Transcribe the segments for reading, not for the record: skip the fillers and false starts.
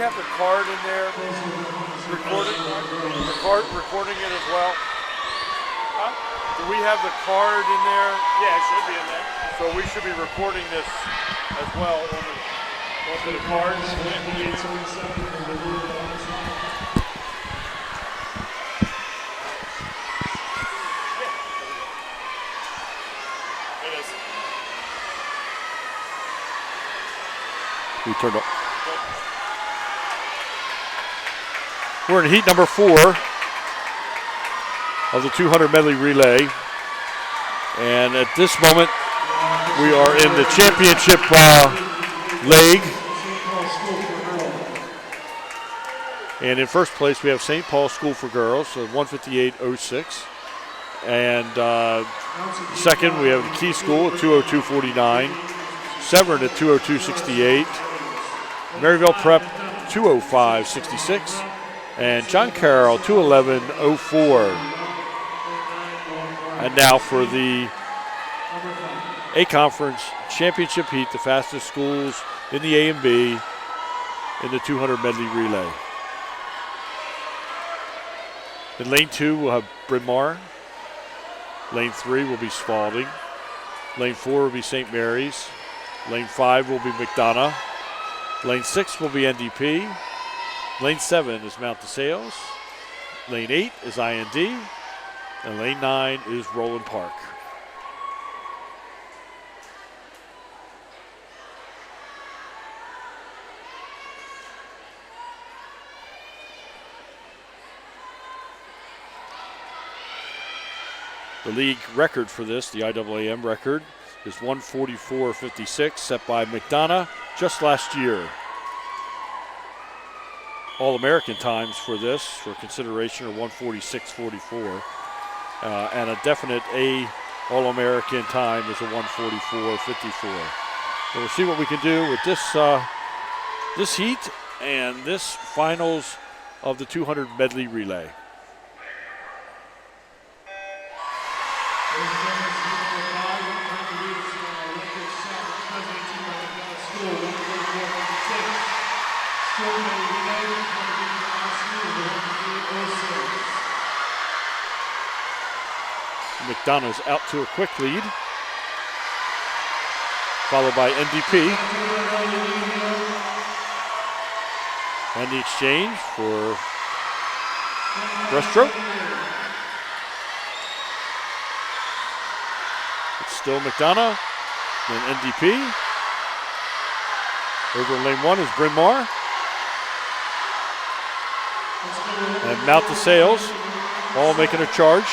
have the card in there recording it as well? Huh? Do we have the card in there? Yeah, it should be in there. So we should be recording this as well onto the cards. It is. We turned up. We're in heat number 4 of the 200 medley relay. And at this moment, we are in the championship leg. And in first place, we have St. Paul School for Girls, so 158.06. And second, we have the Key School at 202.49. Severn at 202.68. Maryville Prep, 205.66. And John Carroll, 211.04. And now for the A-Conference Championship Heat, the fastest schools in the A and B in the 200 medley relay. In lane 2, we'll have Bryn Mawr. Lane 3 will be Spalding. Lane 4 will be St. Mary's. Lane 5 will be McDonough. Lane 6 will be NDP. Lane 7 is Mount DeSales. Lane 8 is IND. And lane 9 is Roland Park. The league record for this, the IAAM record, is 144.56, set by McDonough just last year. All-American times for this, for consideration, are 146.44. And a definite A All-American time is a 144.54. So we'll see what we can do with this this heat and this finals of the 200 medley relay. McDonough's out to a quick lead, followed by NDP. And the exchange for breaststroke. It's still McDonough, then NDP. Over in lane 1 is Bryn Mawr. And Mount DeSales, all making a charge.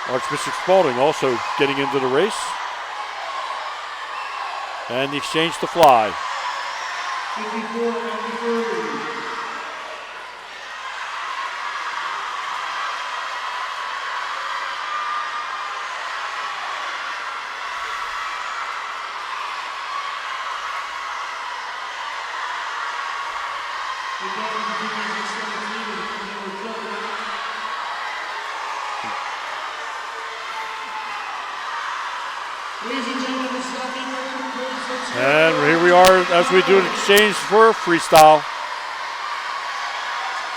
Archbishop Spalding also getting into the race. And the exchange to fly. And here we are as we do an exchange for freestyle.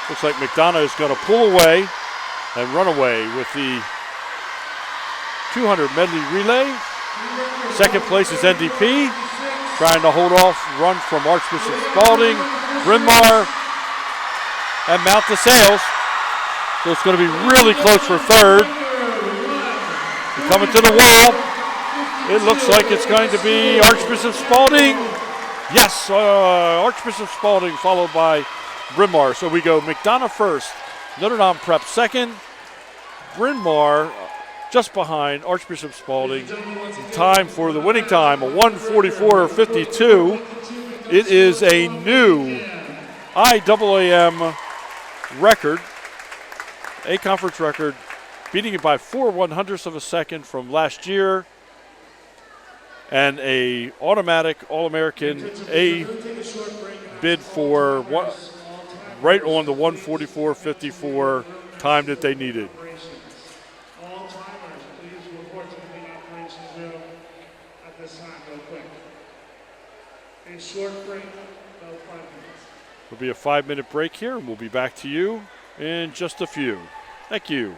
Looks like McDonough is going to pull away and run away with the 200 medley relay. Second place is NDP, trying to hold off run from Archbishop Spalding, Bryn Mawr, and Mount DeSales. So it's going to be really close for third. We're coming to the wall. It looks like it's going to be Archbishop Spalding. Yes, Archbishop Spalding followed by Bryn Mawr. So we go McDonough first, Notre Dame Prep second, Bryn Mawr just behind Archbishop Spalding. Time for the winning time, a 1:44.52. It is a new IAAM record, a conference record, beating it by 4/100ths of a second from last year. And a automatic All-American A bid for right on the 1:44.54 time that they needed. A short break, about 5 minutes. There'll be a 5-minute break here, and we'll be back to you in just a few. Thank you.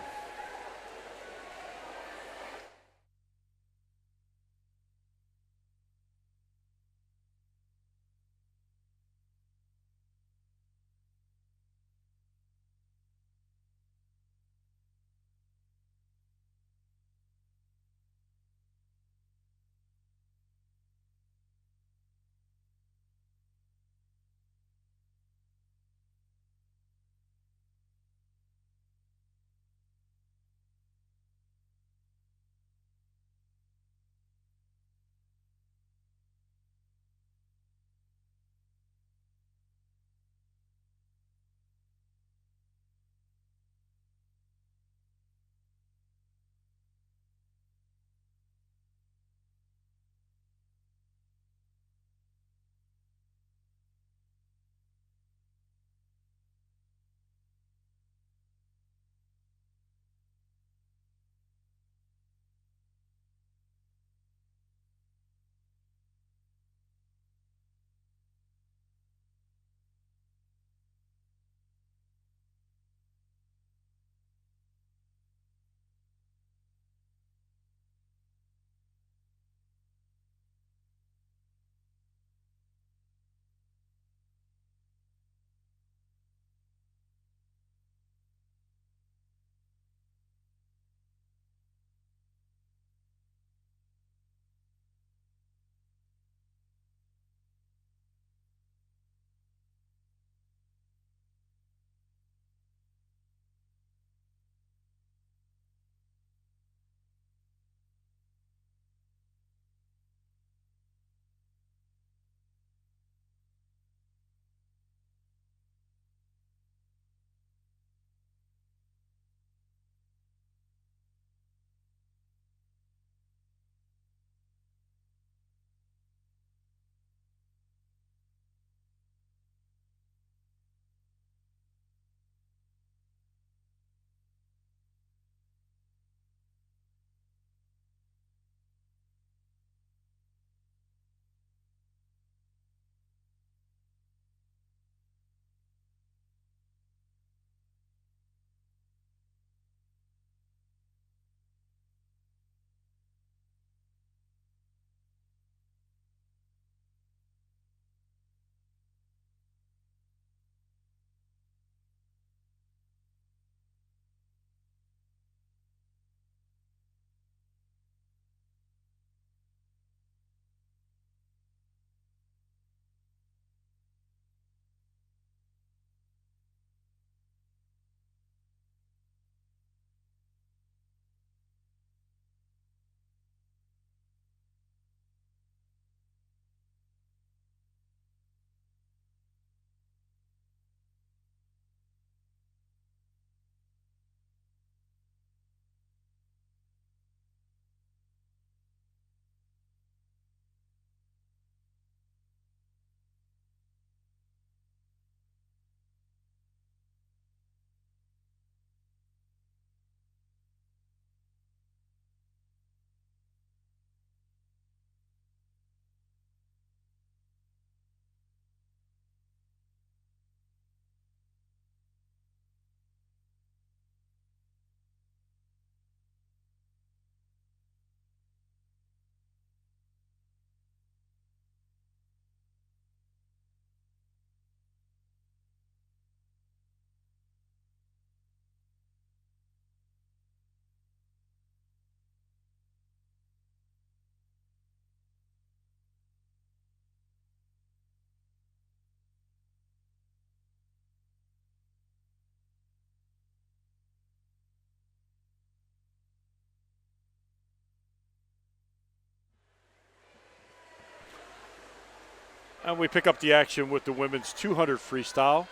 And we pick up the action with the women's 200 freestyle.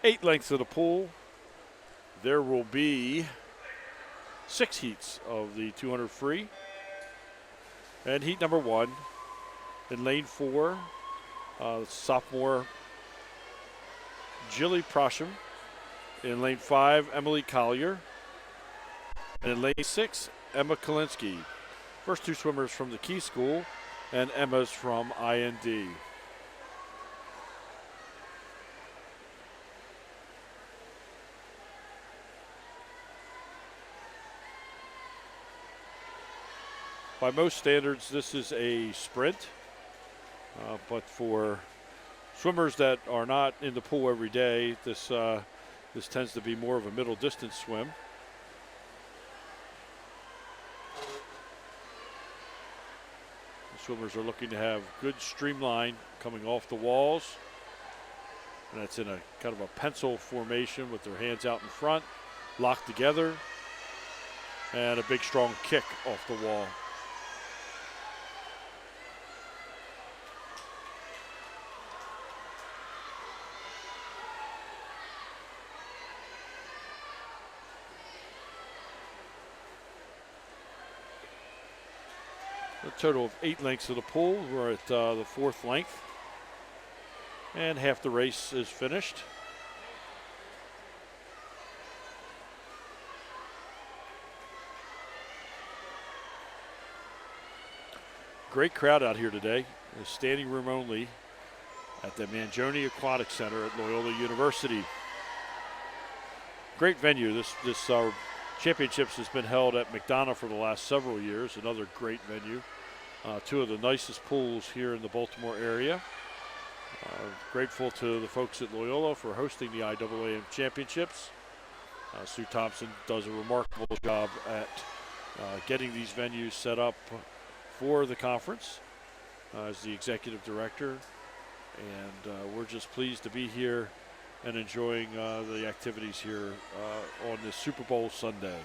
8 lengths of the pool. There will be 6 heats of the 200 free. And heat number 1, in lane 4, sophomore Jilly Prosham. In lane 5, Emily Collier. And in lane 6, Emma Kalinsky. First 2 swimmers from the Key School, and Emma's from IND. By most standards, this is a sprint, but for swimmers that are not in the pool every day, this tends to be more of a middle distance swim. The swimmers are looking to have good streamline coming off the walls. And that's in a kind of a pencil formation with their hands out in front, locked together, and a big strong kick off the wall. A total of 8 lengths of the pool. We're at the 4th length. And half the race is finished. Great crowd out here today. There's standing room only at the Mangione Aquatic Center at Loyola University. Great venue. This championships has been held at McDonough for the last several years. Another great venue. 2 of the nicest pools here in the Baltimore area. Grateful to the folks at Loyola for hosting the IAAM championships. Sue Thompson does a remarkable job at getting these venues set up for the conference as the executive director. And we're just pleased to be here and enjoying the activities here on this Super Bowl Sunday.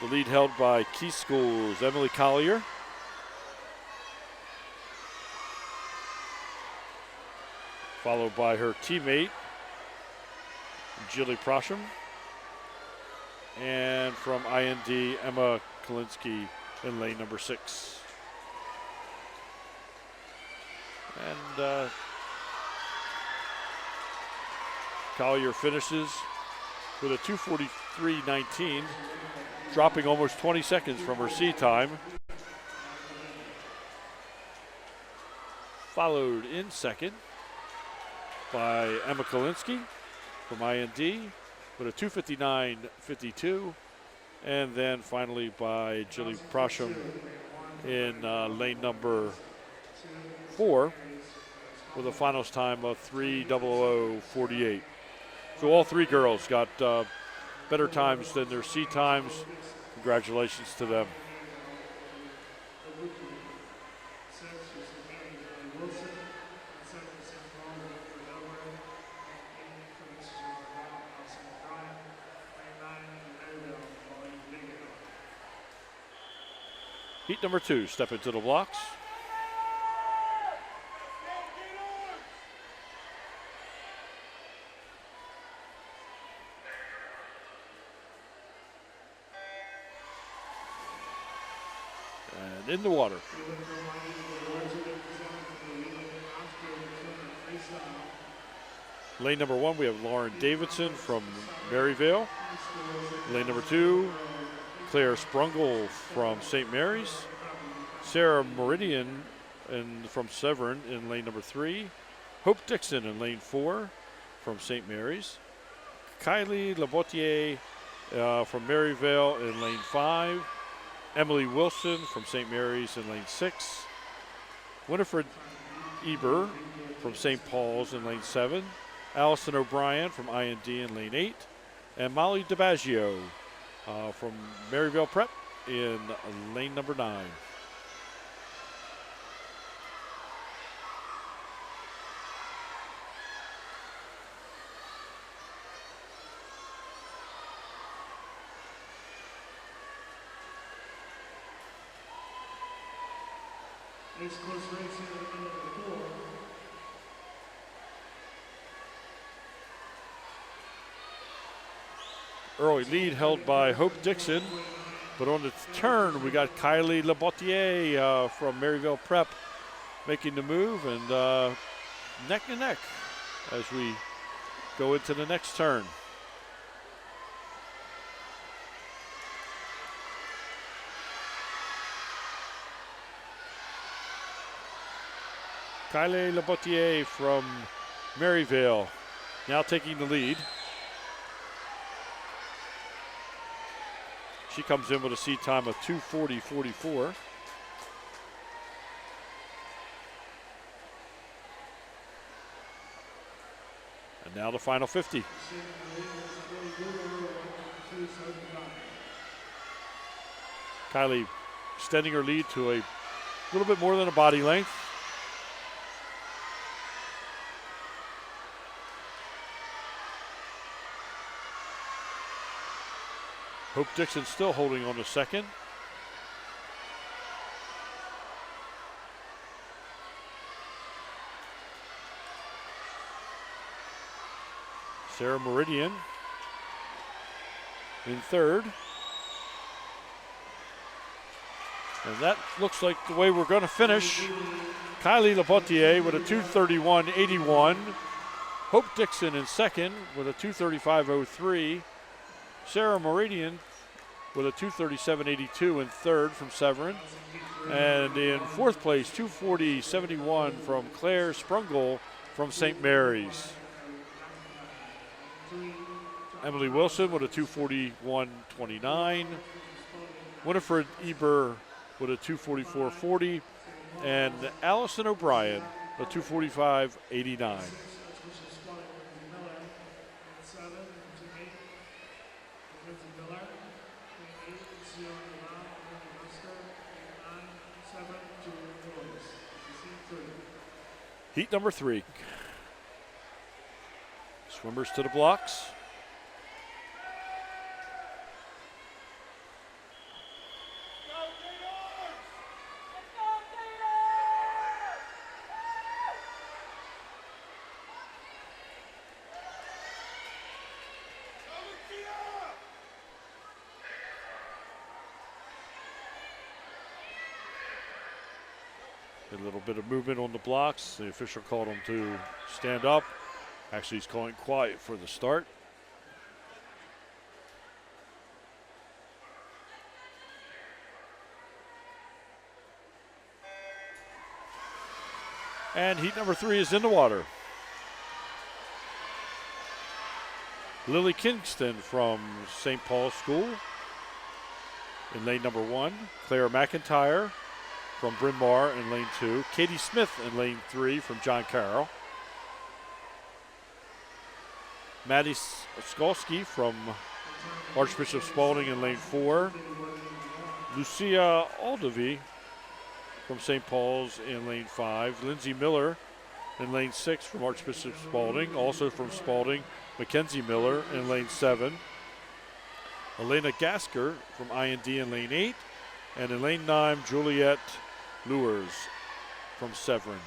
The lead held by Key School's Emily Collier. Followed by her teammate, Jilly Prosham. And from IND, Emma Kalinsky in lane number 6. And Collier finishes with a 2:43.19. Dropping almost 20 seconds from her sea time. Followed in second by Emma Kalinsky from IND with a 2:59.52. And then finally by Jilly Prosham in lane number 4 with a finals time of 3:00.48. So all 3 girls got better times than their sea times. Congratulations to them. Heat number 2, step into the blocks. And in the water. Lane number 1, we have Lauren Davidson from Maryvale. Lane number 2, Claire Sprungle from St. Mary's. Sarah Meridian from Severn in lane number 3. Hope Dixon in lane 4 from St. Mary's. Kylie Labotier from Maryvale in lane 5. Emily Wilson from St. Mary's in lane 6. Winifred Eber from St. Paul's in lane 7. Allison O'Brien from IND in lane 8. And Molly DiBaggio from Maryvale Prep in lane number 9. Next close race here at the end of the pool. Early lead held by Hope Dixon, but on the turn we got Kylie Labotier from Maryvale Prep making the move, and neck and neck as we go into the next turn. Kylie Labotier from Maryvale now taking the lead. She comes in with a seed time of 2:40.44. And now the final 50. Kylie extending her lead to a little bit more than a body length. Hope Dixon still holding on to second. Sarah Meridian in third. And that looks like the way we're going to finish. Kylie Labotier with a 2:31.81. Hope Dixon in second with a 2:35.03. Sarah Meridian with a 2:37.82 in third from Severn. And in fourth place, 2:40.71 from Claire Sprungel from St. Mary's. Emily Wilson with a 2:41.29. Winifred Eber with a 2:44.40. And Allison O'Brien, a 2:45.89. Heat number 3. Swimmers to the blocks. A little bit of movement on the blocks. The official called him to stand up. Actually, he's calling quiet for the start. And heat number 3 is in the water. Lily Kingston from St. Paul's School in lane number 1. Claire McIntyre from Bryn Mawr in lane 2. Katie Smith in lane 3 from John Carroll. Maddie Skolsky from Archbishop Spalding in lane 4. Lucia Aldovey from St. Paul's in lane 5. Lindsay Miller in lane 6 from Archbishop Spalding. Also from Spalding, Mackenzie Miller in lane 7. Elena Gasker from IND in lane 8. And in lane 9, Juliet Lures from Severn.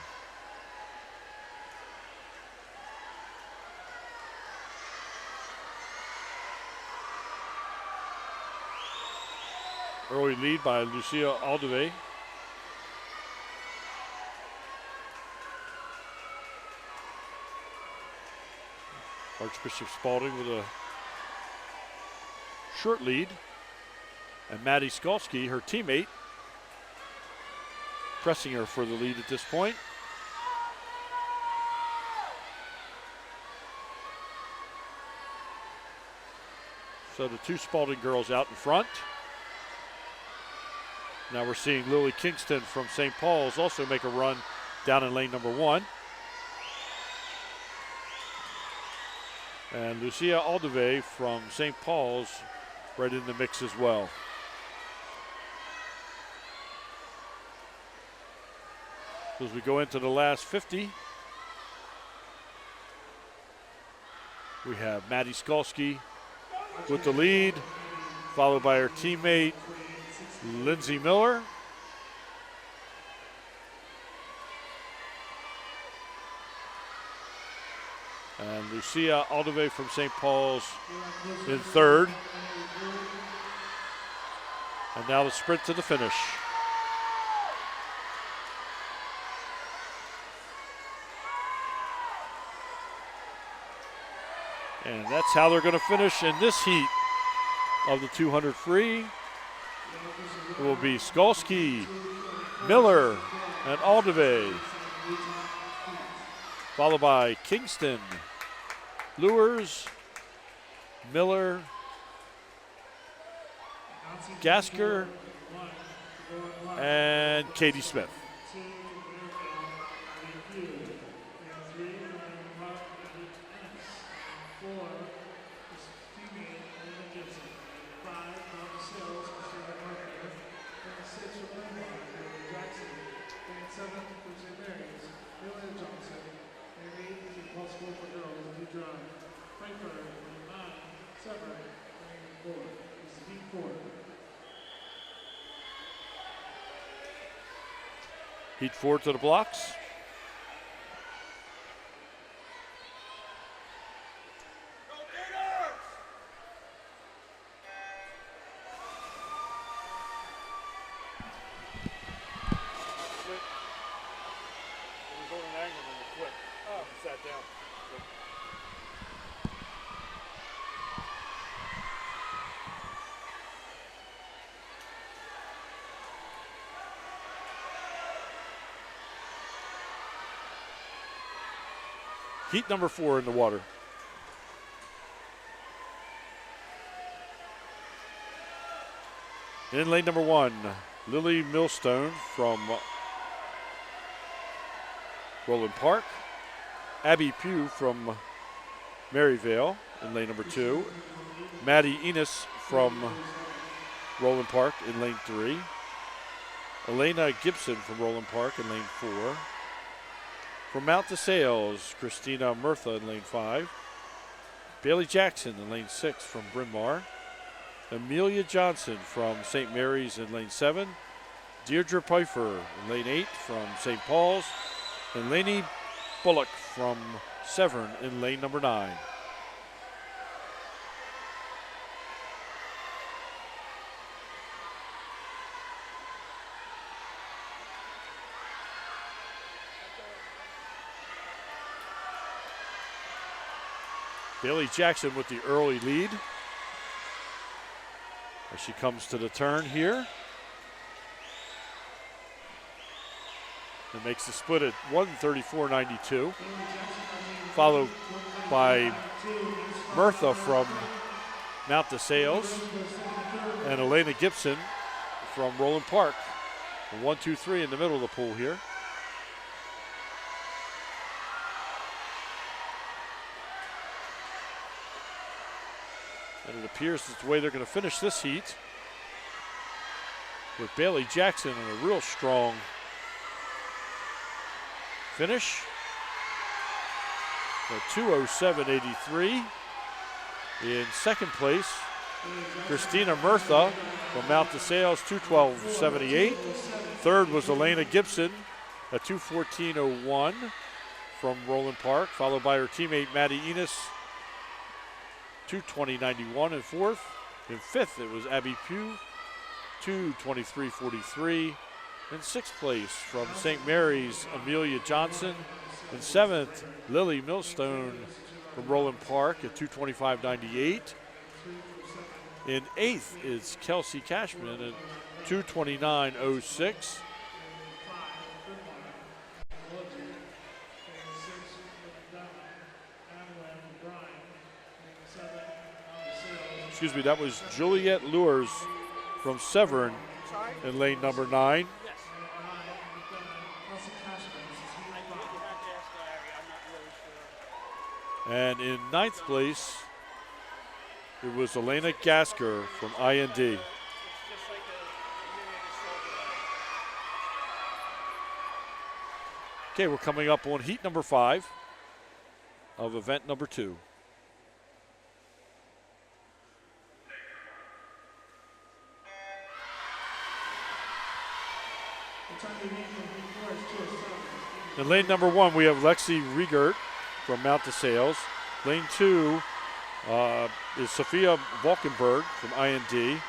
Early lead by Lucia Aldovey. Archbishop Spalding with a short lead. And Maddie Skolsky, her teammate, pressing her for the lead at this point. So the two Spalding girls out in front. Now we're seeing Lily Kingston from St. Paul's also make a run down in lane number 1. And Lucia Aldovey from St. Paul's right in the mix as well. As we go into the last 50, we have Maddie Skolsky with the lead, followed by her teammate Lindsay Miller. And Lucia Aldovey from St. Paul's in third. And now the sprint to the finish. And that's how they're going to finish in this heat of the 200 free. It will be Skolsky, Miller, and Aldovey. followed by Kingston, Lures, Miller, Gasker, and Katie Smith. Heat 4 to the blocks. Heat number 4 in the water. In lane number 1, Lily Millstone from Roland Park. Abby Pugh from Maryvale in lane number 2. Maddie Enos from Roland Park in lane 3. Elena Gibson from Roland Park in lane 4. From Mount DeSales, Christina Murtha in lane 5. Bailey Jackson in lane 6 from Bryn Mawr. Amelia Johnson from St. Mary's in lane 7. Deirdre Pfeiffer in lane 8 from St. Paul's. And Lainey Bullock from Severn in lane number 9. Bailey Jackson with the early lead as she comes to the turn here. And makes the split at 134.92. Followed by Murtha from Mount DeSales and Elena Gibson from Roland Park. 1, 2, 3 in the middle of the pool here. And it appears it's the way they're going to finish this heat, with Bailey Jackson in a real strong finish. At 2:07.83. In second place, Christina Murtha from Mount DeSales, 2:12.78. Third was Elena Gibson at 2:14.01 from Roland Park, followed by her teammate Maddie Enos, 2:20.91 in fourth. In fifth, it was Abby Pugh, 2:23.43. In sixth place from St. Mary's, Amelia Johnson. In seventh, Lily Millstone from Roland Park at 2:25.98. In eighth is Kelsey Cashman at 2:29.06. Excuse me, that was Juliet Lures from Severn in lane number 9. And in ninth place, it was Elena Gasker from IND. Okay, we're coming up on heat number 5 of event number 2. In lane number 1, we have Lexi Riegert from Mount DeSales. Lane 2 is Sophia Valkenberg from IND.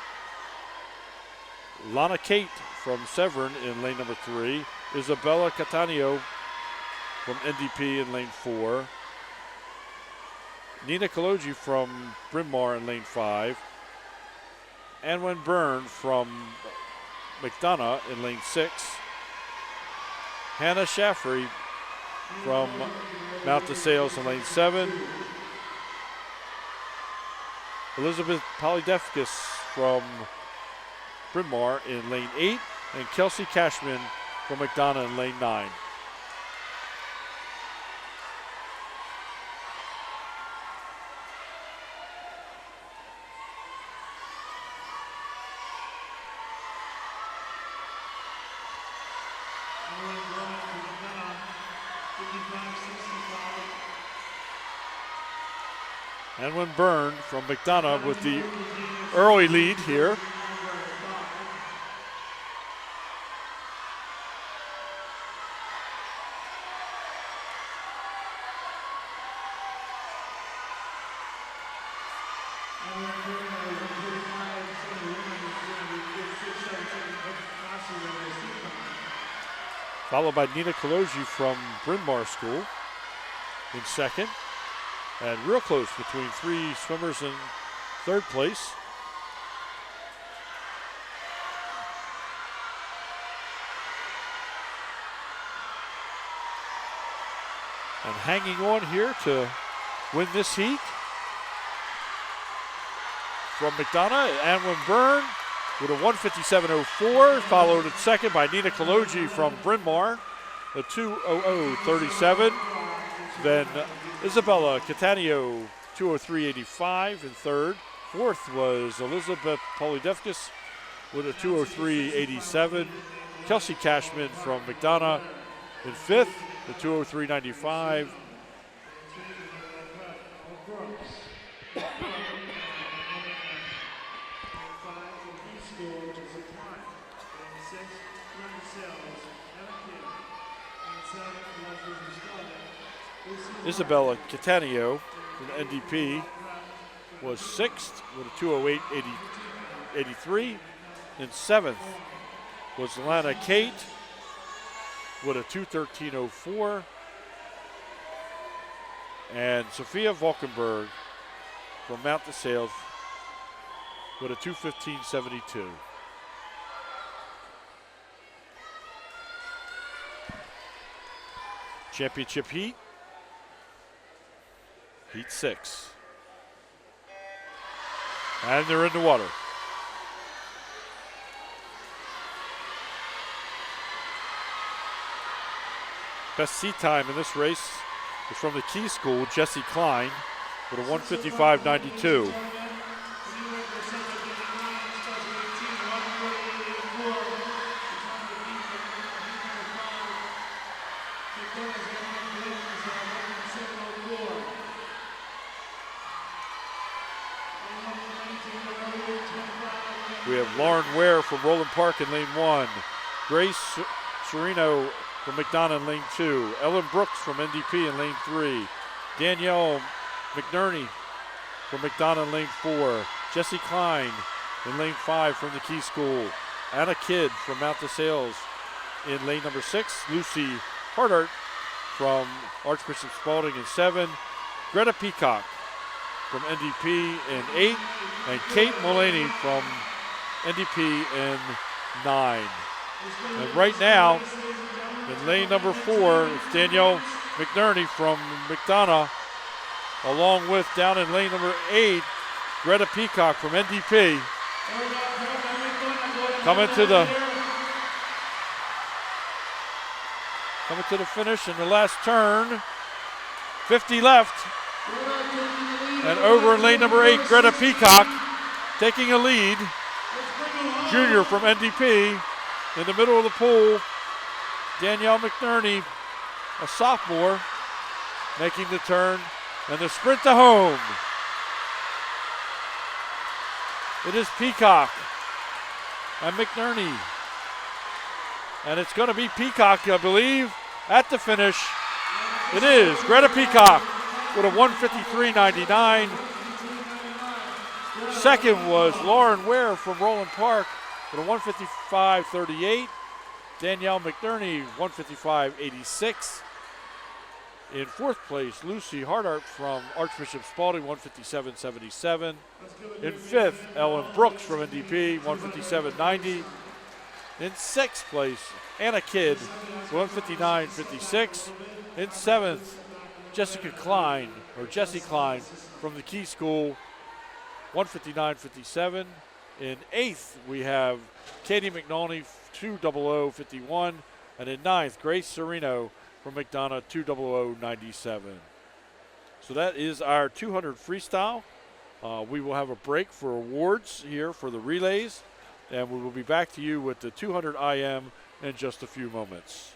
Lana Kate from Severn in lane number 3. Isabella Catania from NDP in lane 4. Nina Kaloji from Bryn Mawr in lane 5. Anwen Byrne from McDonough in lane 6. Hannah Shaffrey from Mount DeSales in lane 7. Elizabeth Polydefkis from Bryn Mawr in lane 8. And Kelsey Cashman from McDonough in lane 9. And when Byrne from McDonough with the early lead here. Followed by Nina Kaloji from Bryn Mawr School in second. And real close between 3 swimmers in third place. And hanging on here to win this heat from McDonough, Anwin Byrne with a 1:57.04, followed in second by Nina Kaloji from Bryn Mawr, a 2:00.37. Then Isabella Catania, 2:03.85 in third. Fourth was Elizabeth Polydefkis with a 2:03.87. Kelsey Cashman from McDonough in fifth, the 2:03.95. Isabella Catania from NDP was sixth with a 2:08.83. In seventh was Lana Kate with a 2:13.04. And Sophia Valkenburg from Mount DeSales with a 2:15.72. Championship heat. Heat 6. And they're in the water. Best seat time in this race is from the Key School, Jessie Klein, with a 1:55.92. We have Lauren Ware from Roland Park in lane 1. Grace Serino from McDonough in lane 2. Ellen Brooks from NDP in lane 3. Danielle McNerney from McDonough in lane 4. Jessie Klein in lane 5 from the Key School. Anna Kidd from Mount DeSales in lane number 6. Lucy Hardart from Archbishop Spalding in 7. Greta Peacock from NDP in 8. And Kate Mullaney from NDP in 9. And right now, in lane number 4, it's Danielle McNerney from McDonough, along with down in lane number 8, Greta Peacock from NDP. Coming to the finish in the last turn. 50 left. And over in lane number 8, Greta Peacock taking a lead. Junior from NDP. In the middle of the pool, Danielle McNerney, a sophomore, making the turn and the sprint to home. It is Peacock and McNerney. And it's going to be Peacock, I believe, at the finish. It is Greta Peacock with a 1:53.99. Second was Lauren Ware from Roland Park with a 1:55.38. Danielle McNerney, 1:55.86. In fourth place, Lucy Hardart from Archbishop Spalding, 1:57.77. In fifth, Ellen Brooks from NDP, 1:57.90. In sixth place, Anna Kidd, 1:59.56. In seventh, Jesse Klein from the Key School, 159.57. In eighth, we have Katie McNulty, 2:00:51. And in ninth, Grace Sereno from McDonough, 2:00:97. So that is our 200 freestyle. We will have a break for awards here for the relays, and we will be back to you with the 200 IM in just a few moments.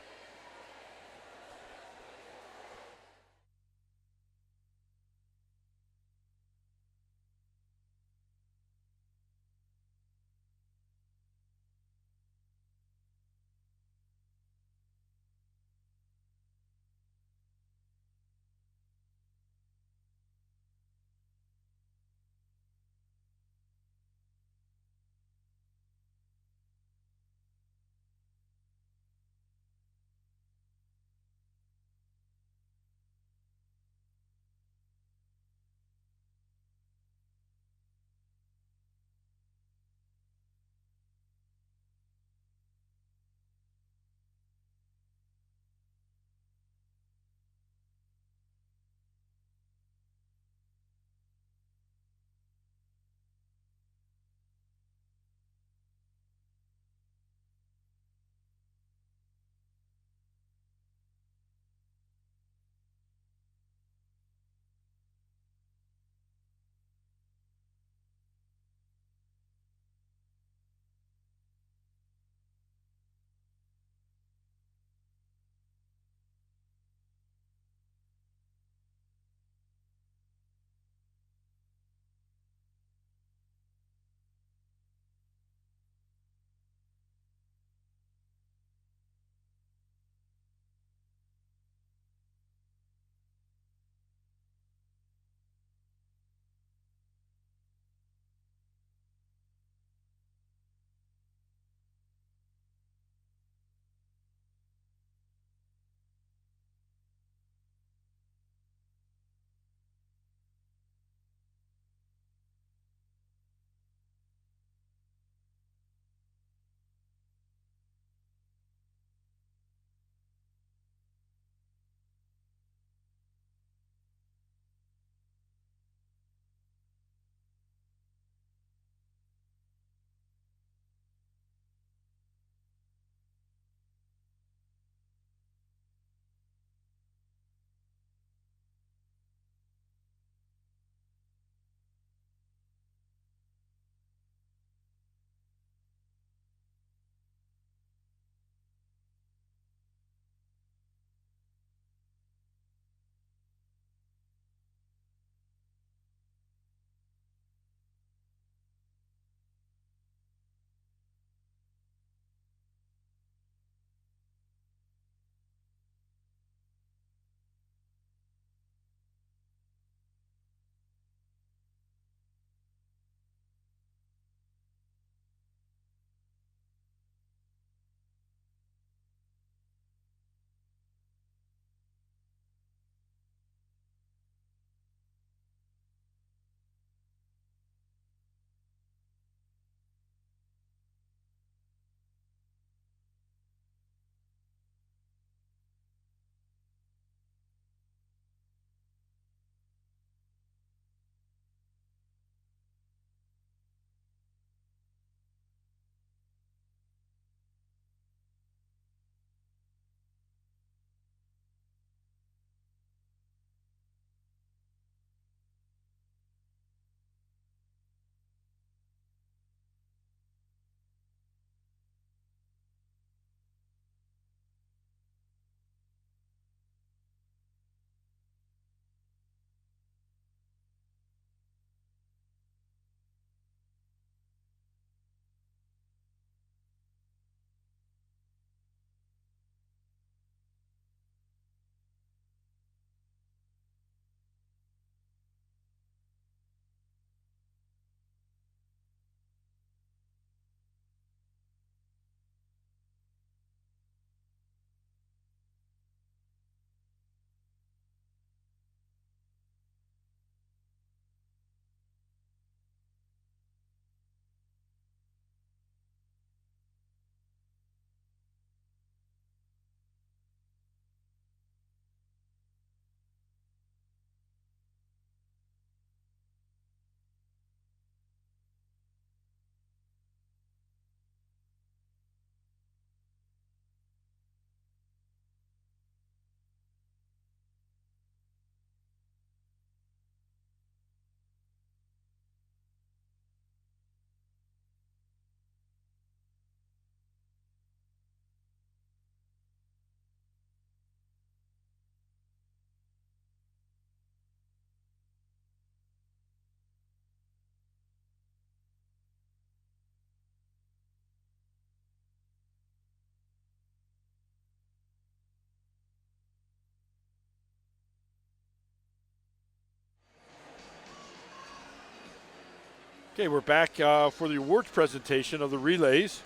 Okay, we're back for the awards presentation of the relays.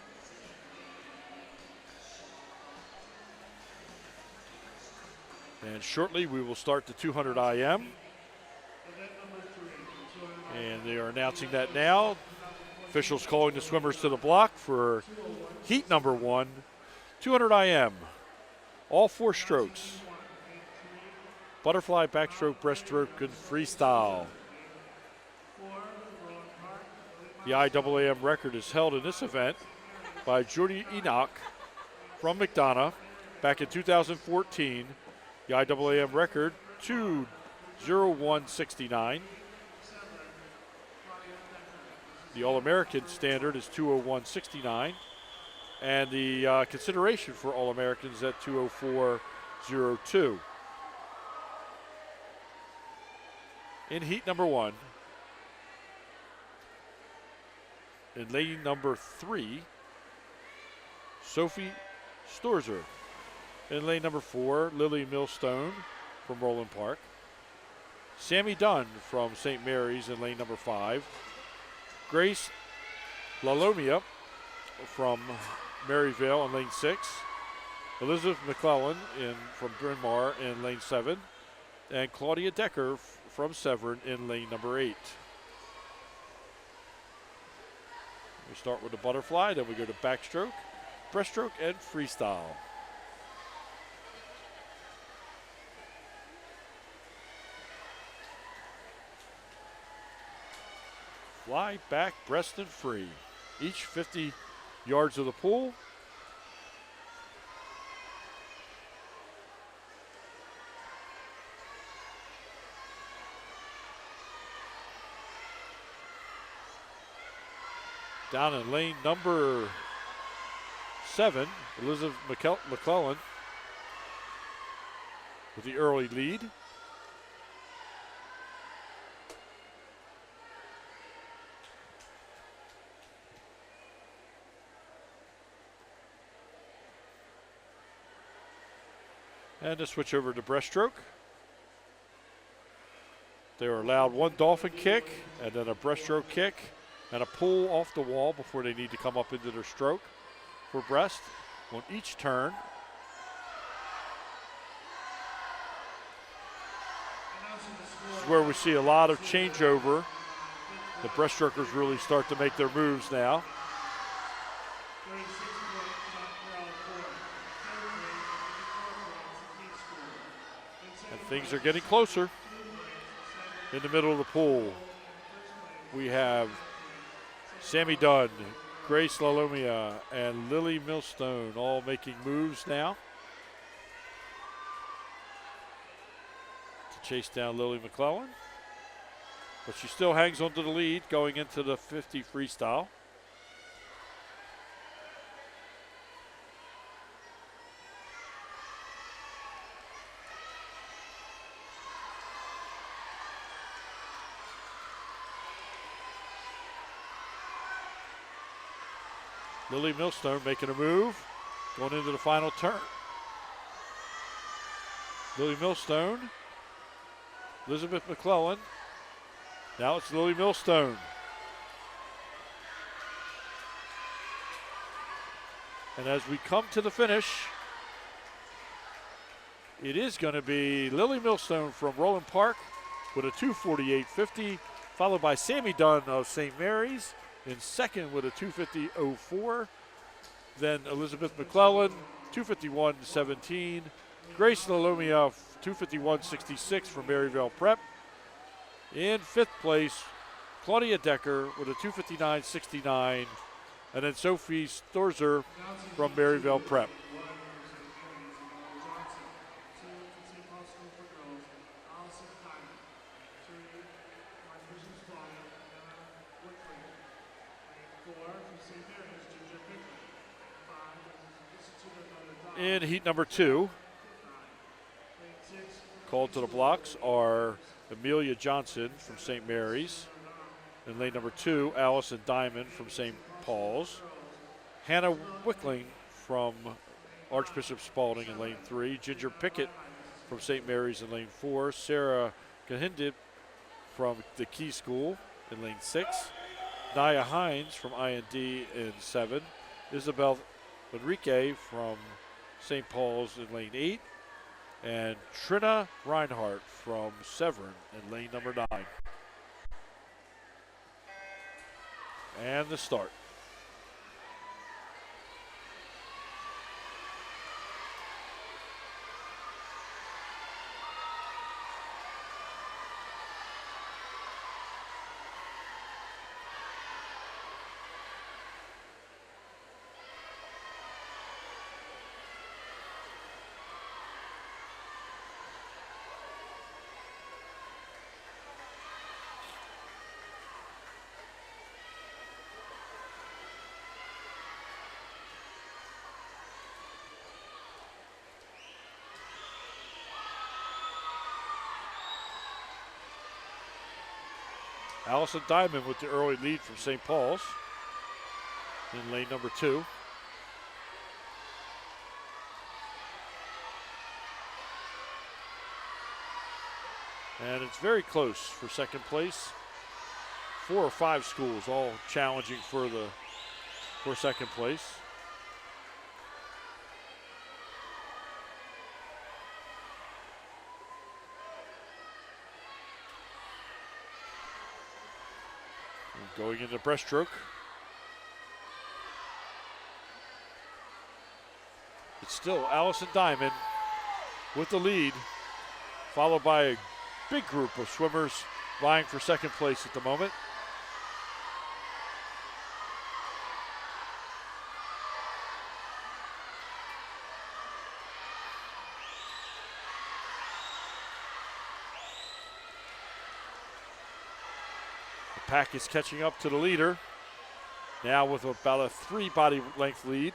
And shortly we will start the 200 IM. And they are announcing that now. Officials calling the swimmers to the block for heat number 1, 200 IM. All 4 strokes. Butterfly, backstroke, breaststroke, and freestyle. The IAAM record is held in this event by Jordy Enoch from McDonough back in 2014. The IAAM record, 2:01:69. The All-American standard is 2:01:69. And the consideration for All-Americans at 2:04:02. In heat number 1, in lane number 3, Sophie Storzer. In lane number 4, Lily Millstone from Roland Park. Sammy Dunn from St. Mary's in lane number 5. Grace Lalomia from Maryvale in lane 6. Elizabeth McClellan from Bryn Mawr in lane 7. And Claudia Decker from Severn in lane number 8. We start with the butterfly, then we go to backstroke, breaststroke, and freestyle. Fly, back, breast, and free. Each 50 yards of the pool. Down in lane number 7, Elizabeth McClellan with the early lead. And to switch over to breaststroke. They are allowed 1 dolphin kick and then a breaststroke kick and a pull off the wall before they need to come up into their stroke for breast on each turn. This is where we see a lot of changeover. The breaststrokers really start to make their moves now. And things are getting closer. In the middle of the pool, we have Sammy Dunn, Grace Lalomia, and Lily Millstone all making moves now to chase down Lily McClellan. But she still hangs onto the lead going into the 50 freestyle. Lily Millstone making a move, going into the final turn. Lily Millstone, Elizabeth McClellan. Now it's Lily Millstone. And as we come to the finish, it is going to be Lily Millstone from Roland Park with a 2:48.50, followed by Sammy Dunn of St. Mary's in second with a 2:50.04. Then Elizabeth McClellan, 2:51.17. Grace Lalomia, 2:51.66 from Maryvale Prep. In fifth place, Claudia Decker with a 2:59.69. And then Sophie Storzer from Maryvale Prep. In heat number 2, called to the blocks are Amelia Johnson from St. Mary's. In lane number 2, Allison Diamond from St. Paul's. Hannah Wickling from Archbishop Spalding in lane 3. Ginger Pickett from St. Mary's in lane 4. Sarah Kahindip from the Key School in lane 6. Naya Hines from IND in 7. Isabel Enrique from St. Paul's in lane 8. And Trina Reinhardt from Severn in lane number 9. And the start. Allison Diamond with the early lead from St. Paul's in lane number 2. And it's very close for second place. 4 or 5 schools all challenging for second place. Going into breaststroke. It's still Allison Diamond with the lead, followed by a big group of swimmers vying for second place at the moment. Pack is catching up to the leader, now with about a 3 body length lead.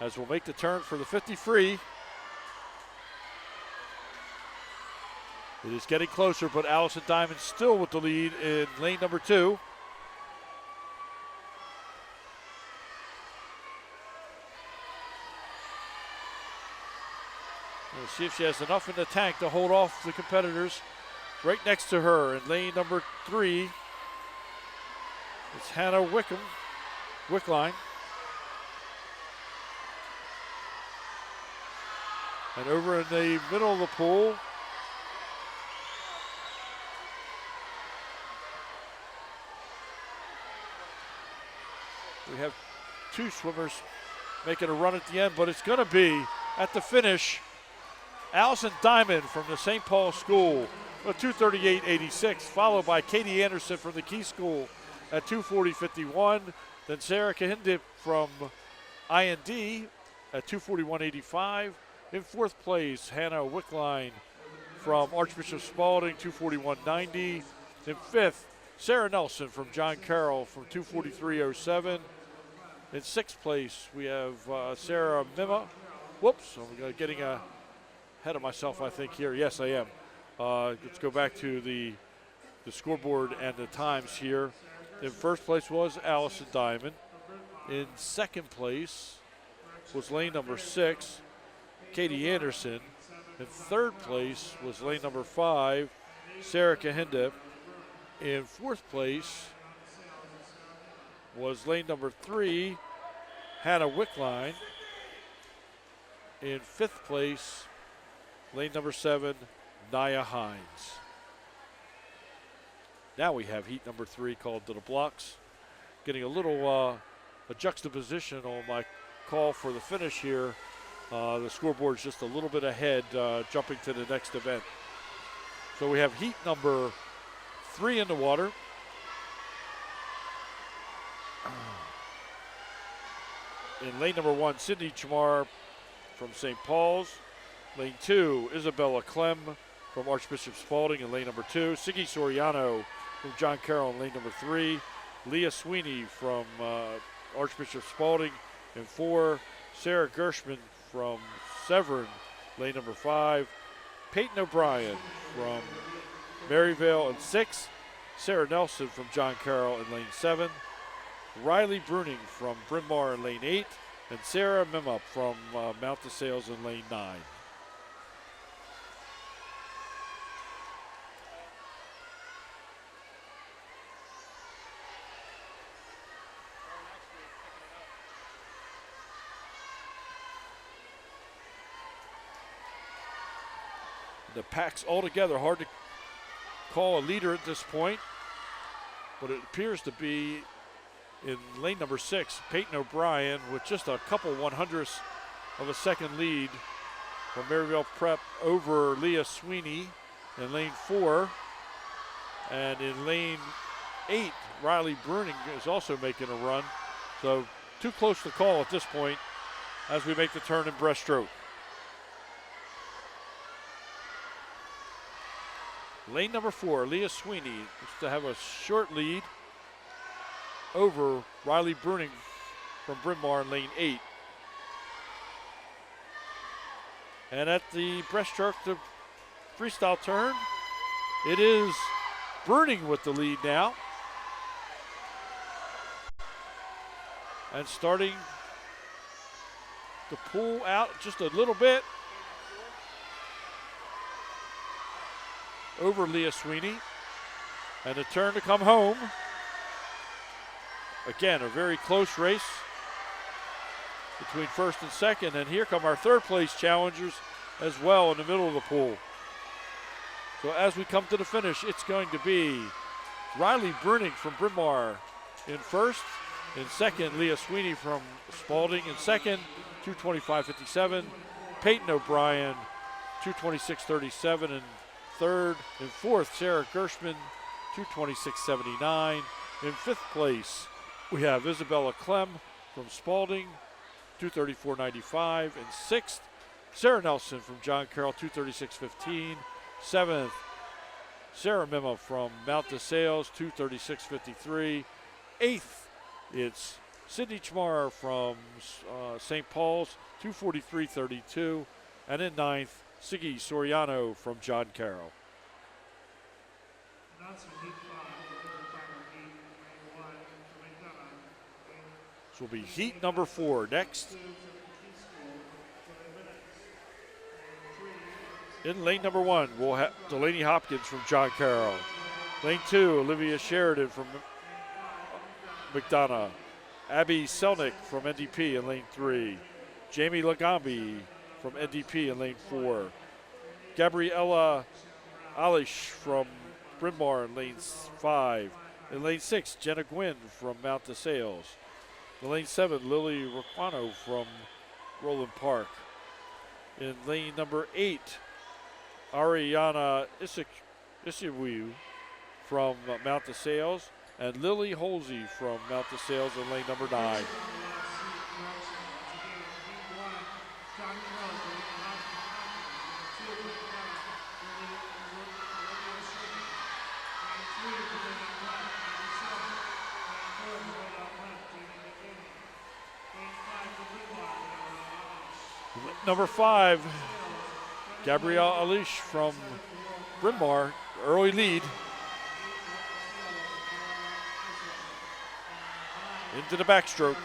As we'll make the turn for the 50 free. It is getting closer, but Allison Diamond still with the lead in lane number 2. We'll see if she has enough in the tank to hold off the competitors. Right next to her in lane number 3, it's Hannah Wickline. And over in the middle of the pool, we have 2 swimmers making a run at the end, but it's going to be at the finish, Allison Diamond from the St. Paul School at 2:38.86, followed by Katie Anderson from the Key School at 2:40.51. Then Sarah Kahindip from IND at 2:41.85. In 4th place, Hannah Wickline from Archbishop Spalding, 2:41.90. In 5th, Sarah Nelson from John Carroll from 2:43.07. In 6th place, we have Sarah Mima. Whoops, I'm getting ahead of myself, I think, here. Yes, I am. Let's go back to the scoreboard and the times here. In 1st place was Allison Diamond. In 2nd place was lane number 6, Katie Anderson. In 3rd place was lane number 5, Sarah Kahindip. In 4th place was lane number 3, Hannah Wickline. In 5th place, lane number 7, Naya Hines. Now we have heat number 3 called to the blocks. Getting a little a juxtaposition on my call for the finish here. The scoreboard's just a little bit ahead, jumping to the next event. So we have heat number 3 in the water. In lane number 1, Sydney Chamar from St. Paul's. Lane 2, Isabella Clem from Archbishop Spalding in lane number 2. Siggy Soriano from John Carroll in lane number 3. Leah Sweeney from Archbishop Spalding in 4. Sarah Gershman from Severn, lane number 5. Peyton O'Brien from Maryvale in 6. Sarah Nelson from John Carroll in lane 7. Riley Bruning from Bryn Mawr in lane 8. And Sarah Mima from Mount DeSales in lane 9. The packs all together. Hard to call a leader at this point, but it appears to be in lane number 6, Peyton O'Brien with just a couple 100ths of a second lead from Maryville Prep over Leah Sweeney in lane 4. And in lane 8, Riley Bruning is also making a run. So too close to call at this point as we make the turn in breaststroke. Lane number 4, Leah Sweeney looks to have a short lead over Riley Bruning from Bryn Mawr in lane 8. And at the breaststroke to freestyle turn, it is Bruning with the lead now. And starting to pull out just a little bit over Leah Sweeney. And a turn to come home. Again, a very close race between first and second. And here come our third place challengers as well in the middle of the pool. So as we come to the finish, it's going to be Riley Bruning from Bryn Mawr in first. In second, Leah Sweeney from Spalding in second, 2:25.57. Peyton O'Brien, 2:26.37 in third. In fourth, Sarah Gershman, 2:26.79. In fifth place, we have Isabella Clem from Spalding, 2:34.95. In sixth, Sarah Nelson from John Carroll, 2:36.15. Seventh, Sarah Mima from Mount DeSales, 2:36.53. Eighth, it's Sydney Chmar from St. Paul's, 2:43.32. And in ninth, Siggy Soriano from John Carroll. This will be heat number 4 next. In lane number 1, we'll have Delaney Hopkins from John Carroll. Lane 2, Olivia Sheridan from McDonough. Abby Selnick from NDP in lane 3. Jamie Lagambi from NDP in lane 4. Gabriella Alish from Bryn Mawr in lane 5. In lane 6, Jenna Gwynn from Mount DeSales. In lane 7, Lily Raquano from Roland Park. In lane number 8, Ariana Isiwiu from Mount DeSales, and Lily Holsey from Mount DeSales in lane number 9. Number 5, Gabrielle Alish from Bryn Mawr, early lead. Into the backstroke.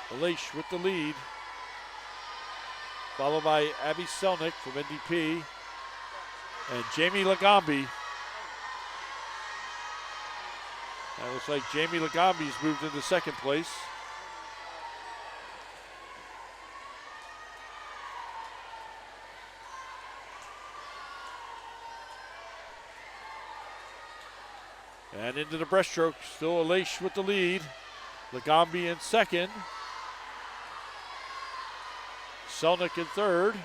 Alish with the lead, followed by Abby Selnick from NDP and Jamie Lagambi. And it looks like Jamie Lagambi's moved into second place. And into the breaststroke, still Alish with the lead. Lagambi in second. Selnick in third.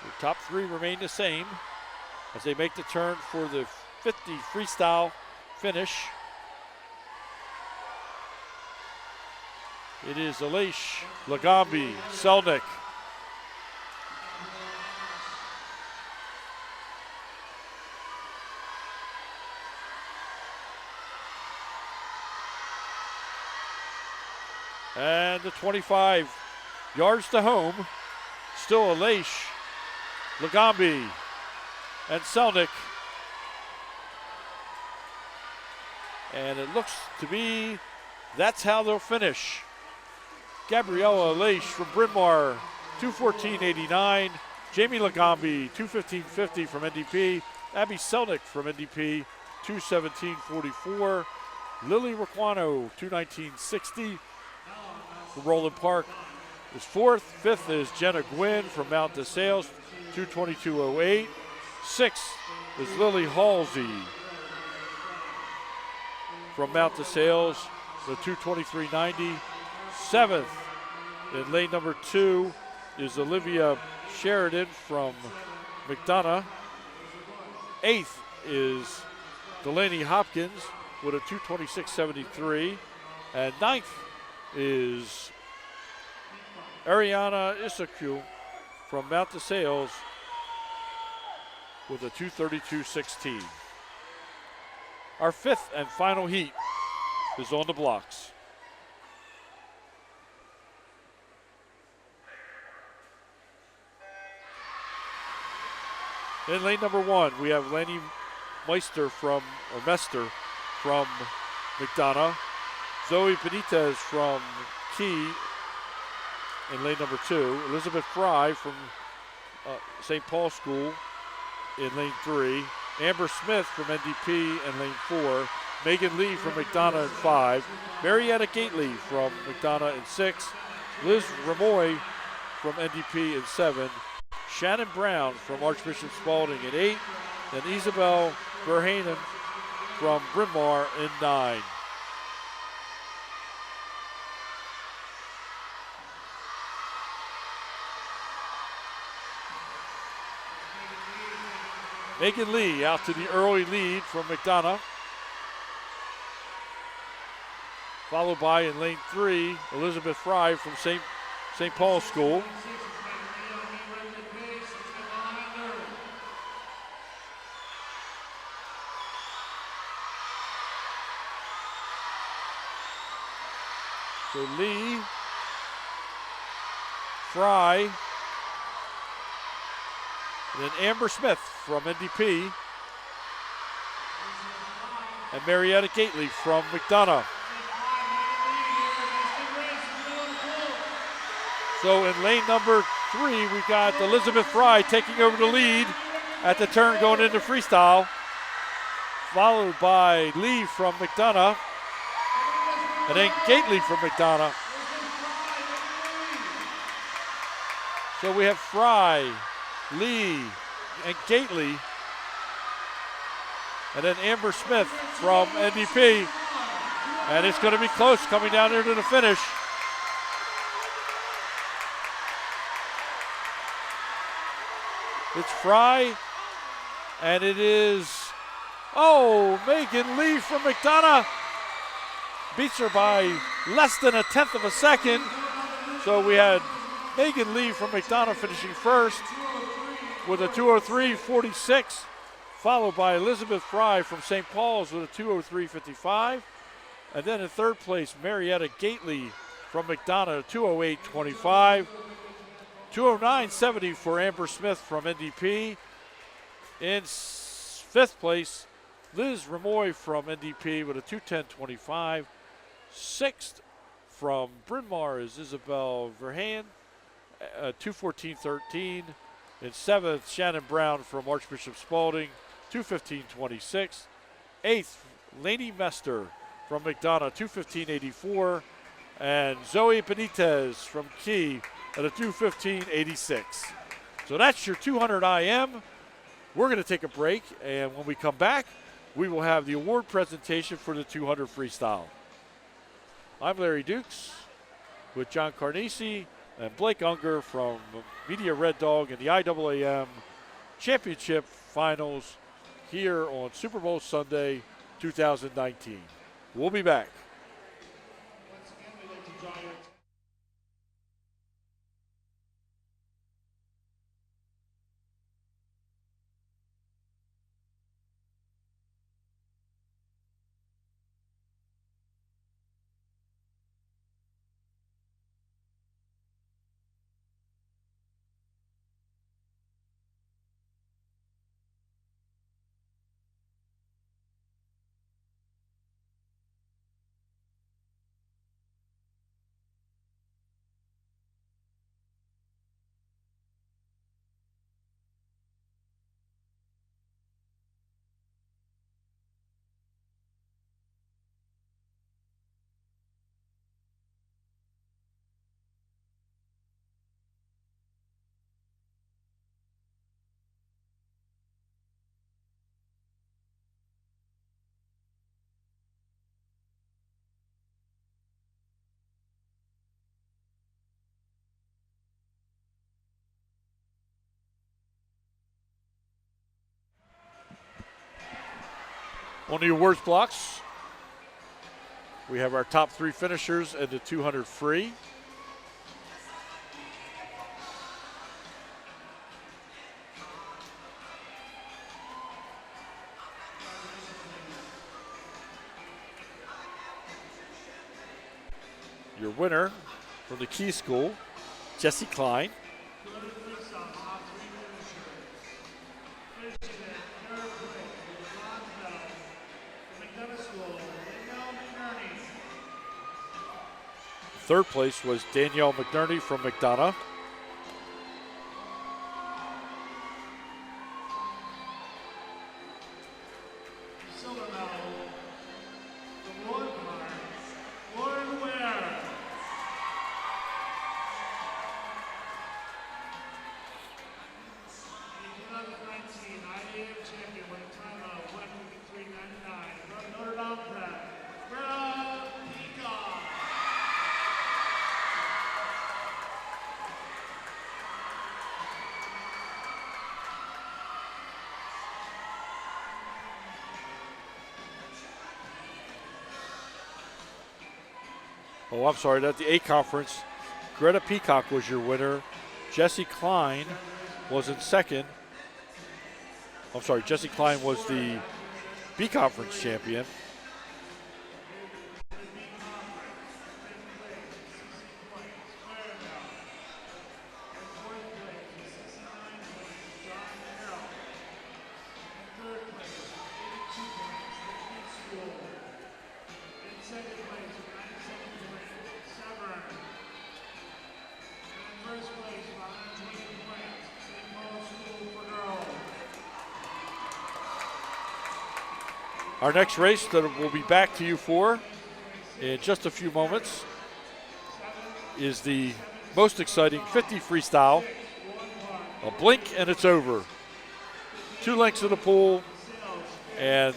The top 3 remain the same as they make the turn for the 50 freestyle finish. It is Alish, Lagambi, Selnick. And the 25 yards to home, still Alish, Lagambi, and Selnick. And it looks to be that's how they'll finish. Gabriella Leish from Bryn Mawr, 2:14.89. Jamie Lagombe, 2:15.50 from NDP. Abby Selnick from NDP, 2:17.44. Lily Raquano, 2:19.60 from Roland Park is fourth. Fifth is Jenna Gwynn from Mount DeSales, 2:22.08. Sixth is Lily Halsey from Mount DeSales, the 2:23.90. Seventh in lane number 2 is Olivia Sheridan from McDonough. Eighth is Delaney Hopkins with a 2:26.73. And ninth is Ariana Isaku from Mount DeSales with a 2:32.16. Our fifth and final heat is on the blocks. In lane number 1, we have Lenny Mester from McDonough. Zoe Benitez from Key in lane number 2. Elizabeth Fry from St. Paul School in lane 3. Amber Smith from NDP in lane 4. Megan Lee from McDonough in 5. Marietta Gately from McDonough in 6. Liz Ramoy from NDP in 7. Shannon Brown from Archbishop Spalding in 8. And Isabel Verhanen from Bryn Mawr in 9. Megan Lee out to the early lead from McDonough. Followed by in lane 3, Elizabeth Fry from St. Paul School. So Lee, Fry, and then Amber Smith from NDP, and Marietta Gately from McDonough. So in lane number 3, we got Elizabeth Fry taking over the lead at the turn going into freestyle, followed by Lee from McDonough, and then Gately from McDonough. So we have Fry, Lee, and Gately, and then Amber Smith from NDP. And it's going to be close coming down here to the finish. It's Fry, and it is, Megan Lee from McDonough. Beats her by less than a tenth of a second. So we had Megan Lee from McDonough finishing first with a 2:03.46, followed by Elizabeth Fry from St. Paul's with a 2:03.55. And then in third place, Marietta Gately from McDonough, 2:08.25. 2:09.70 for Amber Smith from NDP. In fifth place, Liz Ramoy from NDP with a 2:10.25. Sixth from Bryn Mawr is Isabel Verhaen, 2:14.13. In seventh, Shannon Brown from Archbishop Spalding, 2:15.26. Eighth, Lainey Mester from McDonough, 2:15.84. And Zoe Benitez from Key at a 2:15.86. So that's your 200 IM. We're going to take a break, and when we come back, we will have the award presentation for the 200 freestyle. I'm Larry Dukes with John Carnesi and Blake Unger from Media Red Dog in the IAAM Championship Finals here on Super Bowl Sunday 2019. We'll be back. On the awards blocks, we have our top 3 finishers and the 200 free. Your winner from the Key School, Jesse Klein. Third place was Danielle McNerney from McDonough. Oh, I'm sorry, at the A conference, Greta Peacock was your winner. Jesse Klein was in second. I'm sorry, Jesse Klein was the B conference champion. Our next race that we'll be back to you for in just a few moments is the most exciting 50 freestyle. A blink and it's over. 2 lengths of the pool and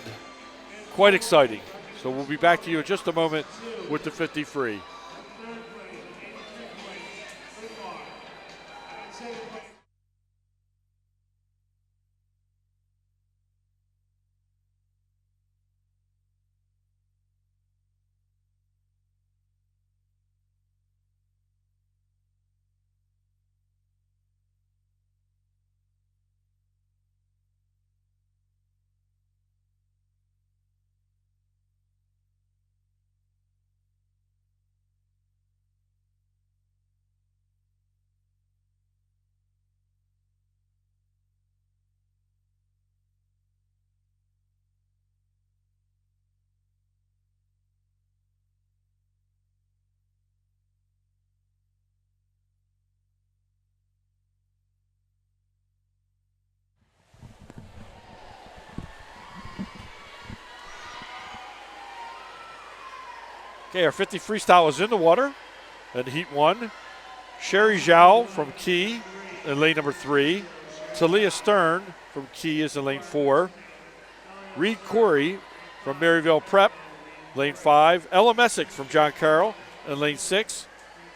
quite exciting. So we'll be back to you in just a moment with the 50 free. Okay, our 50 freestyle is in the water in Heat 1. Sherry Zhao from Key in lane number 3. Talia Stern from Key is in lane 4. Reed Corey from Maryville Prep, lane 5. Ella Messick from John Carroll in lane 6.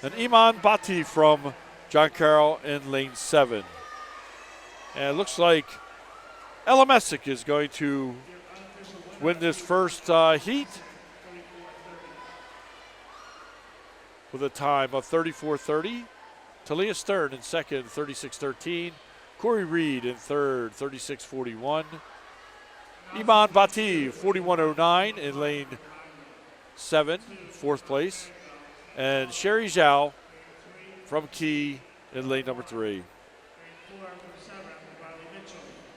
And Iman Bhatti from John Carroll in lane 7. And it looks like Ella Messick is going to win this first heat with a time of 34:30. Talia Stern in second, 36:13. Corey Reed in third, 36:41. Iman Bhatti, 41:09 in lane 7, fourth place. And Sherry Zhao from Key in lane number 3.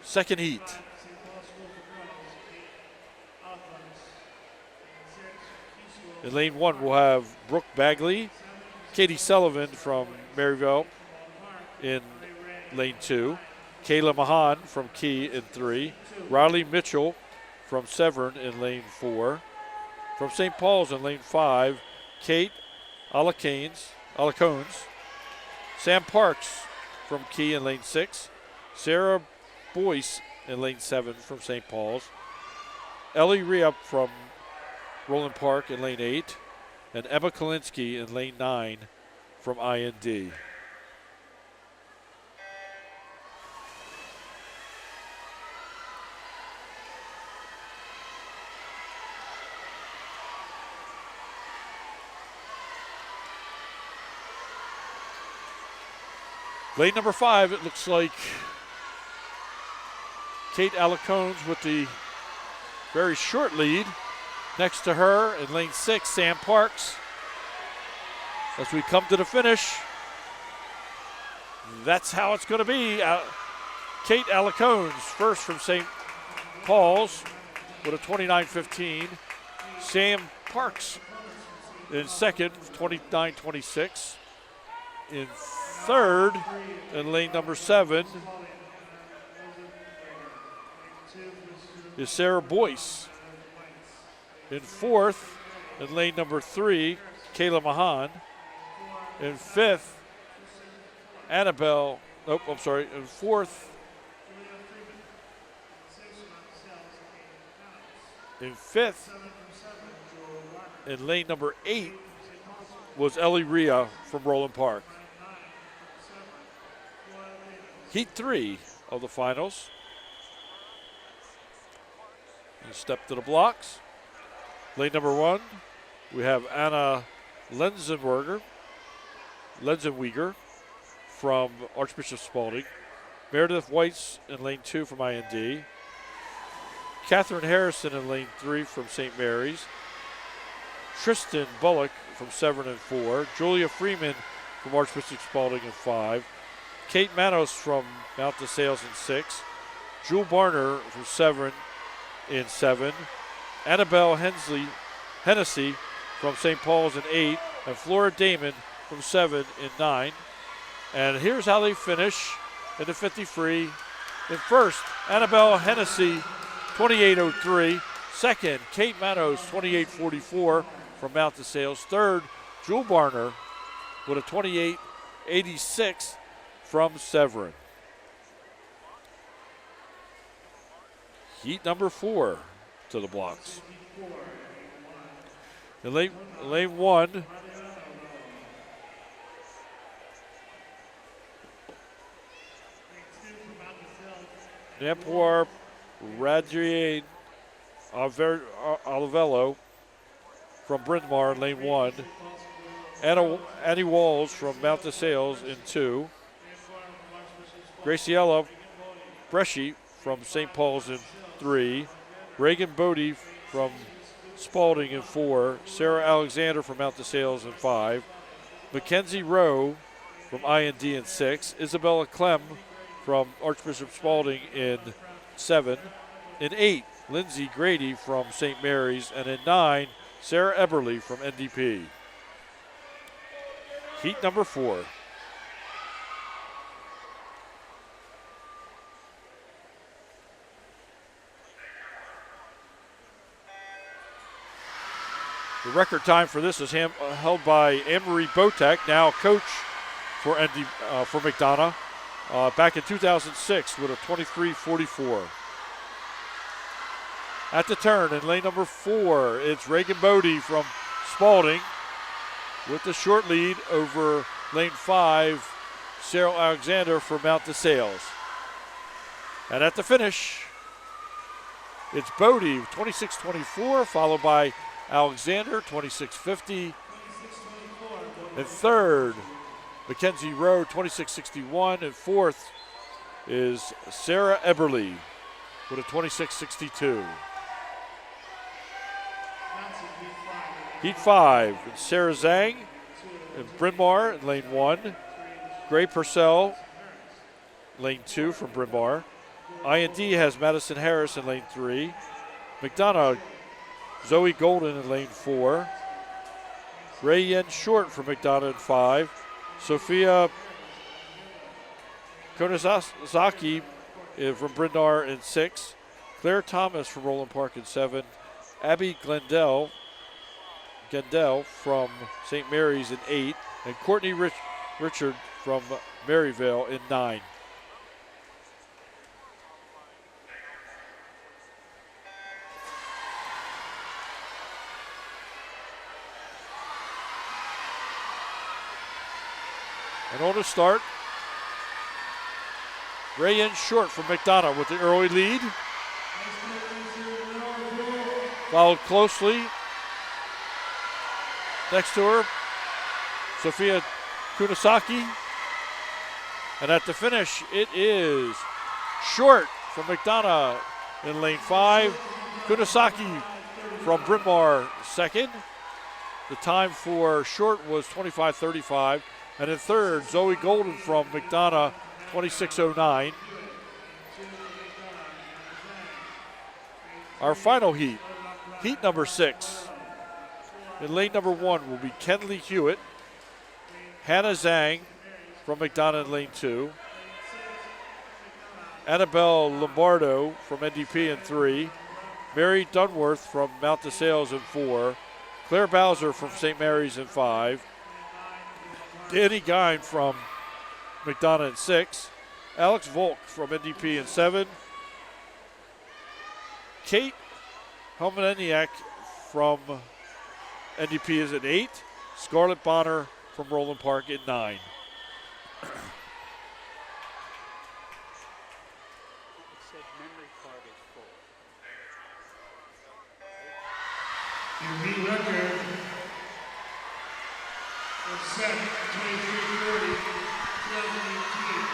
Second heat. In lane 1, we'll have Brooke Bagley, Katie Sullivan from Maryville in lane 2, Kayla Mahan from Key in 3, Riley Mitchell from Severn in lane 4, from St. Paul's in lane 5, Kate Alacones, Sam Parks from Key in lane 6, Sarah Boyce in lane 7 from St. Paul's, Ellie Riep from Roland Park in lane 8, and Emma Kalinsky in lane 9 from IND. Lane number 5, it looks like Kate Alicones with the very short lead. Next to her in lane 6, Sam Parks. As we come to the finish, that's how it's going to be. Kate Alicones first from St. Paul's with a 29.15. Sam Parks in second, 29.26. In third, in lane number 7, is Sarah Boyce. In fourth, in lane number 3, Kayla Mahan. In fifth, in fourth, in fifth, in lane number 8 was Ellie Rhea from Roland Park. Heat 3 of the finals. And step to the blocks. Lane number 1, we have Anna Lenzenweger from Archbishop Spalding. Meredith Weitz in lane 2 from IND. Catherine Harrison in lane 3 from St. Mary's. Tristan Bullock from Severn in 4. Julia Freeman from Archbishop Spalding in 5. Kate Manos from Mount DeSales in 6. Jewel Barner from Severn in 7. Annabelle Hennessy from St. Paul's in 8. And Flora Damon from 7 in 9. And here's how they finish in the 50 free. In first, Annabelle Hennessy, 28.03. Second, Kate Manos, 28.44 from Mount DeSales. Third, Jewel Barner with a 28.86 from Severn. Heat number 4 to the blocks. In lane 1, Nampor Radrier Olivello from Bryn Mawr in lane 1. Annie Walls from Mount DeSales in 2. Graciela Bresci from St. Paul's in 3. Reagan Bodie from Spalding in 4. Sarah Alexander from Mount DeSales in 5. Mackenzie Rowe from IND in 6. Isabella Clem from Archbishop Spalding in 7. In 8, Lindsay Grady from St. Mary's. And in 9, Sarah Eberly from NDP. Heat number 4. The record time for this is held by Anne-Marie Botek, now coach for McDonough, back in 2006 with a 23.44. At the turn in lane number 4, it's Reagan Bodie from Spalding with the short lead over lane 5, Sarah Alexander from Mount DeSales. And at the finish, it's Bodie, 26.24, followed by Alexander, 26.50. And third, Mackenzie Rowe, 26.61. And fourth is Sarah Eberly with a 26.62. Heat 5, it's Sarah Zhang and Bryn Mawr in lane 1. Gray Purcell, lane 2 from Bryn Mawr. IND has Madison Harris in lane 3. McDonough, Zoe Golden in lane 4. Ray Yen Short from McDonough in 5. Sophia Konazaki from Bryn Mawr in 6. Claire Thomas from Roland Park in 7. Abby Gendel from St. Mary's in 8. And Courtney Richard from Maryvale in 9. And on to start, Rayen Short from McDonough with the early lead. Followed closely next to her, Sophia Kunasaki. And at the finish, it is Short from McDonough in lane 5. Kunasaki from Bryn Mawr second. The time for Short was 25:35. And in third, Zoe Golden from McDonough, 26:09. Our final heat, heat number 6. In lane number 1 will be Kenley Hewitt, Hannah Zhang from McDonough in lane 2, Annabelle Lombardo from NDP in 3, Mary Dunworth from Mount DeSales in 4, Claire Bowser from St. Mary's in 5, Danny Gine from McDonough in 6, Alex Volk from NDP in 7, Kate Helmeniak from NDP is at 8, Scarlett Bonner from Roland Park at 9. Your meet record was set 23:40, 2018.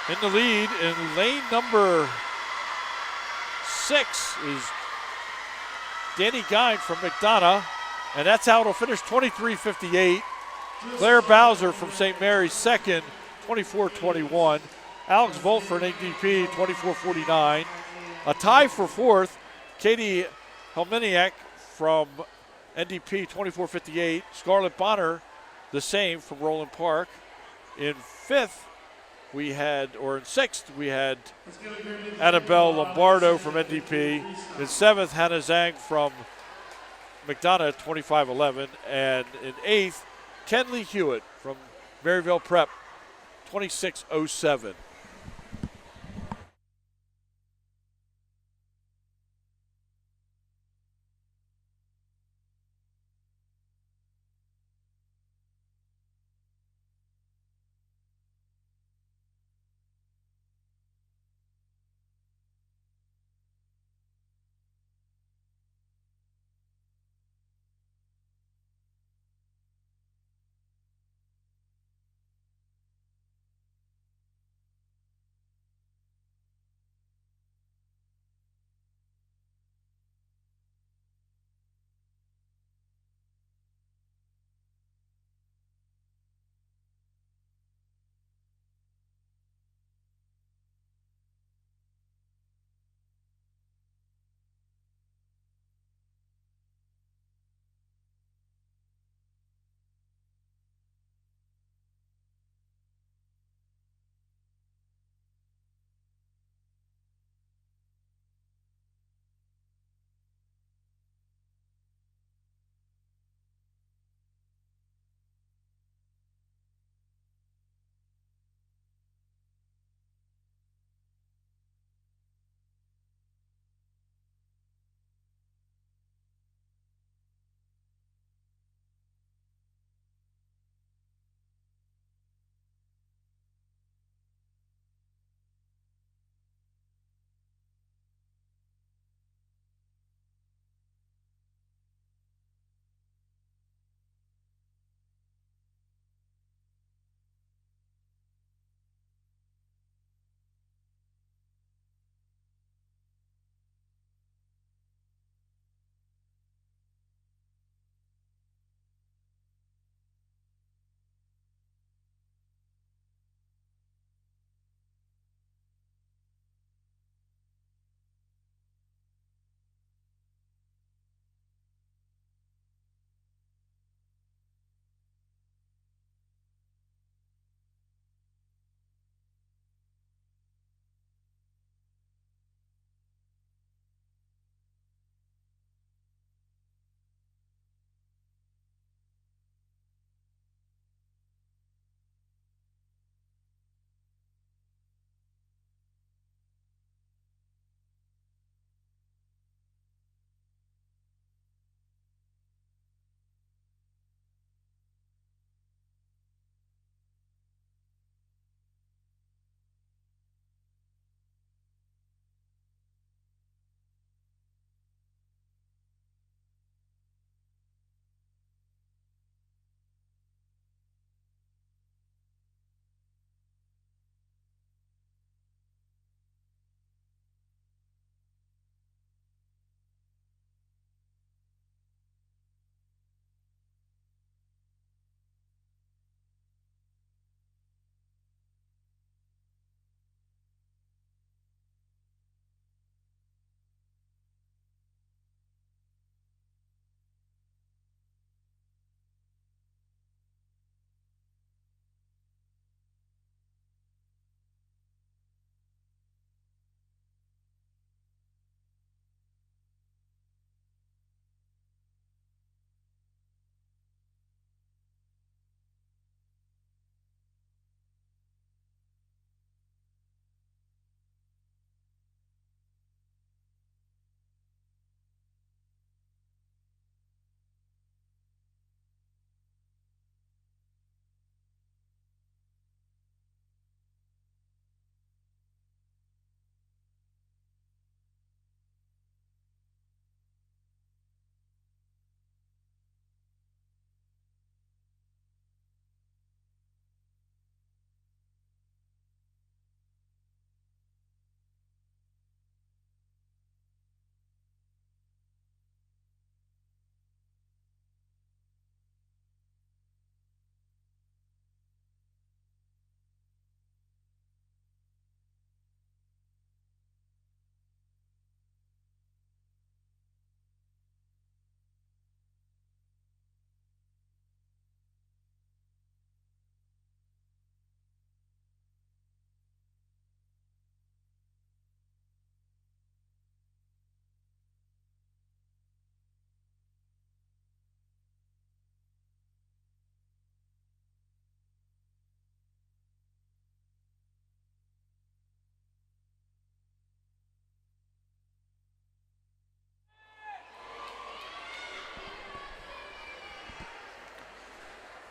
In the lead in lane number 6 is Danny Gine from McDonough, and that's how it'll finish, 23:58. Claire Bowser from St. Mary's second, 24:21. Alex Volt for an ADP, 24:49. A tie for fourth, Katie Helmeniak from NDP, 24:58. Scarlett Bonner, the same from Roland Park. In fifth, in sixth, we had Annabelle Lombardo from NDP. In seventh, Hannah Zhang from McDonough, 25:11. And in eighth, Kenley Hewitt from Maryville Prep, 26:07.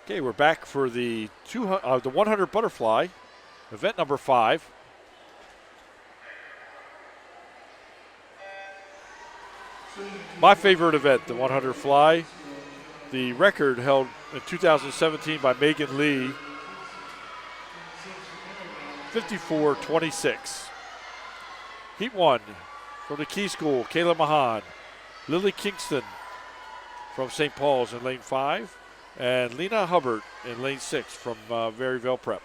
Okay, we're back for the 100 butterfly, event number 5. My favorite event, the 100 fly. The record held in 2017 by Megan Lee, 54:26. Heat 1 from the Key School, Kayla Mahan, Lily Kingston from St. Paul's in lane 5, and Lena Hubbard in lane 6 from Maryville Prep.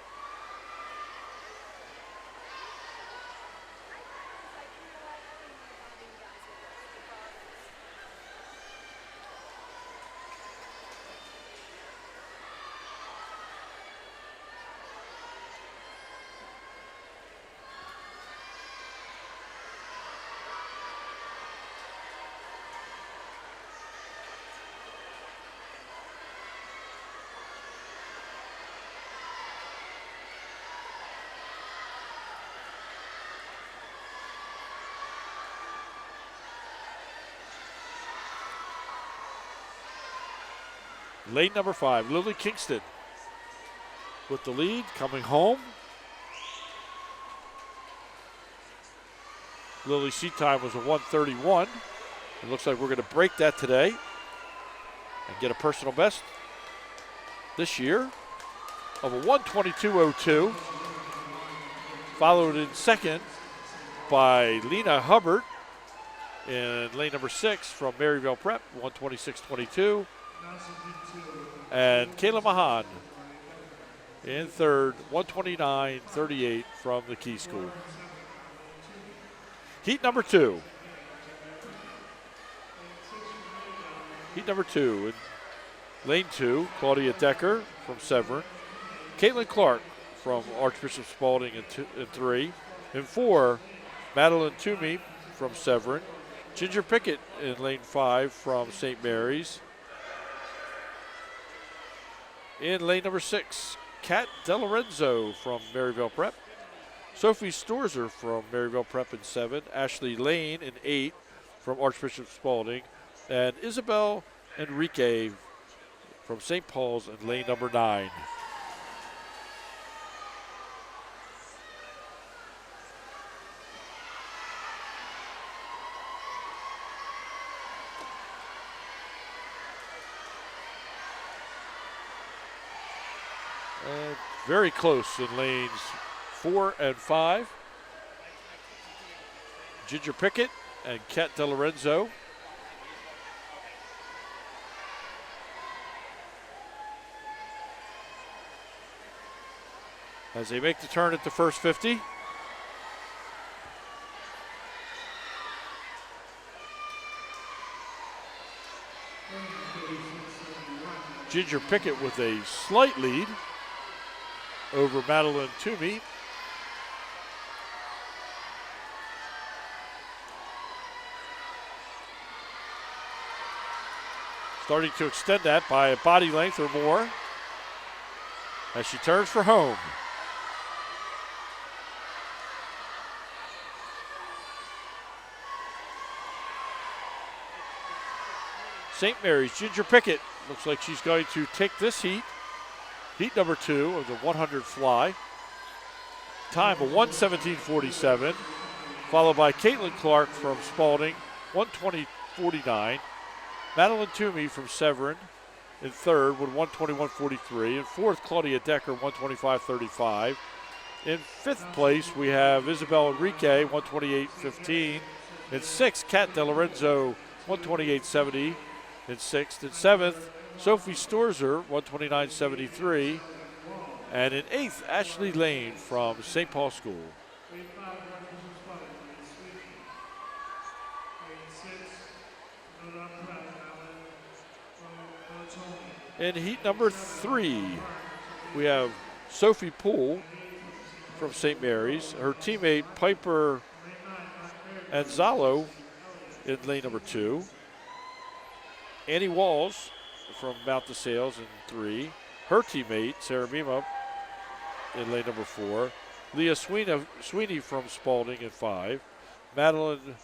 Lane number 5, Lily Kingston with the lead, coming home. Lily's seat time was a 1:31. It looks like we're going to break that today and get a personal best this year of a 1:22.02. Followed in second by Lena Hubbard in lane number 6 from Maryville Prep, 1:26.22. And Kayla Mahan in third, 1:29.38 from the Key School. Heat number 2. Heat number 2. In lane 2, Claudia Decker from Severn. Caitlin Clark from Archbishop Spalding in 3. In 4, Madeline Toomey from Severn. Ginger Pickett in lane 5 from St. Mary's. In lane number 6, Kat DeLorenzo from Maryville Prep. Sophie Storzer from Maryville Prep in 7. Ashley Lane in 8 from Archbishop Spalding. And Isabel Enrique from St. Paul's in lane number 9. Very close in lanes 4 and 5. Ginger Pickett and Kat DeLorenzo. As they make the turn at the first 50. Ginger Pickett with a slight lead over Madeline Toomey. Starting to extend that by a body length or more as she turns for home. St. Mary's Ginger Pickett looks like she's going to take this heat. Heat number 2 of the 100 fly. Time of 1:17.47, followed by Caitlin Clark from Spalding, 1:20.49. Madeline Toomey from Severn in third with 1:21.43. In fourth, Claudia Decker, 1:25.35. In fifth place, we have Isabel Enrique, 1:28.15. In sixth, Kat DeLorenzo, 1:28.70. In sixth. In seventh, Sophie Storzer, 1:29.73. And in eighth, Ashley Lane from St. Paul School. In heat number 3, we have Sophie Poole from St. Mary's. Her teammate Piper Anzalo in lane number 2. Annie Walls from Mount DeSales in 3. Her teammate Sarah Mima in lane number 4. Leah Sweeney from Spalding in 5. Madeline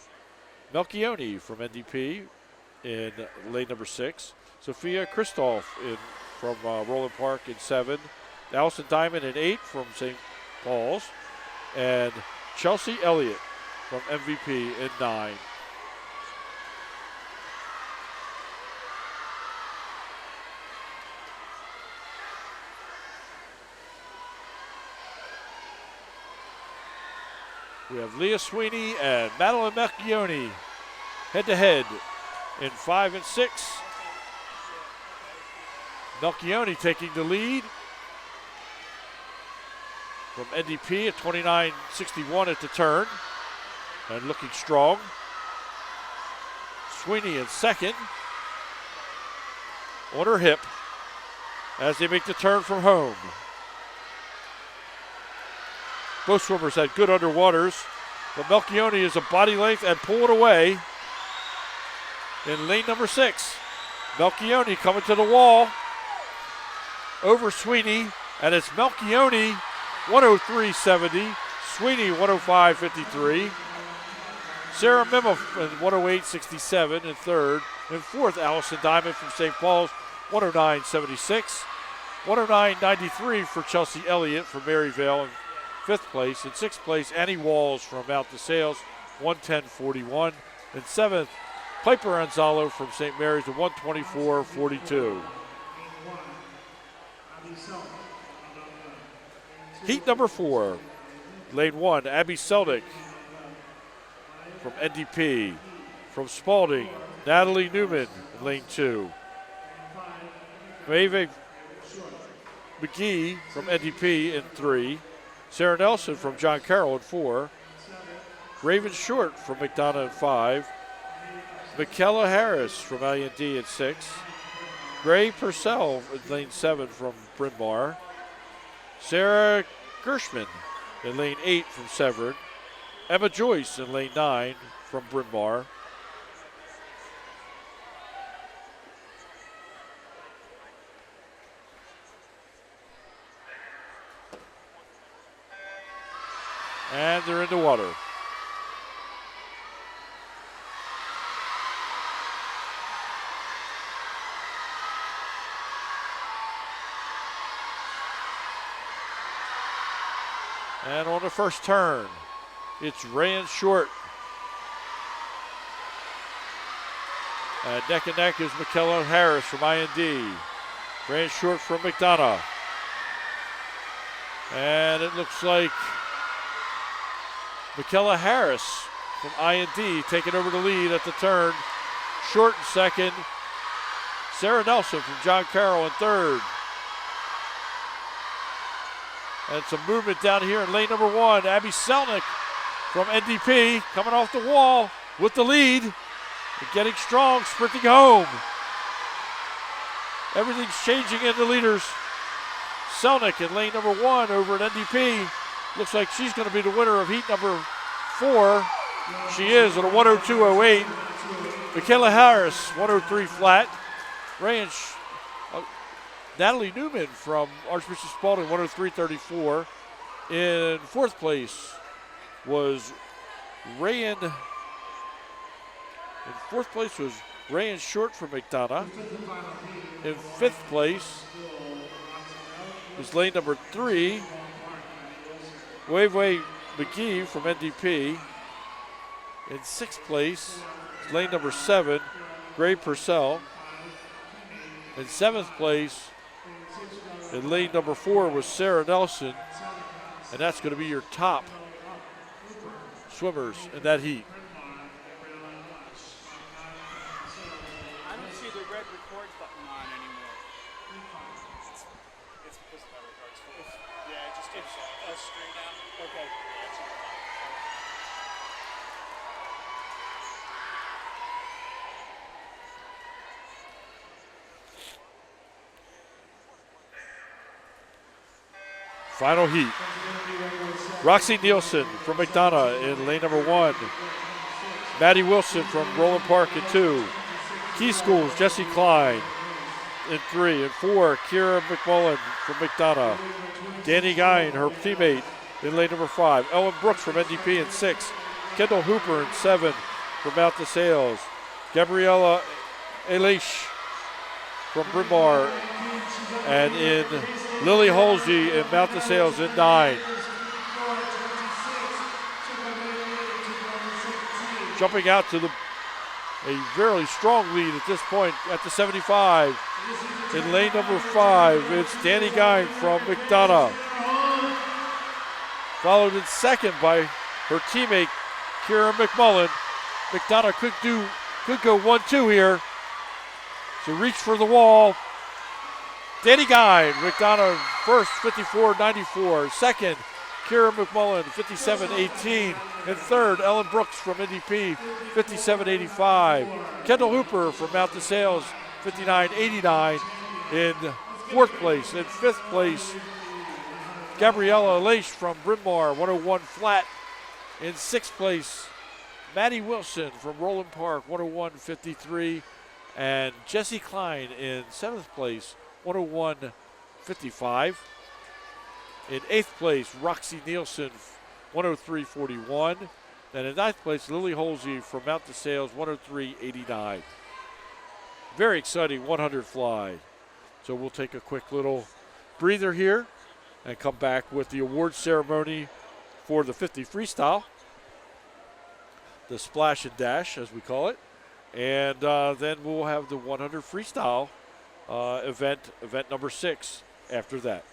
Melchione from NDP in lane number 6. Sophia Christoph in from Roland Park in 7. Allison Diamond in 8 from St. Paul's. And Chelsea Elliott from MVP in 9. We have Leah Sweeney and Madeline Melchioni head-to-head in 5 and 6. Melchioni taking the lead from NDP at 29.61 at the turn and looking strong. Sweeney in second on her hip as they make the turn from home. Both swimmers had good underwaters, but Melchioni is a body length and pulling away in lane number 6. Melchioni coming to the wall over Sweeney, and it's Melchioni 103.70, Sweeney 105.53, Sarah Mima 108.67 in third, and fourth Allison Diamond from St. Paul's 109.76, 109.93 for Chelsea Elliott from Maryvale in 5th place. In 6th place, Annie Walls from Mount DeSales, 110.41. In 7th, Piper Anzalo from St. Mary's at 124.42. Heat number 4, lane 1, Abby Seldick from NDP. From Spalding, Natalie Newman in lane 2. Maeve McGee from NDP in 3. Sarah Nelson from John Carroll in 4. Raven Short from McDonough in 5. Michaela Harris from IND in 6. Gray Purcell in lane 7 from Bryn Mawr. Sarah Gershman in lane 8 from Severn. Emma Joyce in lane 9 from Bryn Mawr. And they're in the water. And on the first turn, it's Rayan Short. And neck and neck is Michaela Harris from IND. Rayan Short from McDonough. And it looks like Michaela Harris from IND taking over the lead at the turn. Short in second. Sarah Nelson from John Carroll in third. And some movement down here in lane number 1. Abby Selnick from NDP coming off the wall with the lead. And getting strong, sprinting home. Everything's changing in the leaders. Selnick in lane number 1 over at NDP. Looks like she's going to be the winner of heat number 4. She is at a 102.08. Michaela Harris, 103 flat. Natalie Newman from Archbishop Spalding, 103.34. In 4th place was Rayan. In 4th place was Rayan Short from McDonough. In 5th place is lane number 3, Waveway McGee from NDP. In 6th place is lane number 7, Gray Purcell. In 7th place in lane number 4 was Sarah Nelson. And that's going to be your top swimmers in that heat. I don't see the red record button on anymore. It's because of my records. Yeah, it just keeps us straight down. Okay. Yeah, it's fine. Final heat. Roxy Nielsen from McDonough in lane number 1. Maddie Wilson from Roland Park in 2. Key Schools, Jesse Klein in 3. And 4, Kira McMullen from McDonough. Danny Guy and her teammate in lane number 5. Ellen Brooks from NDP in 6. Kendall Hooper in 7 from Mount DeSales. Gabriella Elish from Bryn Mawr and in Lily Holsey and Mount DeSales in 9. Jumping out to a very strong lead at this point at the 75. In lane number 5, it's Danny Guy from McDonough. Followed in second by her teammate, Kira McMullen. McDonough could go 1-2 here. So reach for the wall. Danny Guy, McDonough first, 54.94. Second, Kira McMullen, 57.18. And third, Ellen Brooks from NDP, 57.85. Kendall Hooper from Mount DeSales, 59.89 in fourth place. In fifth place, Gabriella Leish from Bryn Mawr, 101 flat. In sixth place, Maddie Wilson from Roland Park, 101.53. And Jesse Klein in seventh place, 101.55. In eighth place, Roxy Nielsen, 103.41. Then in ninth place, Lily Holsey from Mount DeSales, 103.89. Very exciting 100 fly. So we'll take a quick little breather here and come back with the award ceremony for the 50 freestyle, the splash and dash as we call it. And then we'll have the 100 freestyle event number 6 after that.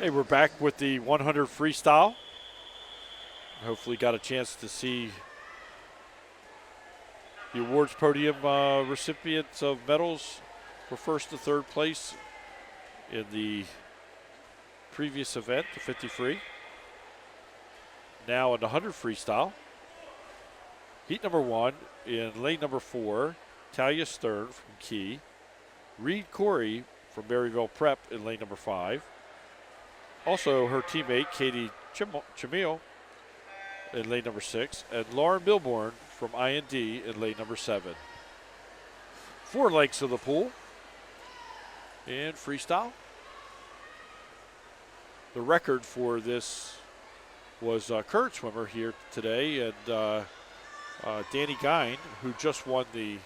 Hey, we're back with the 100 freestyle. Hopefully got a chance to see the awards podium recipients of medals for first to third place in the previous event, the 50 free. Now in the 100 freestyle. Heat number 1 in lane number 4, Talia Stern from Key. Reed Corey from Maryville Prep in lane number 5. Also her teammate, Katie Chamil in lane number 6. And Lauren Milborn from IND in lane number 7. 4 legs of the pool in freestyle. The record for this was a current swimmer here today, and Danny Gine, who just won the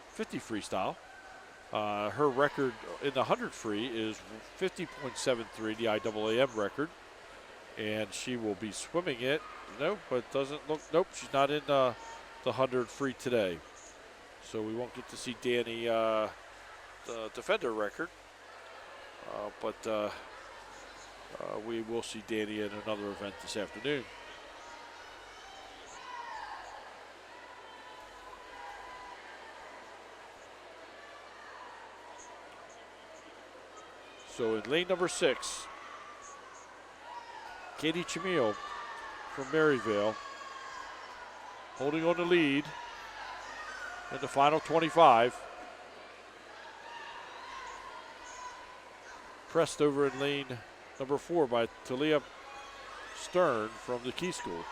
50 freestyle. Her record in the 100 free is 50.73, the IAAM record, and she will be swimming it. Nope, but doesn't look. Nope, she's not in the 100 free today, so we won't get to see Danny the defender record, but we will see Danny in another event this afternoon. So in lane number 6, Katie Chamil from Maryville holding on the lead in the final 25. Pressed over in lane number 4 by Talia Stern from the Key School.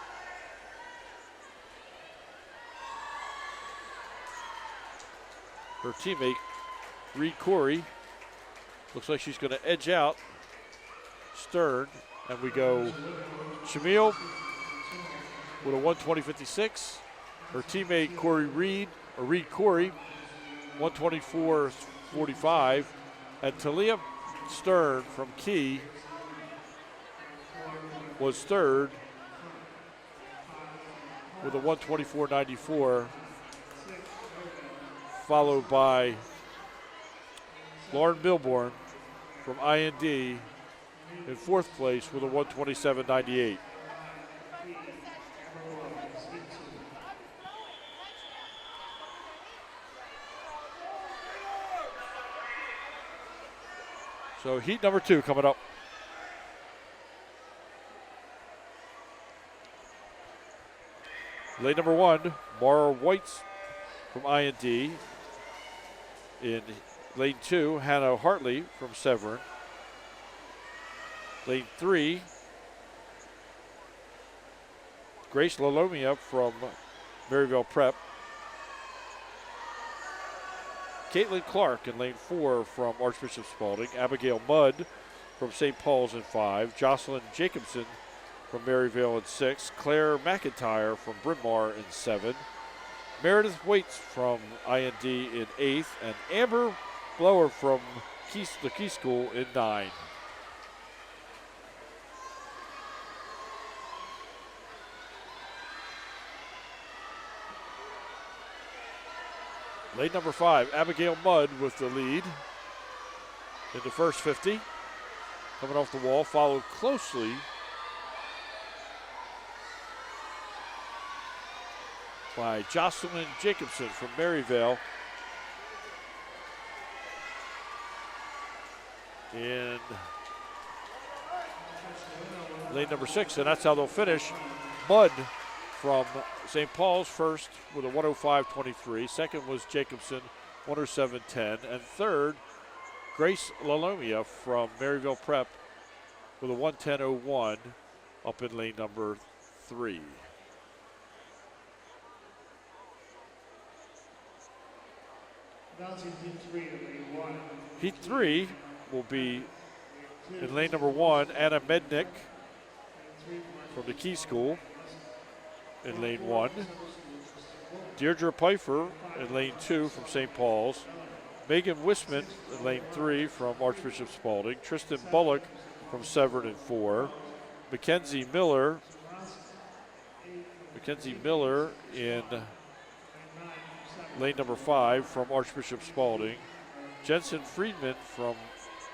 Her teammate, Reed Corey, looks like she's going to edge out Stern, and we go Chamil with a 1:20.56. Her teammate Reed Corey, 1:24.45, and Talia Stern from Key was third with a 1:24.94, followed by Lauren Milborn from IND in fourth place with a 1:27.98. So heat number 2 coming up. Lane number 1, Mara Whites from IND. In lane 2, Hannah Hartley from Severn. Lane 3, Grace Lalomia from Maryville Prep. Caitlin Clark in lane 4 from Archbishop Spalding. Abigail Mudd from St. Paul's in 5. Jocelyn Jacobson from Maryville in 6. Claire McIntyre from Bryn Mawr in 7. Meredith Waits from IND in 8th. And Amber Blower from the Key School in 9. Lane number 5, Abigail Mudd with the lead in the first 50. Coming off the wall, followed closely by Jocelyn Jacobson from Maryville in lane number 6, and that's how they'll finish. Mudd from St. Paul's first with a 1:05.23. Second was Jacobson, 1:07.10. And third, Grace Lalomia from Maryville Prep with a 1:10.01 up in lane number 3. Announcing Heat 3 of lane 1. Heat 3 will be in lane number 1, Anna Mednick from the Key School in lane 1. Deirdre Pfeiffer in lane 2 from St. Paul's. Megan Wisman in lane 3 from Archbishop Spalding. Tristan Bullock from Severn in 4. Mackenzie Miller in lane number 5 from Archbishop Spalding. Jensen Friedman from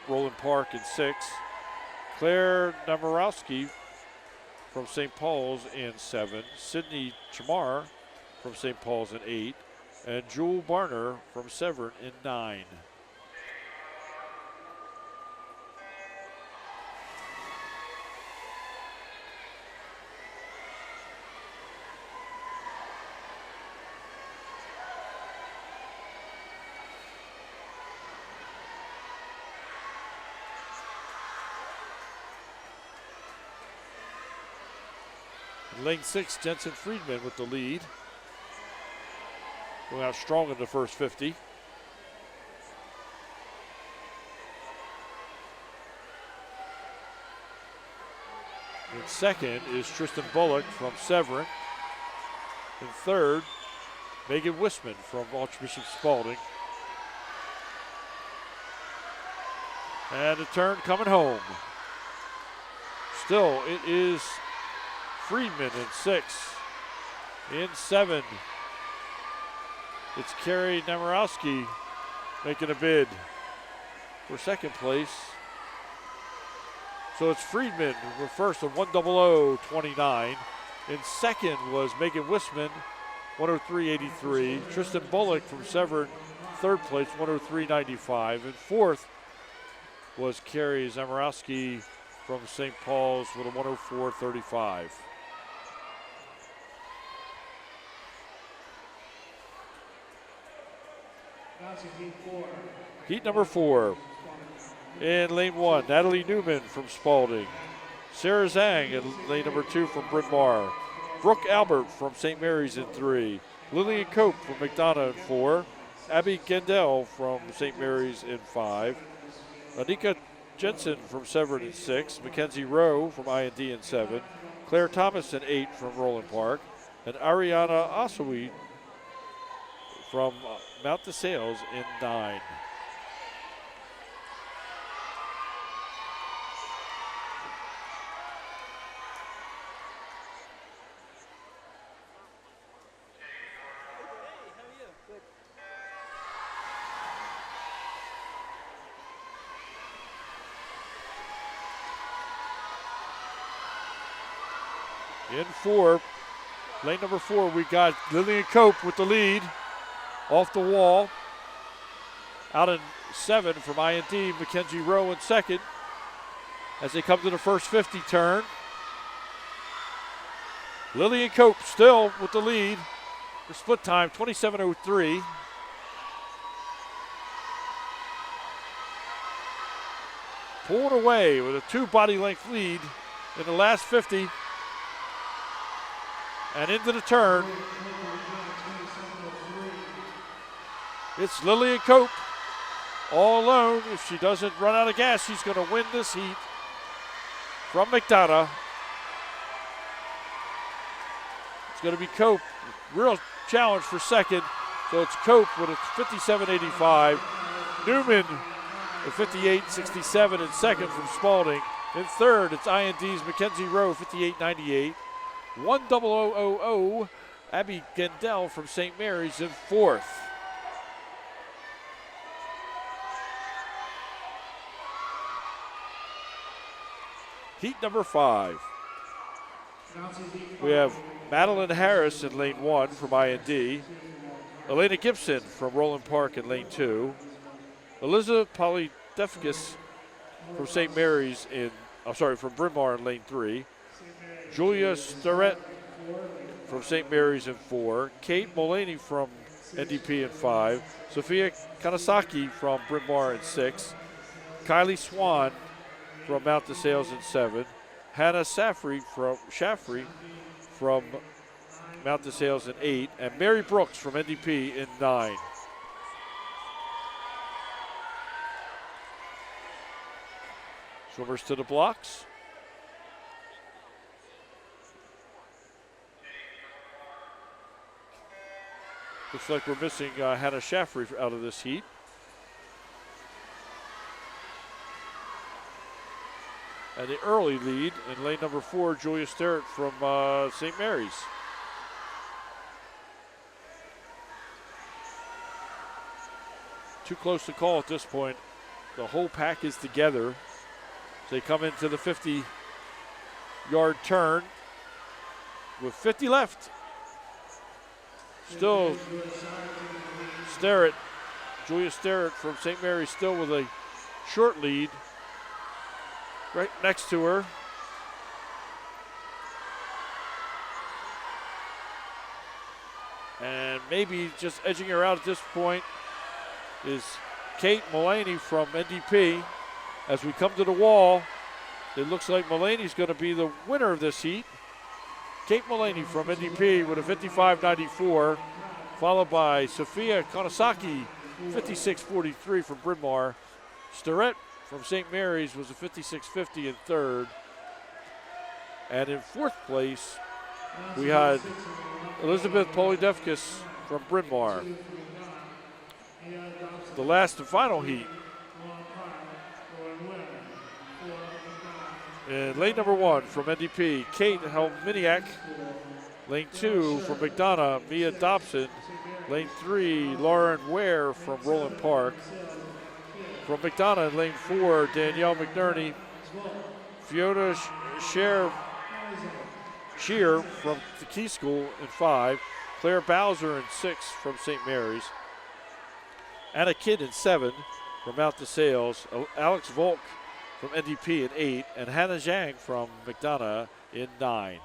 Roland Park in 6. Claire Namarowski from St. Paul's in 7. Sydney Chamar from St. Paul's in 8. And Jewel Barner from Severn in 9. In lane 6, Jensen Friedman with the lead. Going out strong in the first 50. In second is Tristan Bullock from Severn. In third, Megan Wisman from Archbishop Spalding. And the turn coming home. Still, it is Friedman in 6. In 7, it's Carrie Namarowski making a bid for second place. So it's Friedman with first at 1:00:29. In second was Megan Wisman, 1:03:83. Tristan Bullock from Severn, third place, 1:03:95. And fourth was Carrie Zamarowski from St. Paul's with a 1:04:35. Heat number 4. In lane 1, Natalie Newman from Spalding. Sarah Zhang in lane number 2 from Bryn Mawr. Brooke Albert from St. Mary's in 3. Lillian Cope from McDonough in 4. Abby Gendell from St. Mary's in 5. Anika Jensen from Severn in 6. Mackenzie Rowe from I&D in 7. Claire Thomas in 8 from Roland Park. And Ariana Asawi from Mount DeSales in 9. In 4, lane number 4, we got Lillian Cope with the lead. Off the wall. Out in 7 from I&D, Mackenzie Rowe in second. As they come to the first 50 turn. Lillian Cope still with the lead. The split time, 27:03. Pulled away with a 2 body length lead in the last 50. And into the turn. It's Lillian Cope all alone. If she doesn't run out of gas, she's going to win this heat from McDonough. It's going to be Cope. Real challenge for second. So it's Cope with a 57.85. Newman with 58.67 in second from Spalding. In third, it's I&D's Mackenzie Rowe, 58.98. 1:00:00. Abby Gendell from St. Mary's in fourth. Heat number 5. We have Madeline Harris in lane 1 from I&D. Elena Gibson from Roland Park in lane 2. Elizabeth Polydefkis from St. Mary's from Bryn Mawr in lane 3. Julia Starrett from St. Mary's in 4. Kate Mullaney from NDP in 5. Sophia Kanasaki from Bryn Mawr in 6. Kylie Swan from Mount DeSales in 7. Hannah Shaffrey from Mount DeSales in 8. And Mary Brooks from NDP in 9. Swimmers to the blocks. Looks like we're missing Hannah Shaffrey out of this heat. And the early lead in lane number 4, Julia Starrett from St. Mary's. Too close to call at this point. The whole pack is together. They come into the 50-yard turn with 50 left. Still, Julia Sterrett from St. Mary's still with a short lead. Right next to her. And maybe just edging her out at this point is Kate Mullaney from NDP. As we come to the wall, it looks like Mullaney's going to be the winner of this heat. Kate Mullaney from NDP with a 55.94, followed by Sophia Konosaki, 56.43 from Bryn Mawr. Sterrett from St. Mary's was a 56.50 in third. And in fourth place, we had Elizabeth Polydefkis from Bryn Mawr. The last and final heat. In lane number 1 from NDP, Kate Helminiak. Lane 2 from McDonough, Mia Dobson. Lane 3, Lauren Ware from Roland Park. From McDonough in lane 4, Danielle McNerney. Fiona Shear from the Key School in 5. Claire Bowser in 6 from St. Mary's. Anna Kidd in 7 from Mount DeSales. Alex Volk from NDP in 8. And Hannah Zhang from McDonough in 9.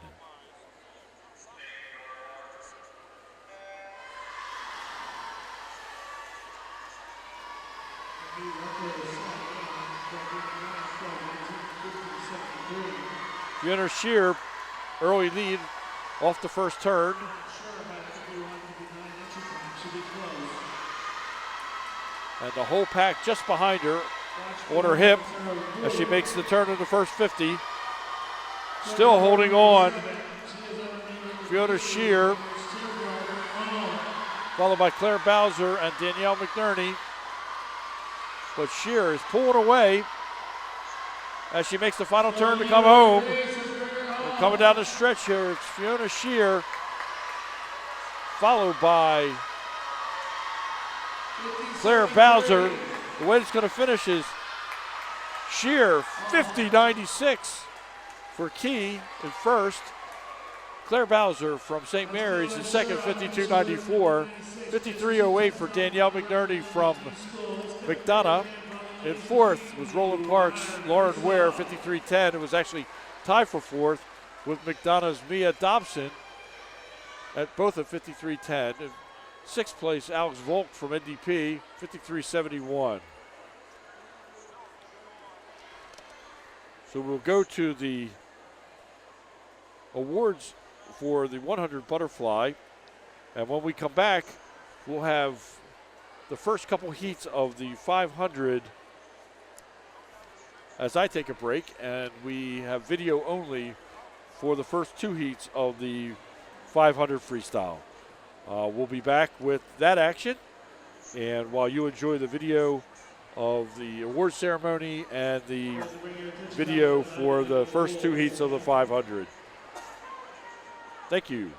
Fiona Shear, early lead off the first turn. And the whole pack just behind her on her hip as she makes the turn in the first 50. Still holding on. Fiona Shear, followed by Claire Bowser and Danielle McNerney. But Shear is pulling away as she makes the final turn to come home. And coming down the stretch here, it's Fiona Shear, followed by Claire Bowser. The way it's going to finish is Shear, 50.96 for Key in first. Claire Bowser from St. Mary's in second, 52.94. 53.08 for Danielle McNerney from McDonough. In fourth was Roland Park's Lauren Ware, 53.10. It was actually tied for fourth with McDonough's Mia Dobson at both at 53.10. In sixth place, Alex Volk from NDP, 53.71. So we'll go to the awards for the 100 butterfly. And when we come back, we'll have the first couple heats of the 500 as I take a break, and we have video only for the first two heats of the 500 freestyle. We'll be back with that action, and while you enjoy the video of the award ceremony and the video for the first two heats of the 500. Thank you.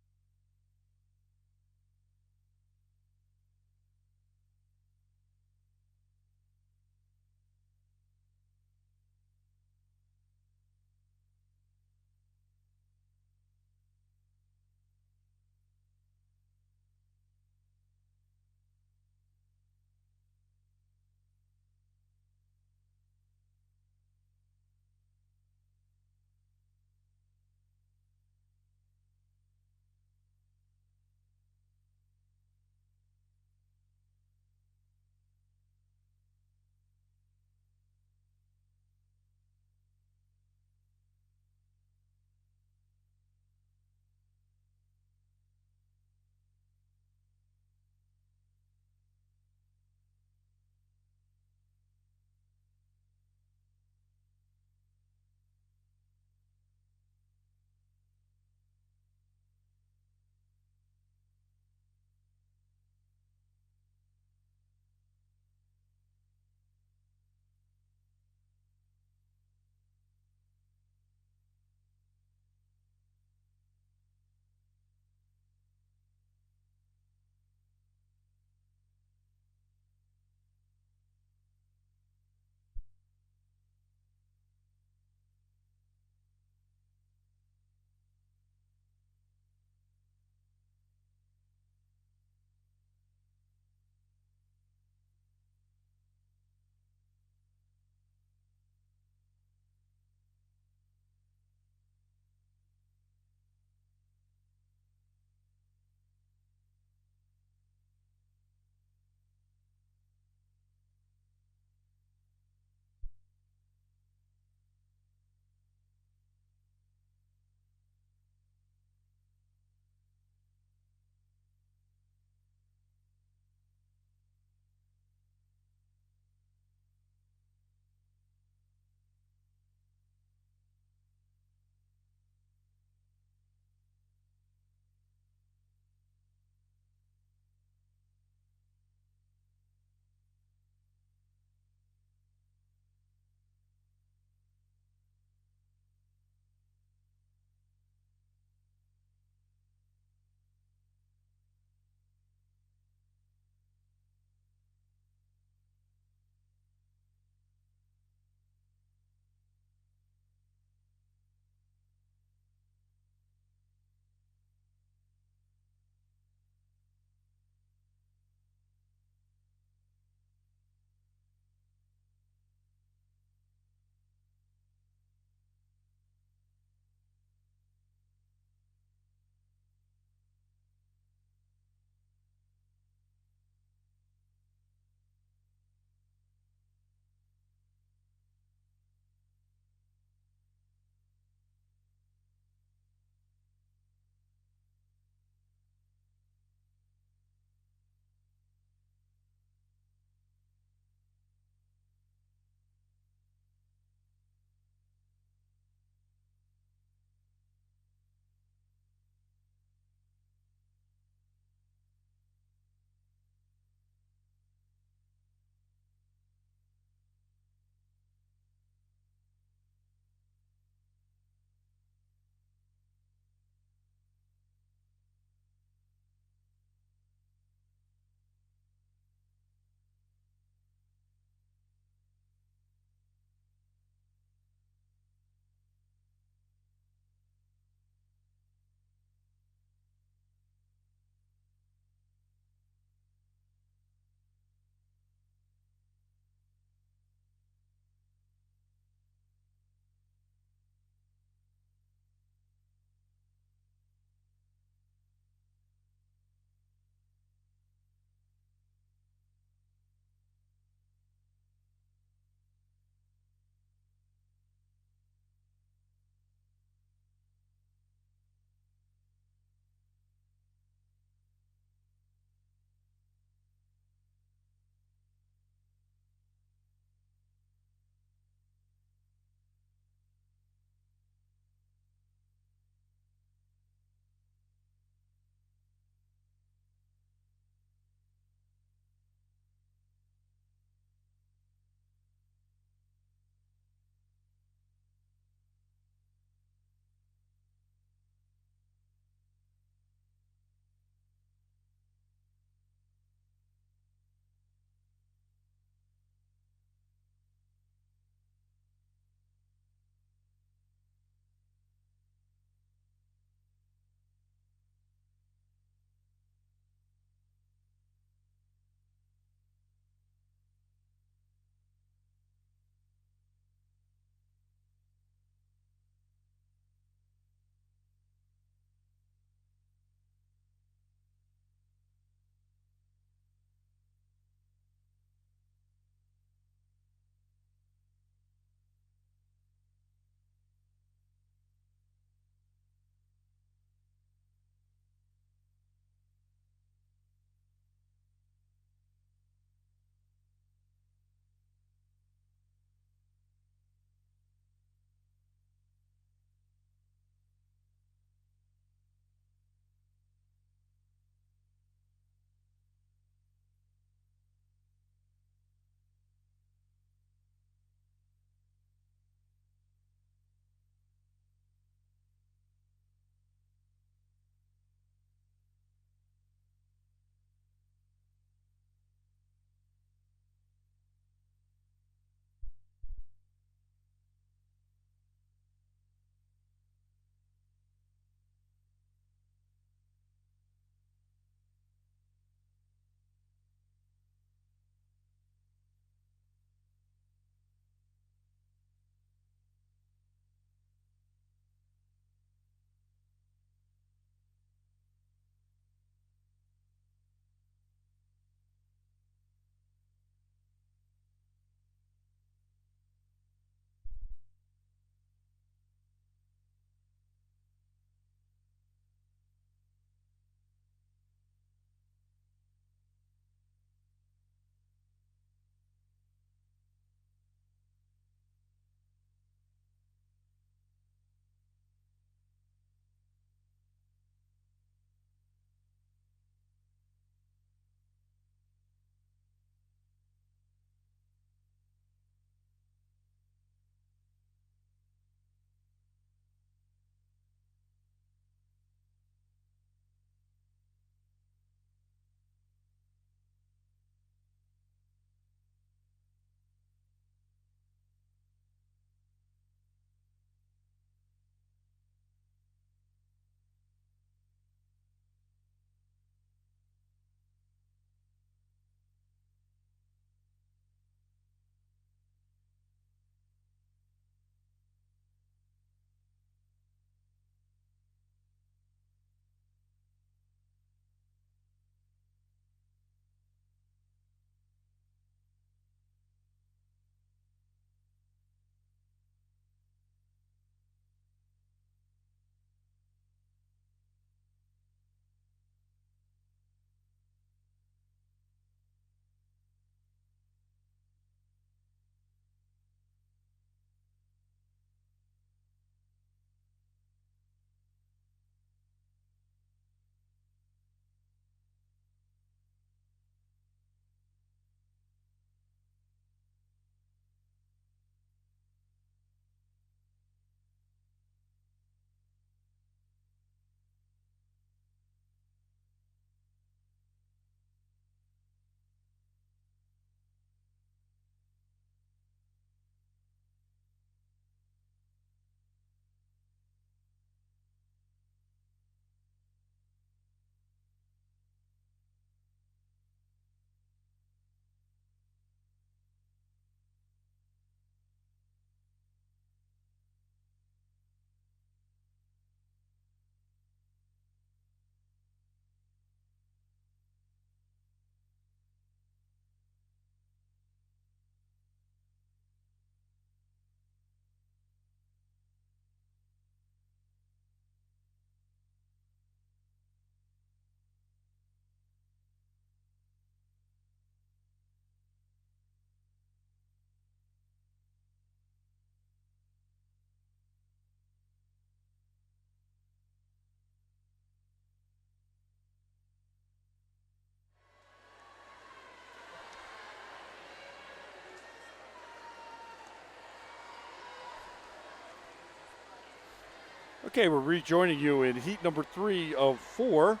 Okay, we're rejoining you in heat number 3 of 4.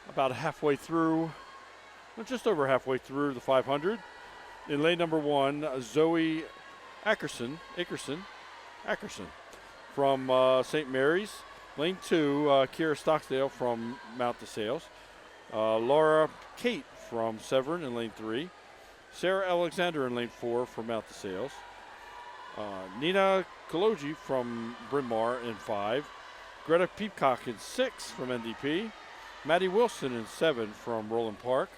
About halfway through, well, just over halfway through the 500. In lane number 1, Zoe Ackerson from St. Mary's. Lane 2, Kira Stocksdale from Mount DeSales. Laura Kate from Severn in lane 3. Sarah Alexander in lane 4 from Mount DeSales. Nina Kaloji from Bryn Mawr in 5. Greta Peacock in 6 from NDP. Maddie Wilson in 7 from Roland Park.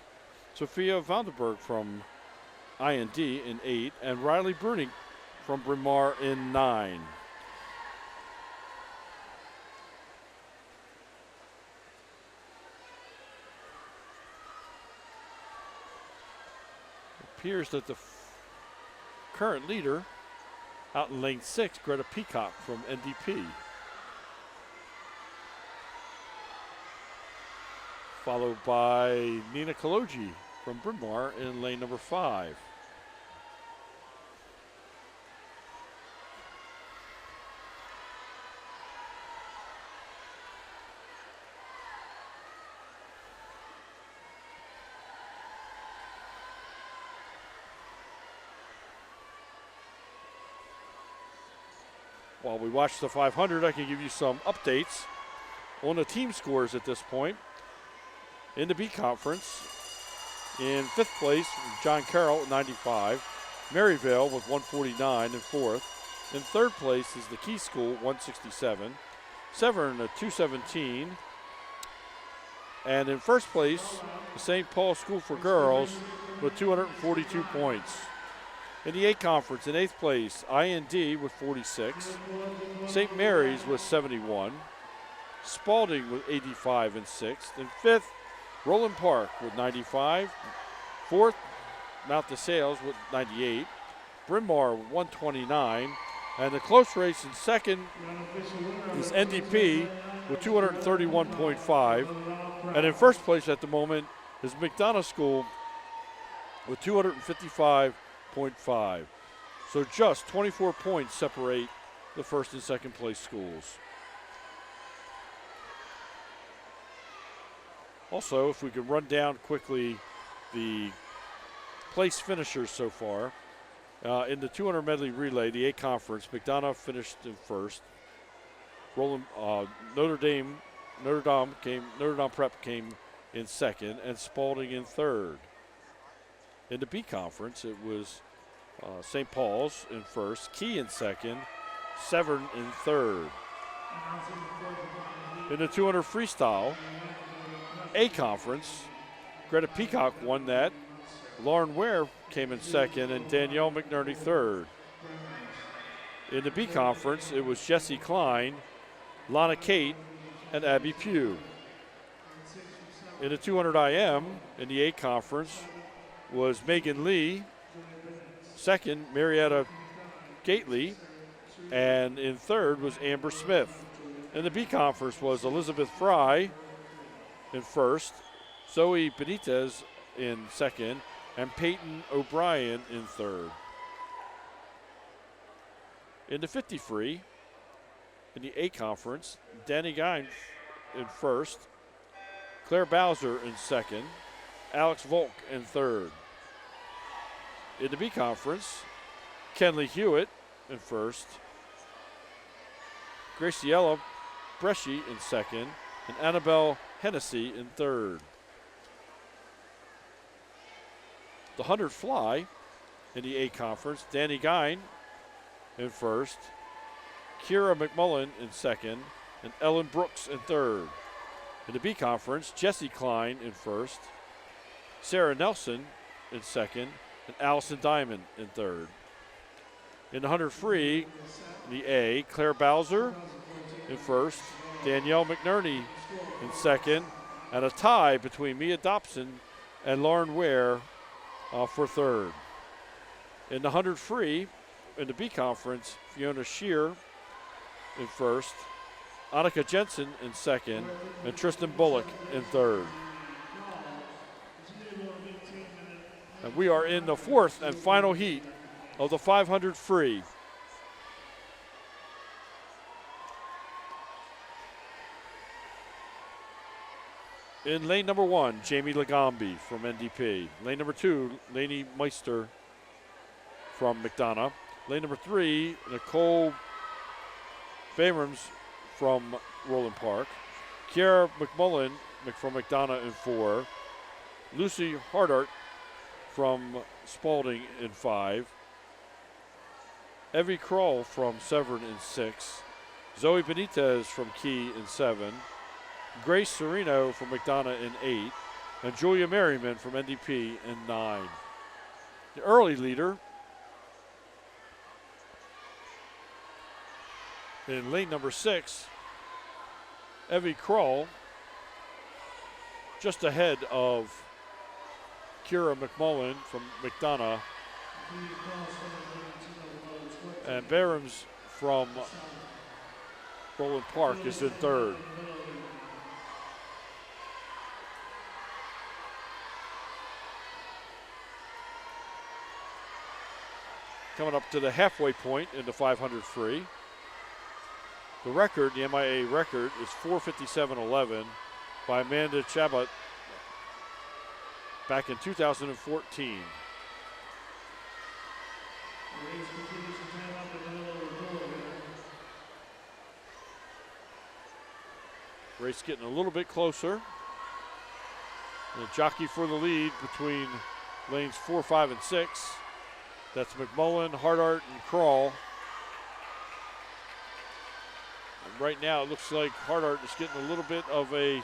Sophia Vandenberg from IND in 8. And Riley Bruning from Bryn Mawr in 9. It appears that the current leader out in lane 6, Greta Peacock from NDP. Followed by Nina Kaloji from Bryn Mawr in lane number 5. While we watch the 500, I can give you some updates on the team scores at this point. In the B Conference, in 5th place, John Carroll at 95. Maryvale with 149 in 4th. In 3rd place is the Key School, 167. Severn at 217. And in 1st place, the St. Paul School for Girls with 242 points. In the A Conference, in 8th place, IND with 46. St. Mary's with 71. Spalding with 85 in 6th. In 5th, Roland Park with 95. 4th, Mount DeSales with 98. Bryn Mawr with 129. And the close race in 2nd is NDP with 231.5. And in 1st place at the moment is McDonough School with 255.5. So just 24 points separate the 1st and 2nd place schools. Also, if we could run down quickly the place finishers so far. In the 200 medley relay, the A Conference, McDonough finished in 1st. Notre Dame Prep came in 2nd, and Spalding in 3rd. In the B Conference, it was St. Paul's in 1st, Key in 2nd, Severn in 3rd. In the 200 freestyle, A Conference, Greta Peacock won that. Lauren Ware came in 2nd, and Danielle McNerney 3rd. In the B Conference, it was Jessie Klein, Lana Kate, and Abby Pugh. In the 200 IM, in the A Conference, was Megan Lee. 2nd, Marietta Gately. And in 3rd was Amber Smith. In the B Conference was Elizabeth Fry in 1st, Zoe Benitez in 2nd, and Peyton O'Brien in 3rd. In the 50 free, in the A Conference, Danny Gein in 1st, Claire Bowser in 2nd, Alex Volk in 3rd. In the B Conference, Kenley Hewitt in 1st, Graciela Bresci in 2nd, and Annabelle Hennessy in 3rd. The 100 fly in the A Conference, Danny Gein in 1st, Kira McMullen in 2nd, and Ellen Brooks in 3rd. In the B Conference, Jessie Klein in 1st, Sarah Nelson in 2nd, and Allison Diamond in 3rd. In the 100 free, in the A, Claire Bowser in 1st, Danielle McNerney in 2nd, and a tie between Mia Dobson and Lauren Ware for 3rd. In the 100 free, in the B Conference, Fiona Shear in 1st, Annika Jensen in 2nd, and Tristan Bullock in 3rd. And we are in the 4th and final heat of the 500 free. In lane number 1, Jamie Lagombi from NDP. Lane number 2, Lainey Meister from McDonough. Lane number 3, Nicole Bayrams from Roland Park. Kiara McMullen from McDonough in 4. Lucy Hardart from Spalding in 5. Evie Kroll from Severn in 6. Zoe Benitez from Key in 7. Grace Serino from McDonough in 8. And Julia Merriman from NDP in 9. The early leader in lane number 6, Evie Kroll, just ahead of Kira McMullen from McDonough, and Bayrams from Roland Park is in 3rd. Coming up to the halfway point in the 500 free. The record, the MIA record, is 4:57.11 by Amanda Chabot back in 2014. Race getting a little bit closer. And a jockey for the lead between lanes 4, 5, and 6. That's McMullen, Hardart, and Kroll. And right now it looks like Hardart is getting a little bit of a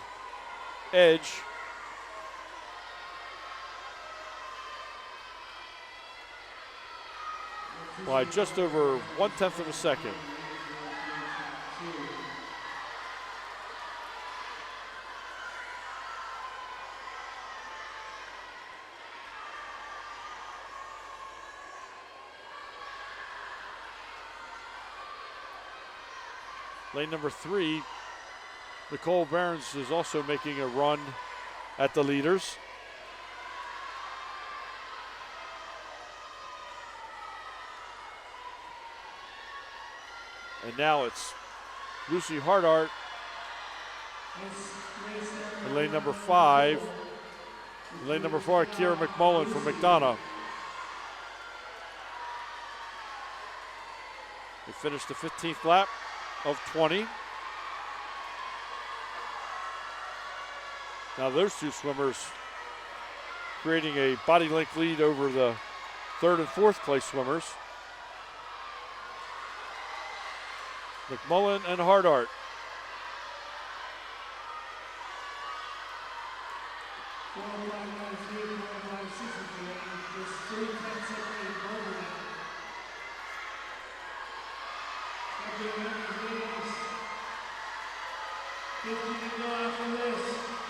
edge. By just over 1/10 of a second. Lane number 3, Nicole Barnes is also making a run at the leaders. And now it's Lucy Hardart in lane number 5. In lane number 4, Kira McMullen from McDonough. They finished the 15th lap of 20. Now those two swimmers creating a body length lead over the 3rd and 4th place swimmers. McMullen and Hardart.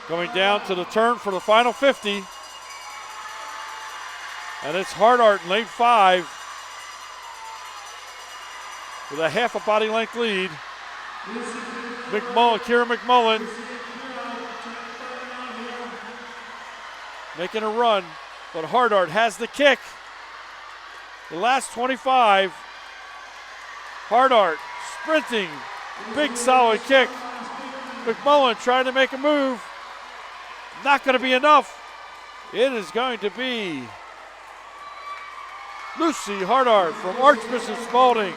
Going down to the turn for the final 50. And it's Hardart in lane 5 with a half a body length lead. McMullen, Kira McMullen making a run, but Hardart has the kick. The last 25. Hardart sprinting, big solid kick. McMullen trying to make a move. Not going to be enough. It is going to be Lucy Hardart from Archbishop Spalding.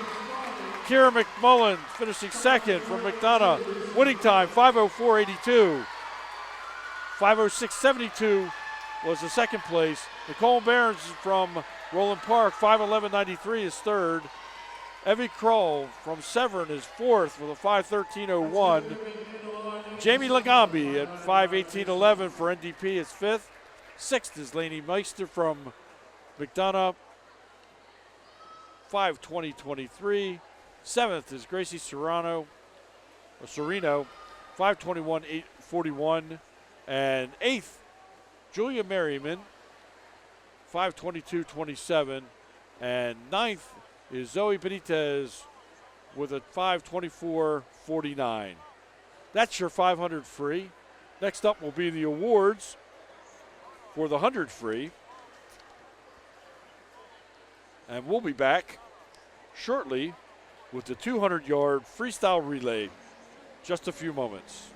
Kira McMullen finishing 2nd from McDonough. Winning time 5:04.82. 5:06.72 was the 2nd place. Nicole Barnes from Roland Park, 5:11.93 is 3rd. Evie Kroll from Severn is 4th with a 5:13.01. Jamie Lagombi at 5:18.11 for NDP is 5th. 6th is Lainey Meister from McDonough, 5:20.23. 7th is Gracie Serino, 5:21.41. And 8th, Julia Merriman, 5:22.27. And 9th is Zoe Benitez with a 5:24.49. That's your 500 free. Next up will be the awards for the 100 free. And we'll be back shortly with the 200-yard freestyle relay. Just a few moments.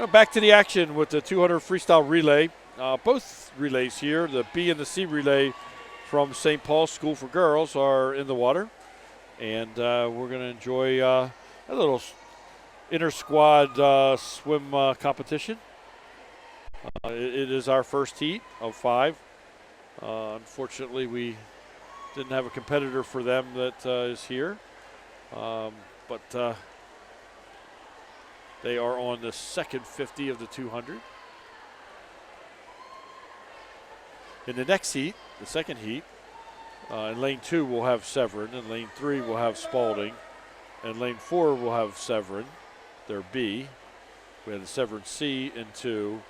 Well, back to the action with the 200 freestyle relay. Both relays here, the B and the C relay from St. Paul's School for Girls, are in the water. And we're going to enjoy a little inter-squad swim competition. It is our first heat of 5. Unfortunately, we didn't have a competitor for them that is here. But they are on the second 50 of the 200. In the next heat, the second heat, in lane 2 we'll have Severin, in lane 3 we'll have Spalding, and lane 4 we'll have Severin, their B. We have the Severin C in 2,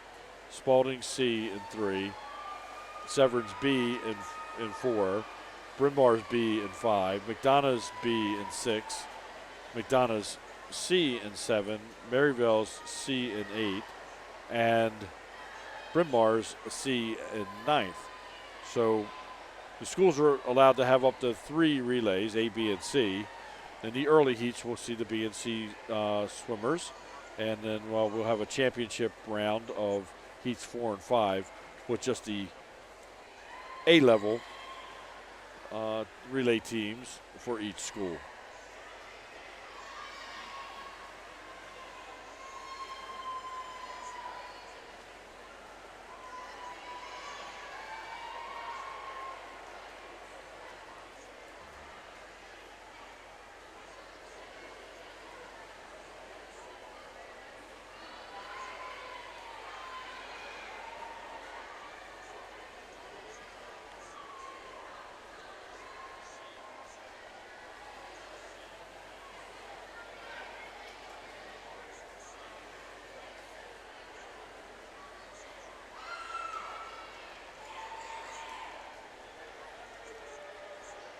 Spalding C in 3, Severin's B in 4, Bryn Mawr's B in 5, McDonough's B in 6, McDonough's C in 7, Maryvale's C in 8, and Bryn Mawr's C in 9th. So the schools are allowed to have up to 3 relays, A, B, and C. In the early heats, we'll see the B and C swimmers. And then we'll have a championship round of heats 4 and 5 with just the A-level relay teams for each school.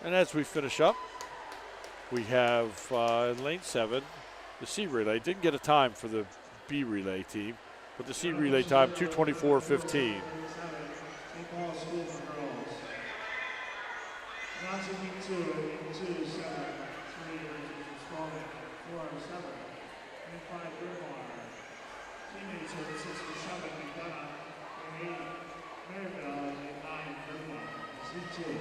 And as we finish up, we have in lane 7, the C relay. Didn't get a time for the B relay team, but the C relay time, 2:24:15. St. Paul School for Girls. Announcing heat 2, in 2, 7, 3 is Spalding, 4, 7, and 5, Bryn Mawr. Teammates are 6 for 7, McDonough, and 8, Maryvale, and 9, Bryn Mawr. It's heat 2.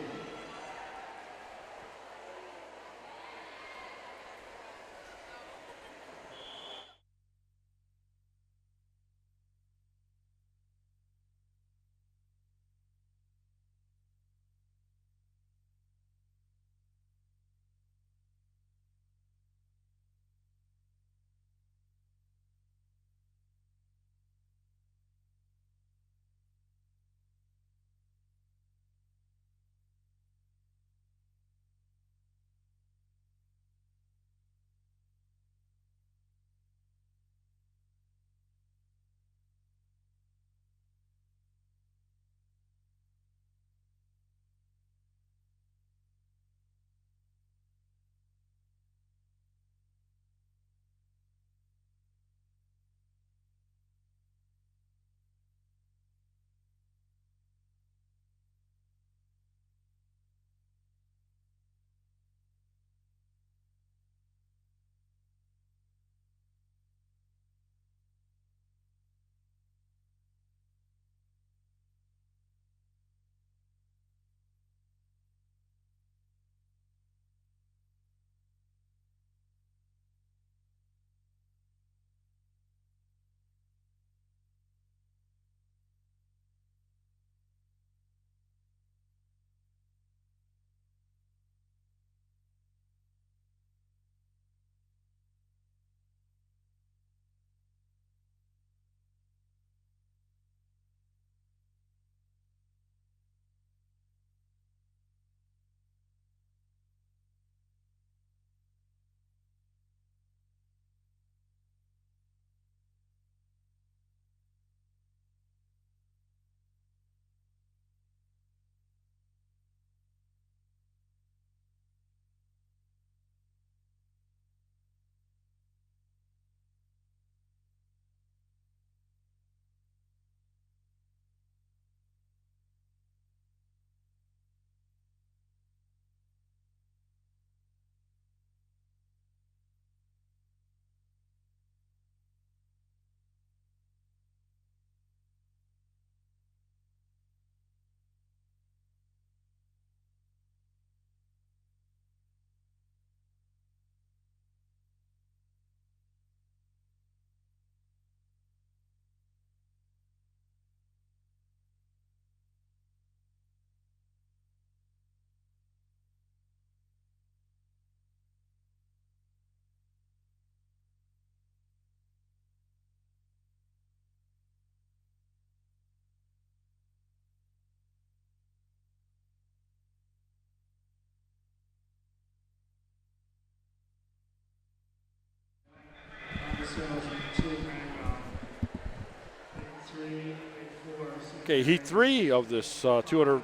Okay, heat 3 of this 200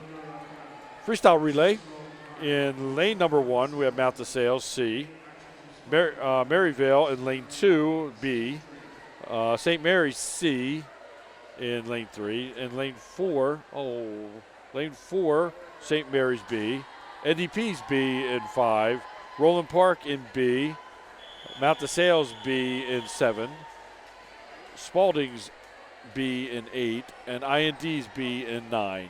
freestyle relay. In lane number 1, we have Mount DeSales, C. Maryvale in lane 2, B. St. Mary's, C in lane 3. In lane 4, St. Mary's, B. NDP's B in 5. Roland Park in B. Mount DeSales, B in 7. Spalding's B in 8. And IND's B in 9.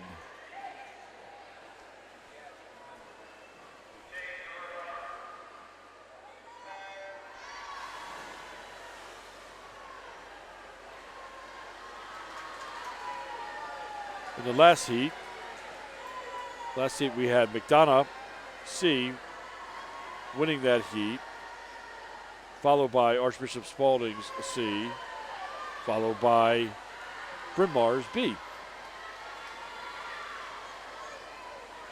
In the last heat we had McDonough, C, winning that heat, followed by Archbishop Spalding's C, followed by Bryn Mawr's B.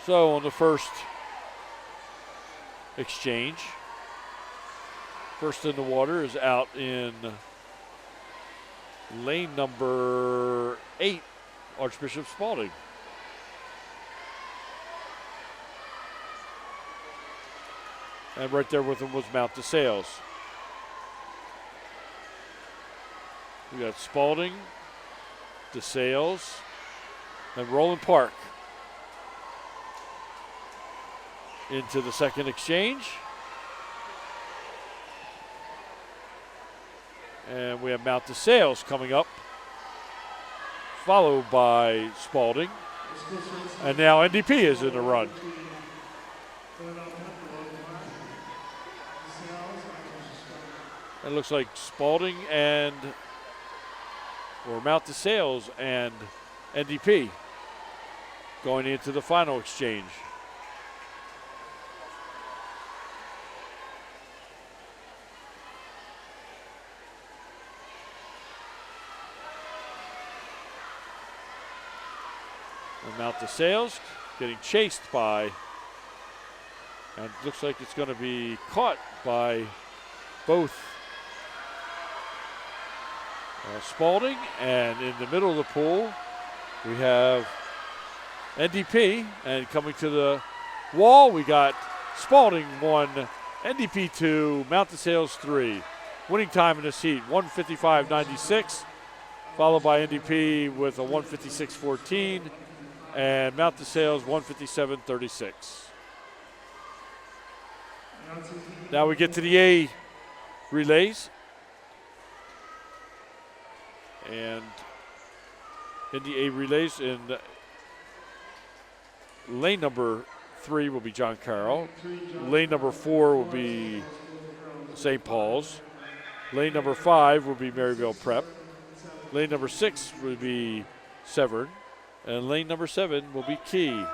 So on the first exchange, first in the water is out in lane number 8, Archbishop Spalding. And right there with him was Mount DeSales. We got Spalding, DeSales, and Roland Park into the second exchange. And we have Mount DeSales coming up, followed by Spalding. And now NDP is in the run. It looks like Spalding or Mount DeSales and NDP going into the final exchange. And Mount DeSales getting chased by, and it looks like it's going to be caught by both Spalding, and in the middle of the pool we have NDP, and coming to the wall we got Spalding 1, NDP 2, Mount DeSales 3. Winning time in this heat 1:55.96, followed by NDP with a 1:56.14, and Mount DeSales 1:57.36. Now we get to the A relays. And in the A relays, in lane number 3 will be John Carroll. Lane number 4 will be St. Paul's. Lane number 5 will be Maryvale Prep. Lane number 6 will be Severn. And lane number 7 will be Key.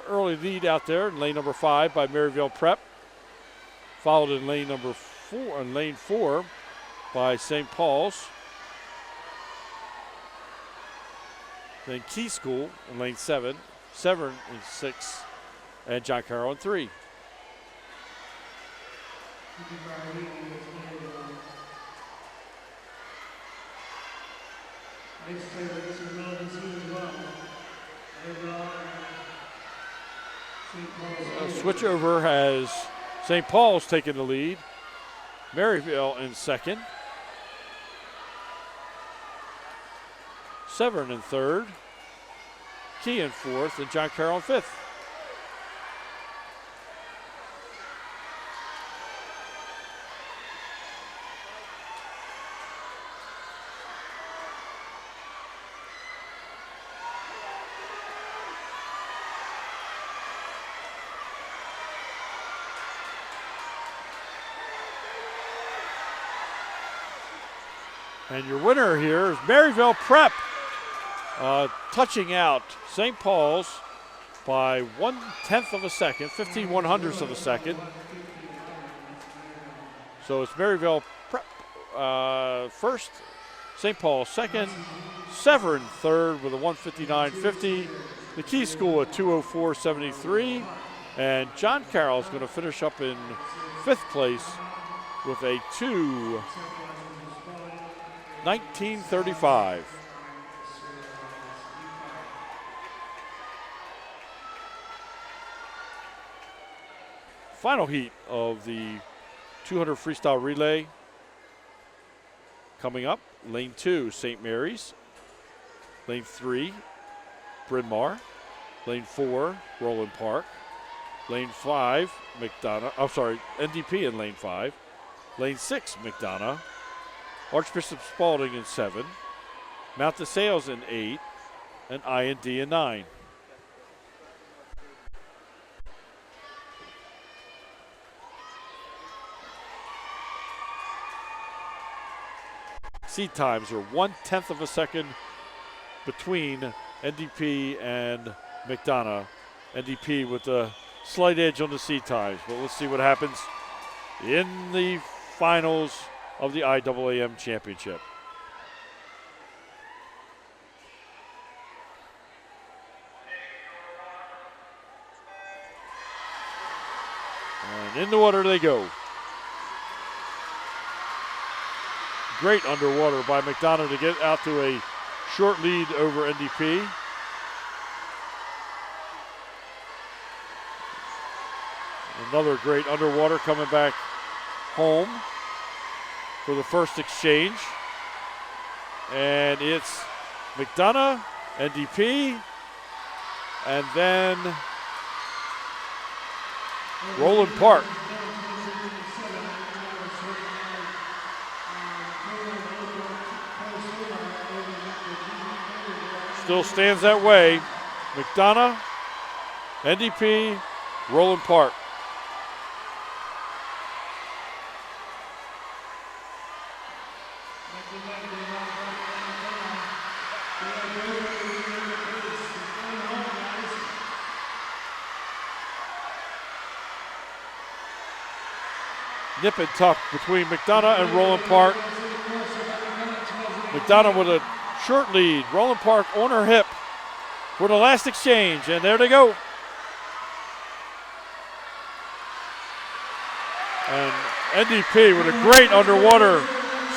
Early lead out there in lane number 5 by Maryvale Prep, followed in lane number 4 and lane 4 by St. Paul's. Then Key School in lane 7, Severn in 6, and John Carroll in 3. Switch over has St. Paul's taking the lead. Maryvale in second. Severn in third, Key in fourth, and John Carroll in fifth. And your winner here is Maryville Prep, touching out St. Paul's by 1/10 of a second, 15 100ths of a second. So it's Maryville Prep first, St. Paul second, Severn third with a 1:59.50, the Key School at 2:04.73, and John Carroll is going to finish up in fifth place with a 2:19.35. Final heat of the 200 freestyle relay coming up. Lane 2, St. Mary's. Lane 3, Bryn Mawr. Lane 4, Roland Park. Lane 5, NDP in lane 5. Lane 6, McDonough. Archbishop Spalding in 7. Mount DeSales in 8. And I&D in 9. Seed times are 1/10 of a second between NDP and McDonough. NDP with a slight edge on the seed times, but let's see what happens in the finals of the IAAM Championship. And in the water they go. Great underwater by McDonough to get out to a short lead over NDP. Another great underwater coming back home for the first exchange. And it's McDonough, NDP, and then Roland Park. Still stands that way. McDonough, NDP, Roland Park. Nip and tuck between McDonough and Roland Park. McDonough with a short lead. Roland Park on her hip for the last exchange, and there they go. And NDP with a great underwater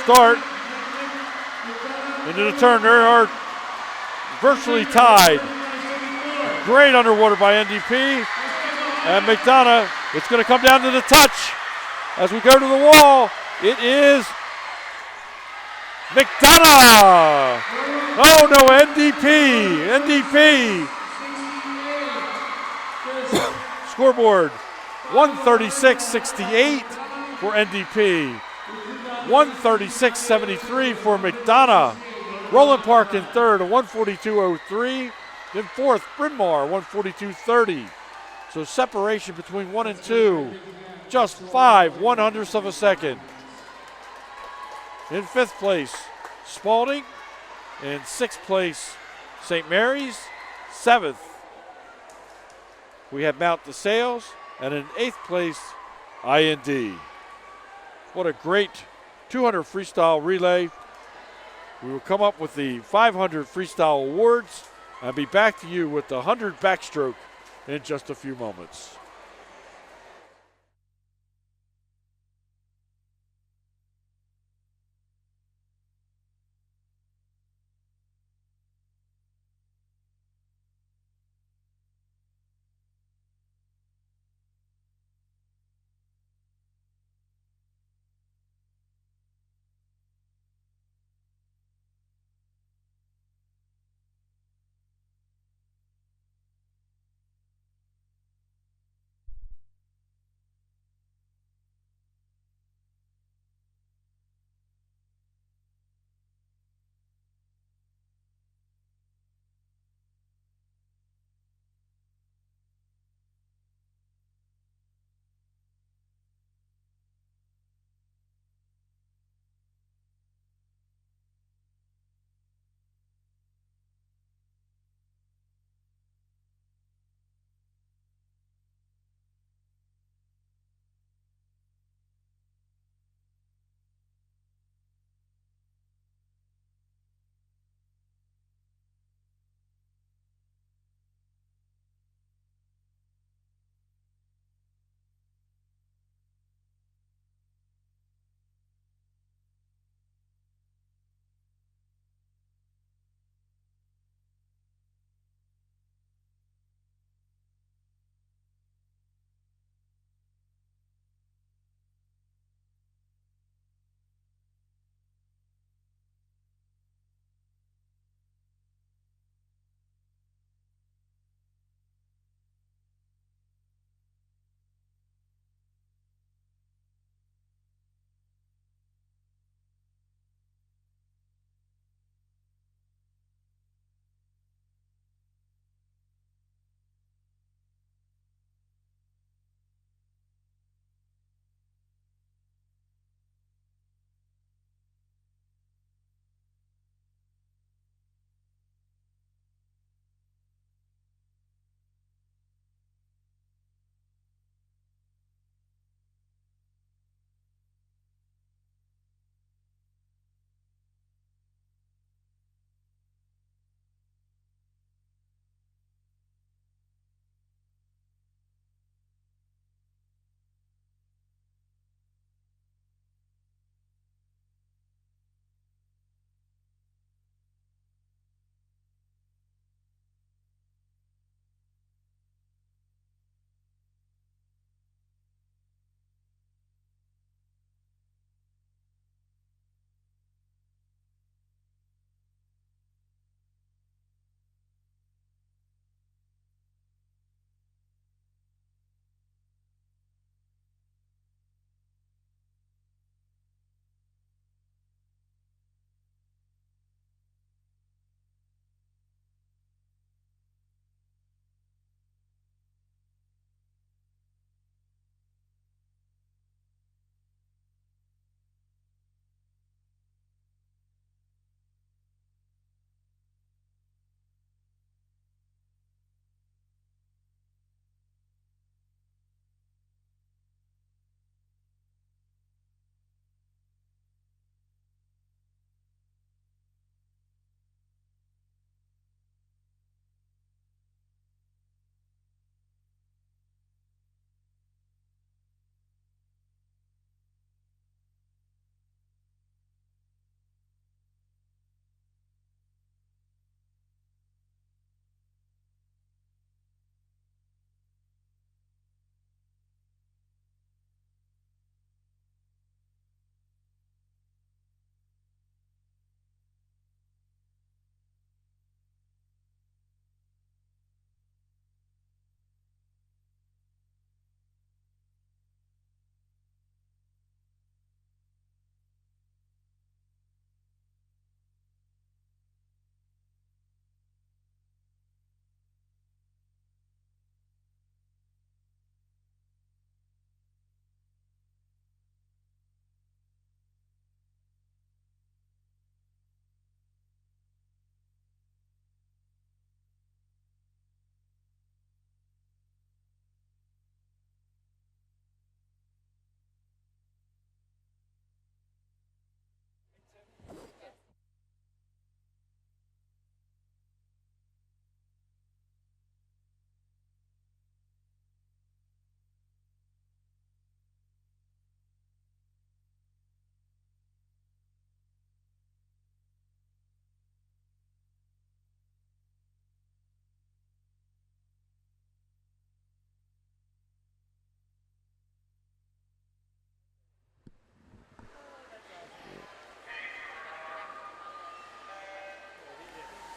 start into the turn. They are virtually tied. Great underwater by NDP. And McDonough, it's going to come down to the touch. As we go to the wall, it is McDonough. Oh no, NDP. Scoreboard 136.68 for NDP. 136.73 for McDonough. Roland Park in third, a 142.03. Then fourth, Bryn Mawr, 142.30. So separation between 1 and 2. Just 5 100ths of a second. In fifth place, Spalding. In sixth place, St. Mary's. Seventh, we have Mount DeSales. And in eighth place, I&D. What a great 200 freestyle relay. We will come up with the 500 freestyle awards. I'll be back to you with the 100 backstroke in just a few moments.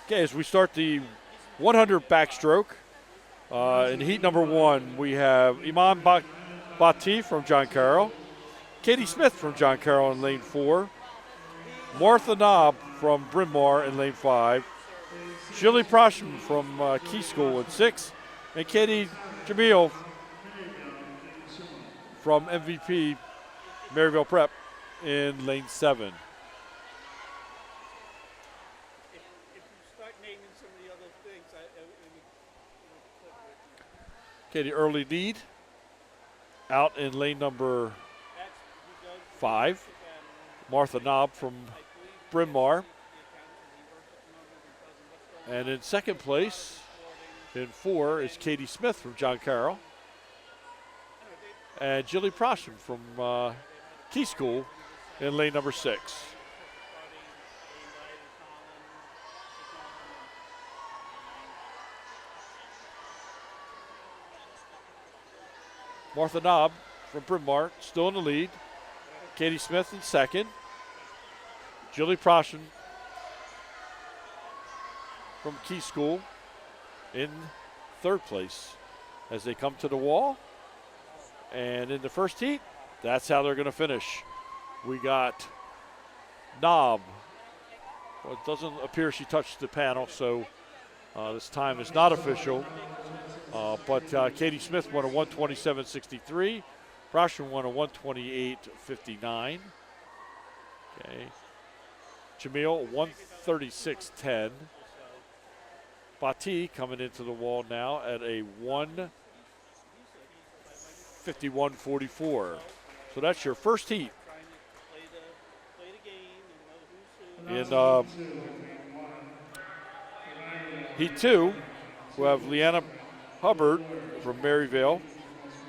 Okay, as we start the 100 backstroke, in heat number 1, we have Iaam Bati from John Carroll, Katie Smith from John Carroll in lane 4, Martha Knob from Bryn Mawr in lane 5, Shirley Prosham from Key School in 6, and Katie Jamil from MVP Maryville Prep in lane 7. If you start naming some of the other things, Okay, the early lead out in lane number 5. Martha Knob from Bryn Mawr. And in second place, in 4, is Katie Smith from John Carroll. And Jilly Prosham from Key School in lane number 6. Martha Knob from Bryn Mawr still in the lead. Katie Smith in second. Jilly Prosham from Key School in third place as they come to the wall. And in the first heat, that's how they're going to finish. We got Knob. Well, it doesn't appear she touched the panel, so this time is not official. But Katie Smith won a 127.63. Prosham won a 128.59. Okay. Jamil 136.10. Bati coming into the wall now at a 151.44. So that's your first heat. In heat 2, we have Leanna Hubbard from Maryvale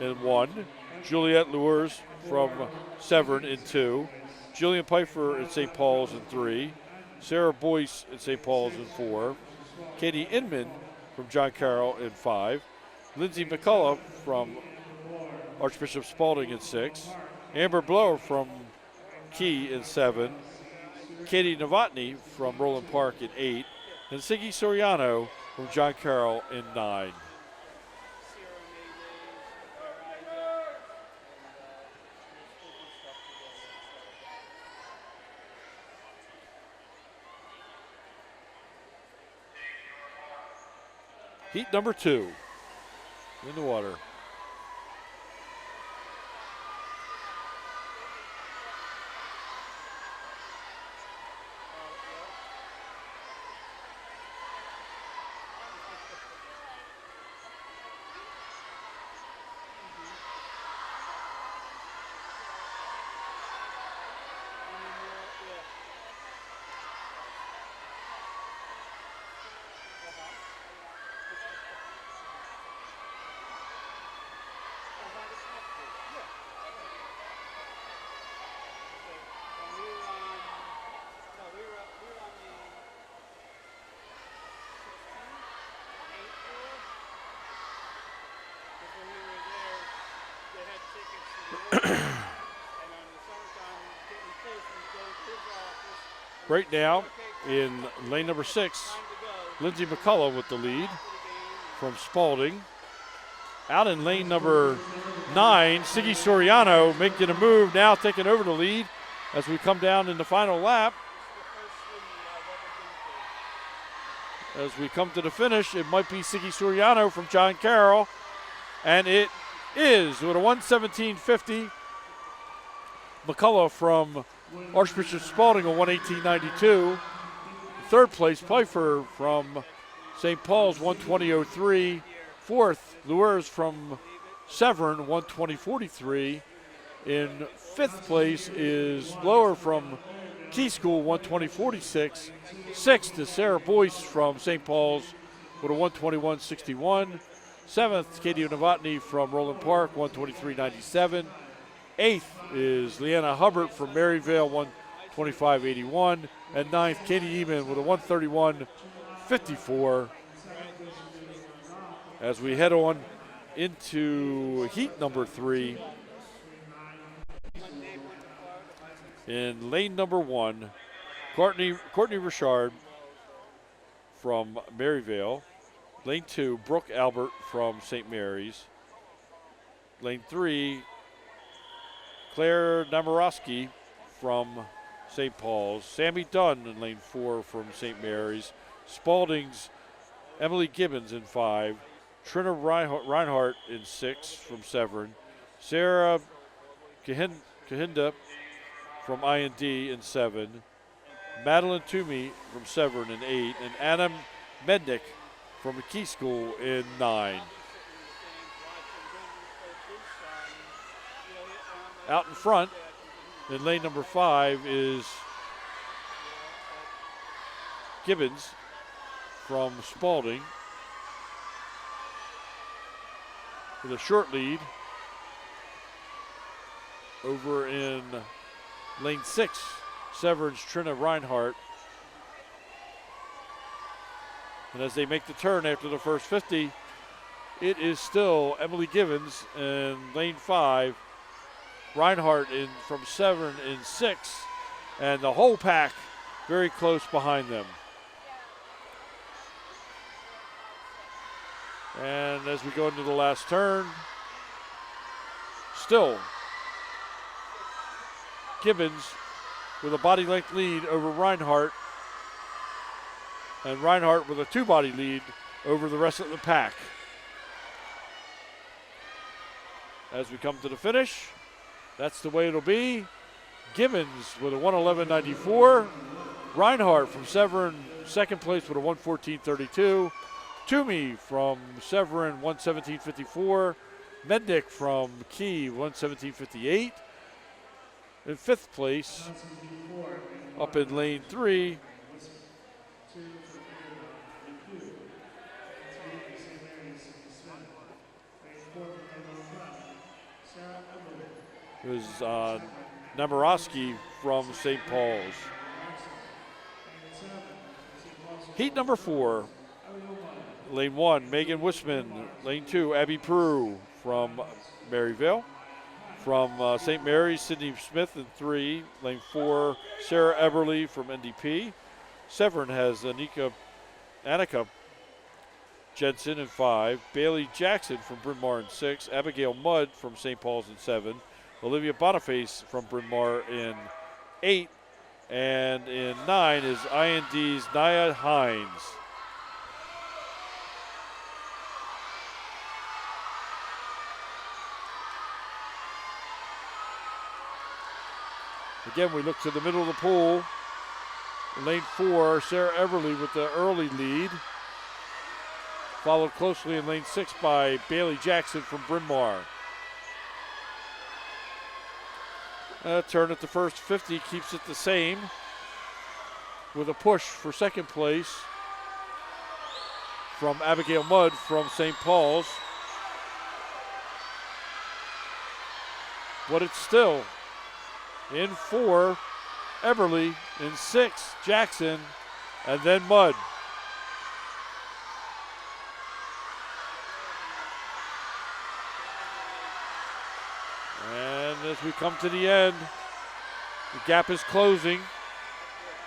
in 1. Juliette Lures from Severn in 2. Jillian Pfeiffer at St. Paul's in 3. Sarah Boyce at St. Paul's in 4. Katie Inman from John Carroll in 5. Lindsay McCullough from Archbishop Spalding in 6. Amber Blower from Key in 7. Katie Novotny from Roland Park in 8. And Siggy Soriano from John Carroll in 9. Heat number 2 in the water. Right now, in lane number 6, Lindsay McCullough with the lead from Spalding. Out in lane number 9, Siggy Soriano making a move now, taking over the lead as we come down in the final lap. As we come to the finish, it might be Siggy Soriano from John Carroll, and it is with a 117.50. McCullough from Archbishop Spalding, a 118.92. Third place, Pfeiffer from St. Paul's, 120.03. Fourth, Luers from Severn, 120.43. In fifth place is Blower from Key School, 120.46. Sixth is Sarah Boyce from St. Paul's with a 121.61. Seventh, Katie Novotny from Roland Park, 123.97. Eighth is Leanna Hubbard from Maryvale, 125.81. And ninth, Katie Eman with a 131.54. As we head on into heat number 3. In lane number 1, Courtney Richard from Maryvale. Lane 2, Brooke Albert from St. Mary's. Lane 3, Claire Namarowski from St. Paul's. Sammy Dunn in lane 4 from St. Mary's. Spalding's Emily Gibbons in 5. Trina Reinhardt in 6 from Severn. Sarah Kahinda from IND in 7. Madeline Toomey from Severn in 8. And Anna Mednick from McKee School in 9. Out in front, in lane number 5 is Gibbons from Spalding with a short lead. Over in lane 6, Severn's Trina Reinhardt. And as they make the turn after the first 50, it is still Emily Gibbons in lane 5. Reinhardt from Severn in 6, and the whole pack very close behind them. And as we go into the last turn, still Gibbons with a body length lead over Reinhardt, and Reinhardt with a 2-body lead over the rest of the pack. As we come to the finish, that's the way it'll be. Gibbons with a 1:11.94. Reinhardt from Severn, second place with a 1:14.32. Toomey from Severn, 1:17.54. Mednick from McKee, 1:17.58. In fifth place, up in lane 3, was Namarowski from St. Paul's. Heat number 4, lane 1, Megan Wisman. Lane 2, Abby Prue from Maryvale. From St. Mary's, Sydney Smith in 3. Lane 4, Sarah Eberly from NDP. Severn has Annika Jensen in 5. Bailey Jackson from Bryn Mawr in 6. Abigail Mudd from St. Paul's in 7. Olivia Boniface from Bryn Mawr in 8. And in 9 is IND's Nia Hines. Again, we look to the middle of the pool. In lane 4, Sarah Everly with the early lead. Followed closely in lane 6 by Bailey Jackson from Bryn Mawr. Turn at the first 50 keeps it the same with a push for second place from Abigail Mudd from St. Paul's. But it's still in 4, Eberly. In 6, Jackson. And then Mudd. And as we come to the end, the gap is closing.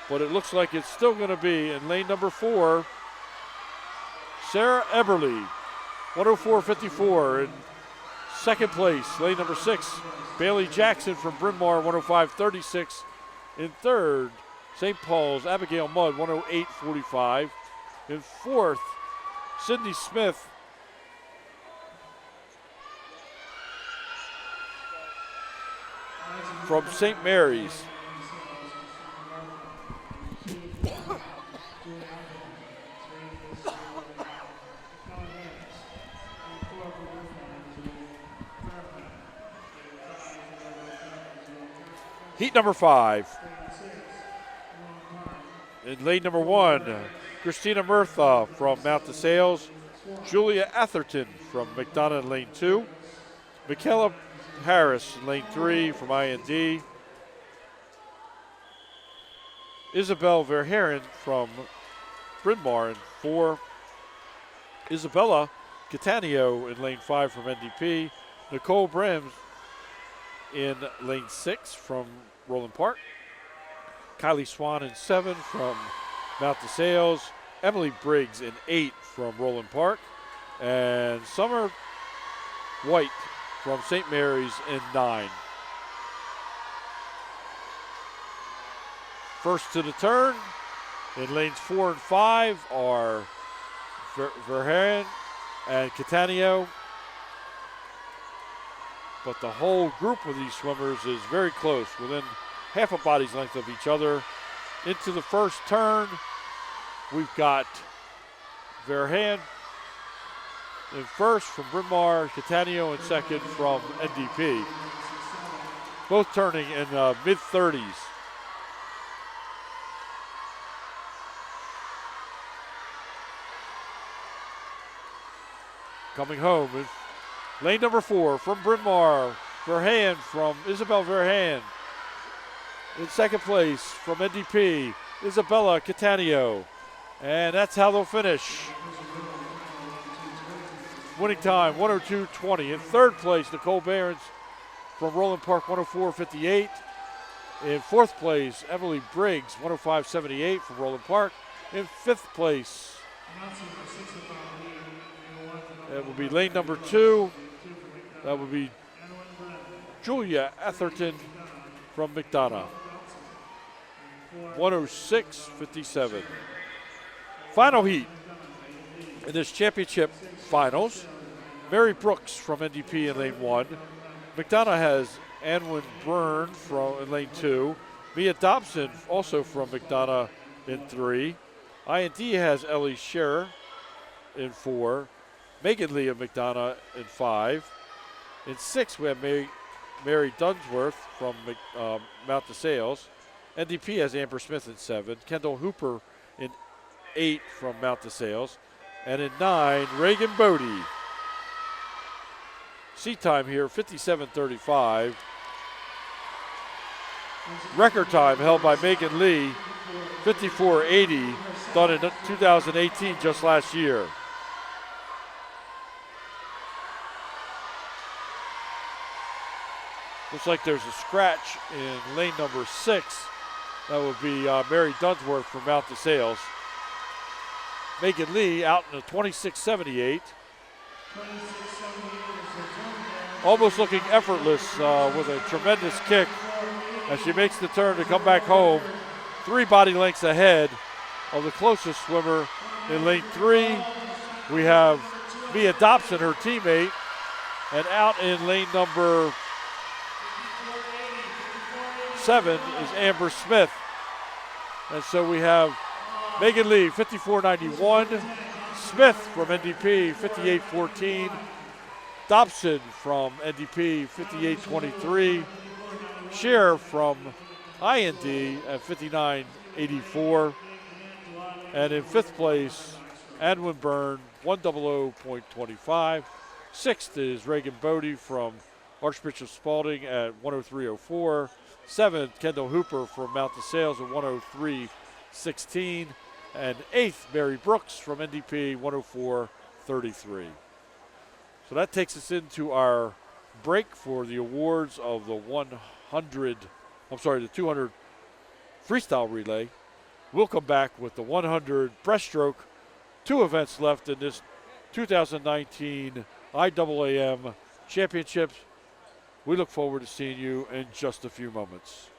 But it looks like it's still going to be in lane number 4, Sarah Eberly, 1:04.54 in second place. Lane number 6, Bailey Jackson from Bryn Mawr, 1:05.36 in third. St. Paul's, Abigail Mudd, 1:08.45. In fourth, Sydney Smith from St. Mary's. Heat number 5. In lane number 1, Christina Murtha from Mount DeSales. Julia Atherton from McDonough in lane 2. Michaela Harris in lane 3 from IND. Isabel Verheeren from Bryn Mawr in 4. Isabella Catanio in lane 5 from NDP. Nicole Brems in lane 6 from Roland Park. Kylie Swan in 7 from Mount DeSales. Emily Briggs in 8 from Roland Park, and Summer White from St. Mary's in 9. First to the turn in lanes 4 and 5 are Verheyen and Catania. But the whole group of these swimmers is very close, within half a body's length of each other. Into the first turn, we've got Verheyen in first from Bryn Mawr, Catania in second from NDP. Both turning in mid-30s. Coming home is lane number 4 from Bryn Mawr, Verheyen from Isabel Verheyen. In second place from NDP, Isabella Catania. And that's how they'll finish. Winning time, 102.20. In third place, Nicole Behrens from Roland Park, 104.58. In fourth place, Emily Briggs, 105.78 from Roland Park. In fifth place, that will be lane number 2. That will be Julia Atherton from McDonough, 106.57. Final heat in this championship finals. Mary Brooks from NDP in lane 1. McDonough has Anwin Byrne in lane 2. Mia Dobson also from McDonough in 3. IND has Ellie Scherer in 4. Megan Lee of McDonough in 5. In 6, we have Mary Dunsworth from Mount DeSales. NDP has Amber Smith in 7. Kendall Hooper in 8 from Mount DeSales. And in 9, Reagan Bodie. Seat time here, 57:35. Record time held by Megan Lee, 54:80, done in 2018, just last year. Looks like there's a scratch in lane number 6. That would be Mary Dunsworth from Mount DeSales. Megan Lee out in a 26.78. Almost looking effortless with a tremendous kick as she makes the turn to come back home. 3 body lengths ahead of the closest swimmer in lane 3. We have Mia Dobson, her teammate, and out in lane number 7 is Amber Smith. And so we have Megan Lee, 54.91. Smith from NDP, 58.14. Dobson from NDP, 58.23. Scherer from IND at 59.84. And in 5th place, Anwin Byrne, 100.25. 6th is Reagan Bodie from Archbishop Spalding at 103.04. 7th, Kendall Hooper from Mount DeSales at 103.16. And 8th, Mary Brooks from NDP, 104.33. So that takes us into our break for the awards of the 200 freestyle relay. We'll come back with the 100 breaststroke. 2 events left in this 2019 IAAM Championships. We look forward to seeing you in just a few moments.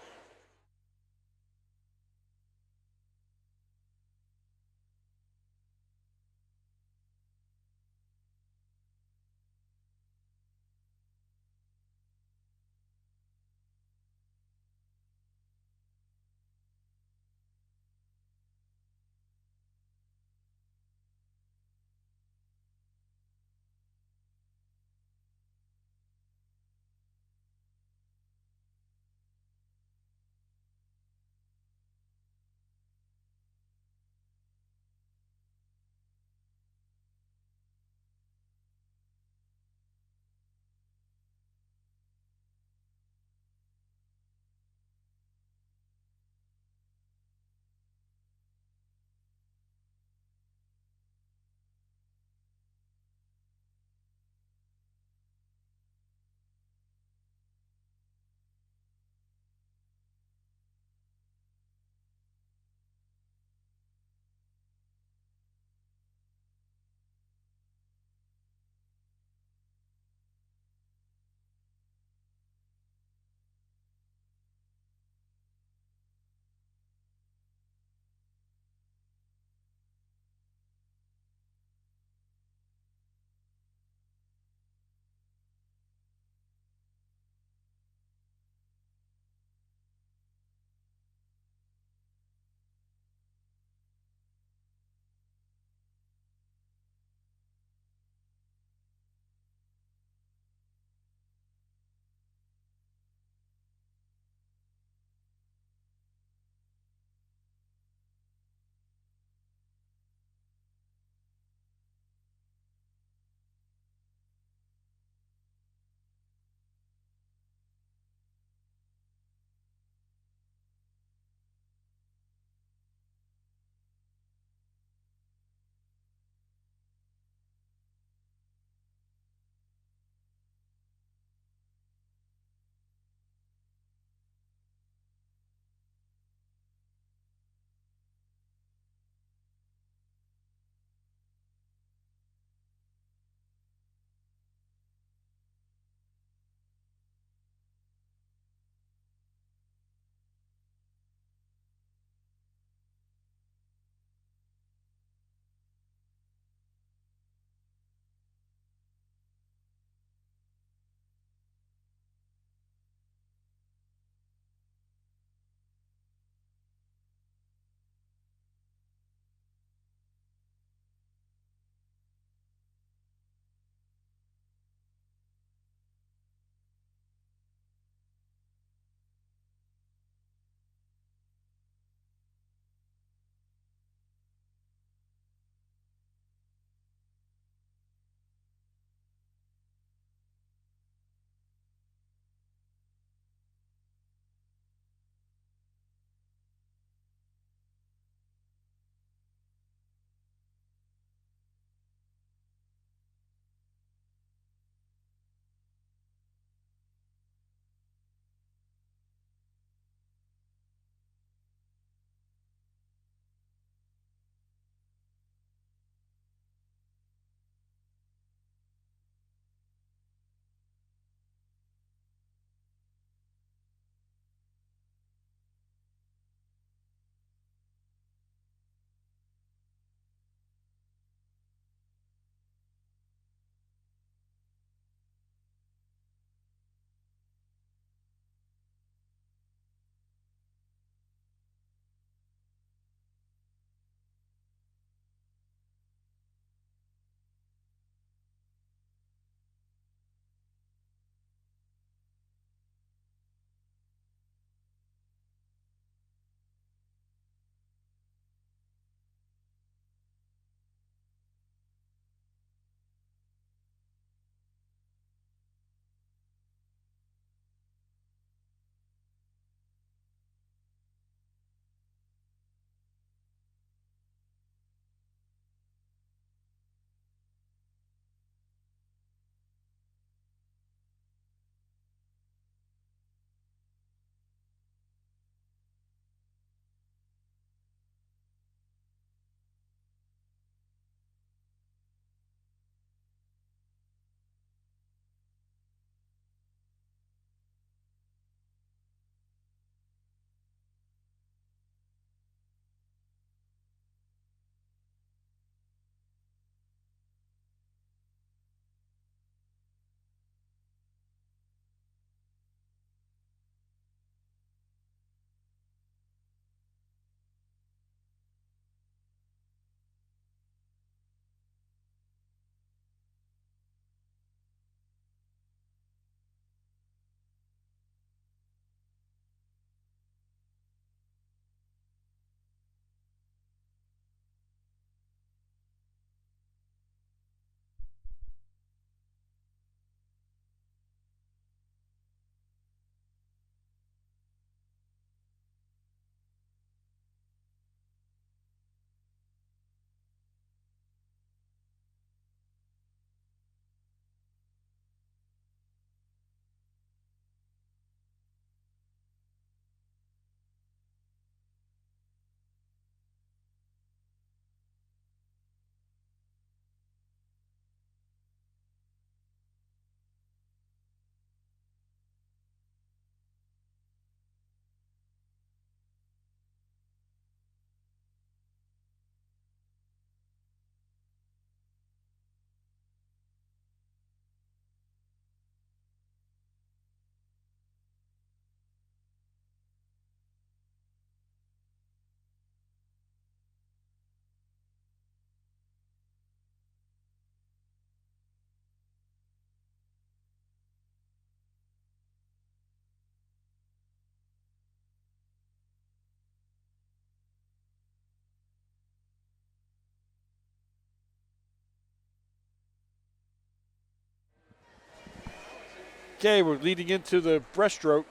Okay, we're leading into the breaststroke.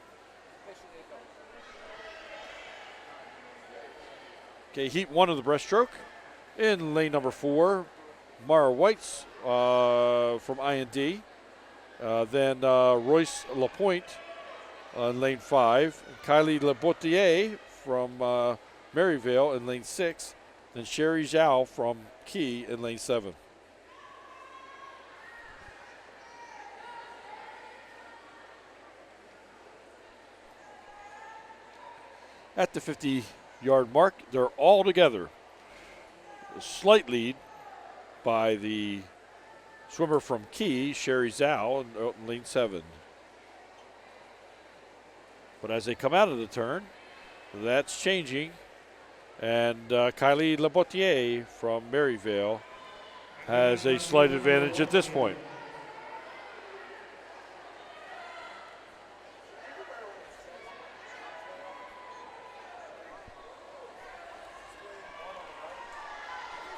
Okay, heat 1 of the breaststroke. In lane number 4, Mara Whites from IND. Then Royce Lapointe in lane 5. Kylie Labotier from Maryvale in lane 6. Then Sherry Zhao from Key in lane 7. At the 50-yard mark, they're all together. A slight lead by the swimmer from Key, Sherry Zhao, in lane 7. But as they come out of the turn, that's changing. And Kylie Labotier from Maryvale has a slight advantage at this point.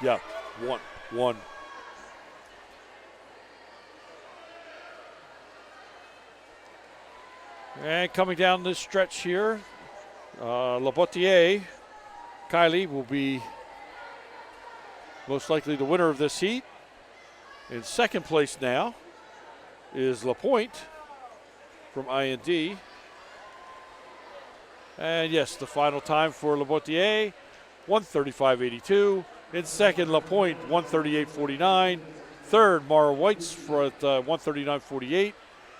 Yeah, one. And coming down this stretch here, Labotier, Kylie will be most likely the winner of this heat. In second place now is Lapointe from IND. And yes, the final time for Labotier, 1:35.82. In second, Lapointe, 1:38.49. Third, Mara Whites for at 1:39.48.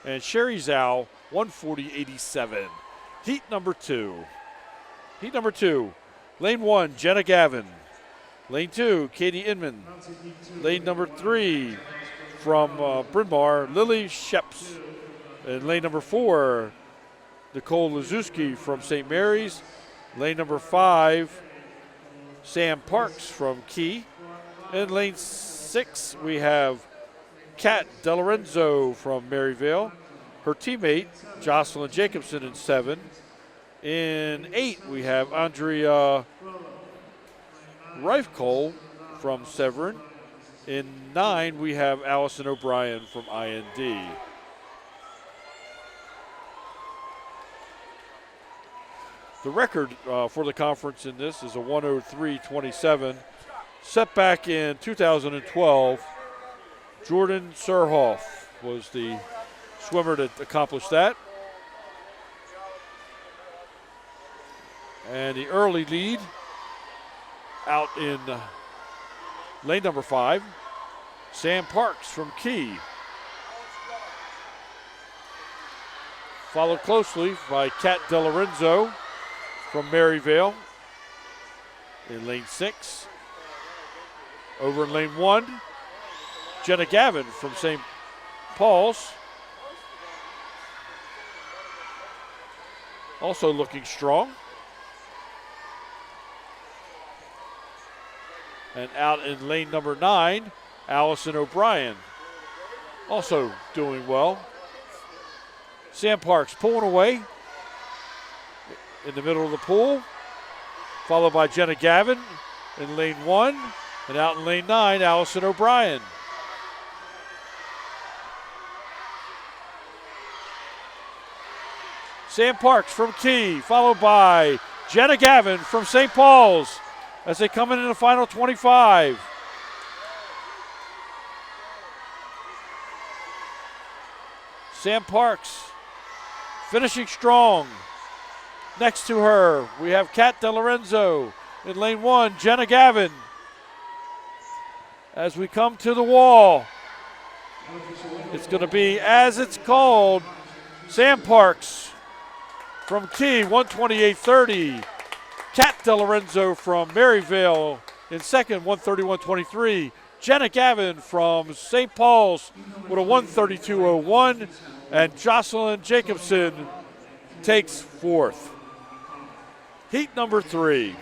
And Sherry Zhao, 1:40.87. Heat number 2. Heat number 2. Lane 1, Jenna Gavin. Lane 2, Katie Inman. Lane number 3, from Bryn Mawr, Lily Sheps. And lane number 4, Nicole Lazuski from St. Mary's. Lane number 5, Sam Parks from Key. In lane 6, we have Kat DeLorenzo from Maryvale. Her teammate, Jocelyn Jacobson, in 7. In 8, we have Andrea Reifkohl from Severn. In 9, we have Allison O'Brien from IND. The record for the conference in this is a 1:03.27. Set back in 2012, Jordan Surhoff was the swimmer that accomplished that. And the early lead out in lane number 5, Sam Parks from Key. Followed closely by Kat DeLorenzo from Maryvale in lane 6. Over in lane 1, Jenna Gavin from St. Paul's. Also looking strong. And out in lane number 9, Allison O'Brien, also doing well. Sam Parks pulling away in the middle of the pool, followed by Jenna Gavin in lane 1, and out in lane 9, Allison O'Brien. Sam Parks from Key, followed by Jenna Gavin from St. Paul's as they come in the final 25. Sam Parks finishing strong. Next to her, we have Kat DeLorenzo. In lane 1, Jenna Gavin. As we come to the wall, it's going to be, as it's called, Sam Parks from Key, 1:28.30. Kat DeLorenzo from Maryvale in second, 1:31.23. Jenna Gavin from St. Paul's with a 1:32.01. And Jocelyn Jacobson takes fourth. Heat number 3.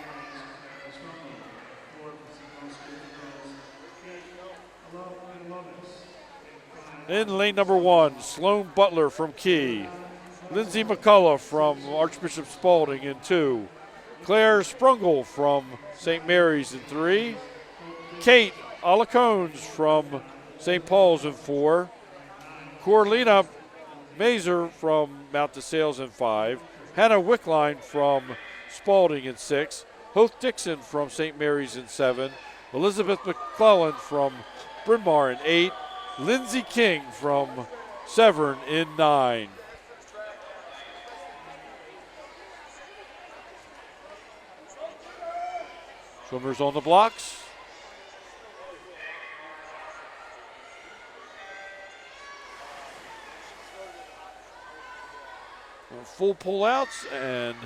In lane number 1, Sloan Butler from Key. Lindsay McCullough from Archbishop Spalding in 2. Claire Sprungle from St. Mary's in 3. Kate Alacones from St. Paul's in 4. Corlina Mazer from Mount DeSales in 5. Hannah Wickline from Spalding in 6. Hoth Dixon from St. Mary's in 7. Elizabeth McClellan from Bryn Mawr in 8. Lindsay King from Severn in 9. Swimmers on the blocks. Full pullouts, and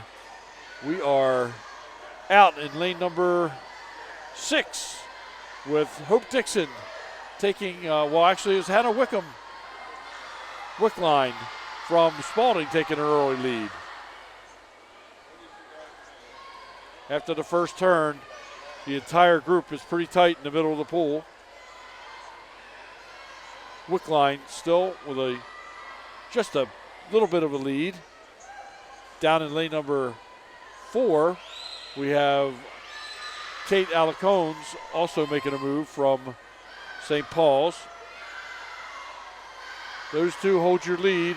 we are out in lane number 6 with Hope Dixon taking, actually it was Hannah Wickline from Spalding taking an early lead. After the first turn, the entire group is pretty tight in the middle of the pool. Wickline still with just a little bit of a lead. Down in lane number 4, we have Kate Alicones also making a move from St. Paul's. Those two hold your lead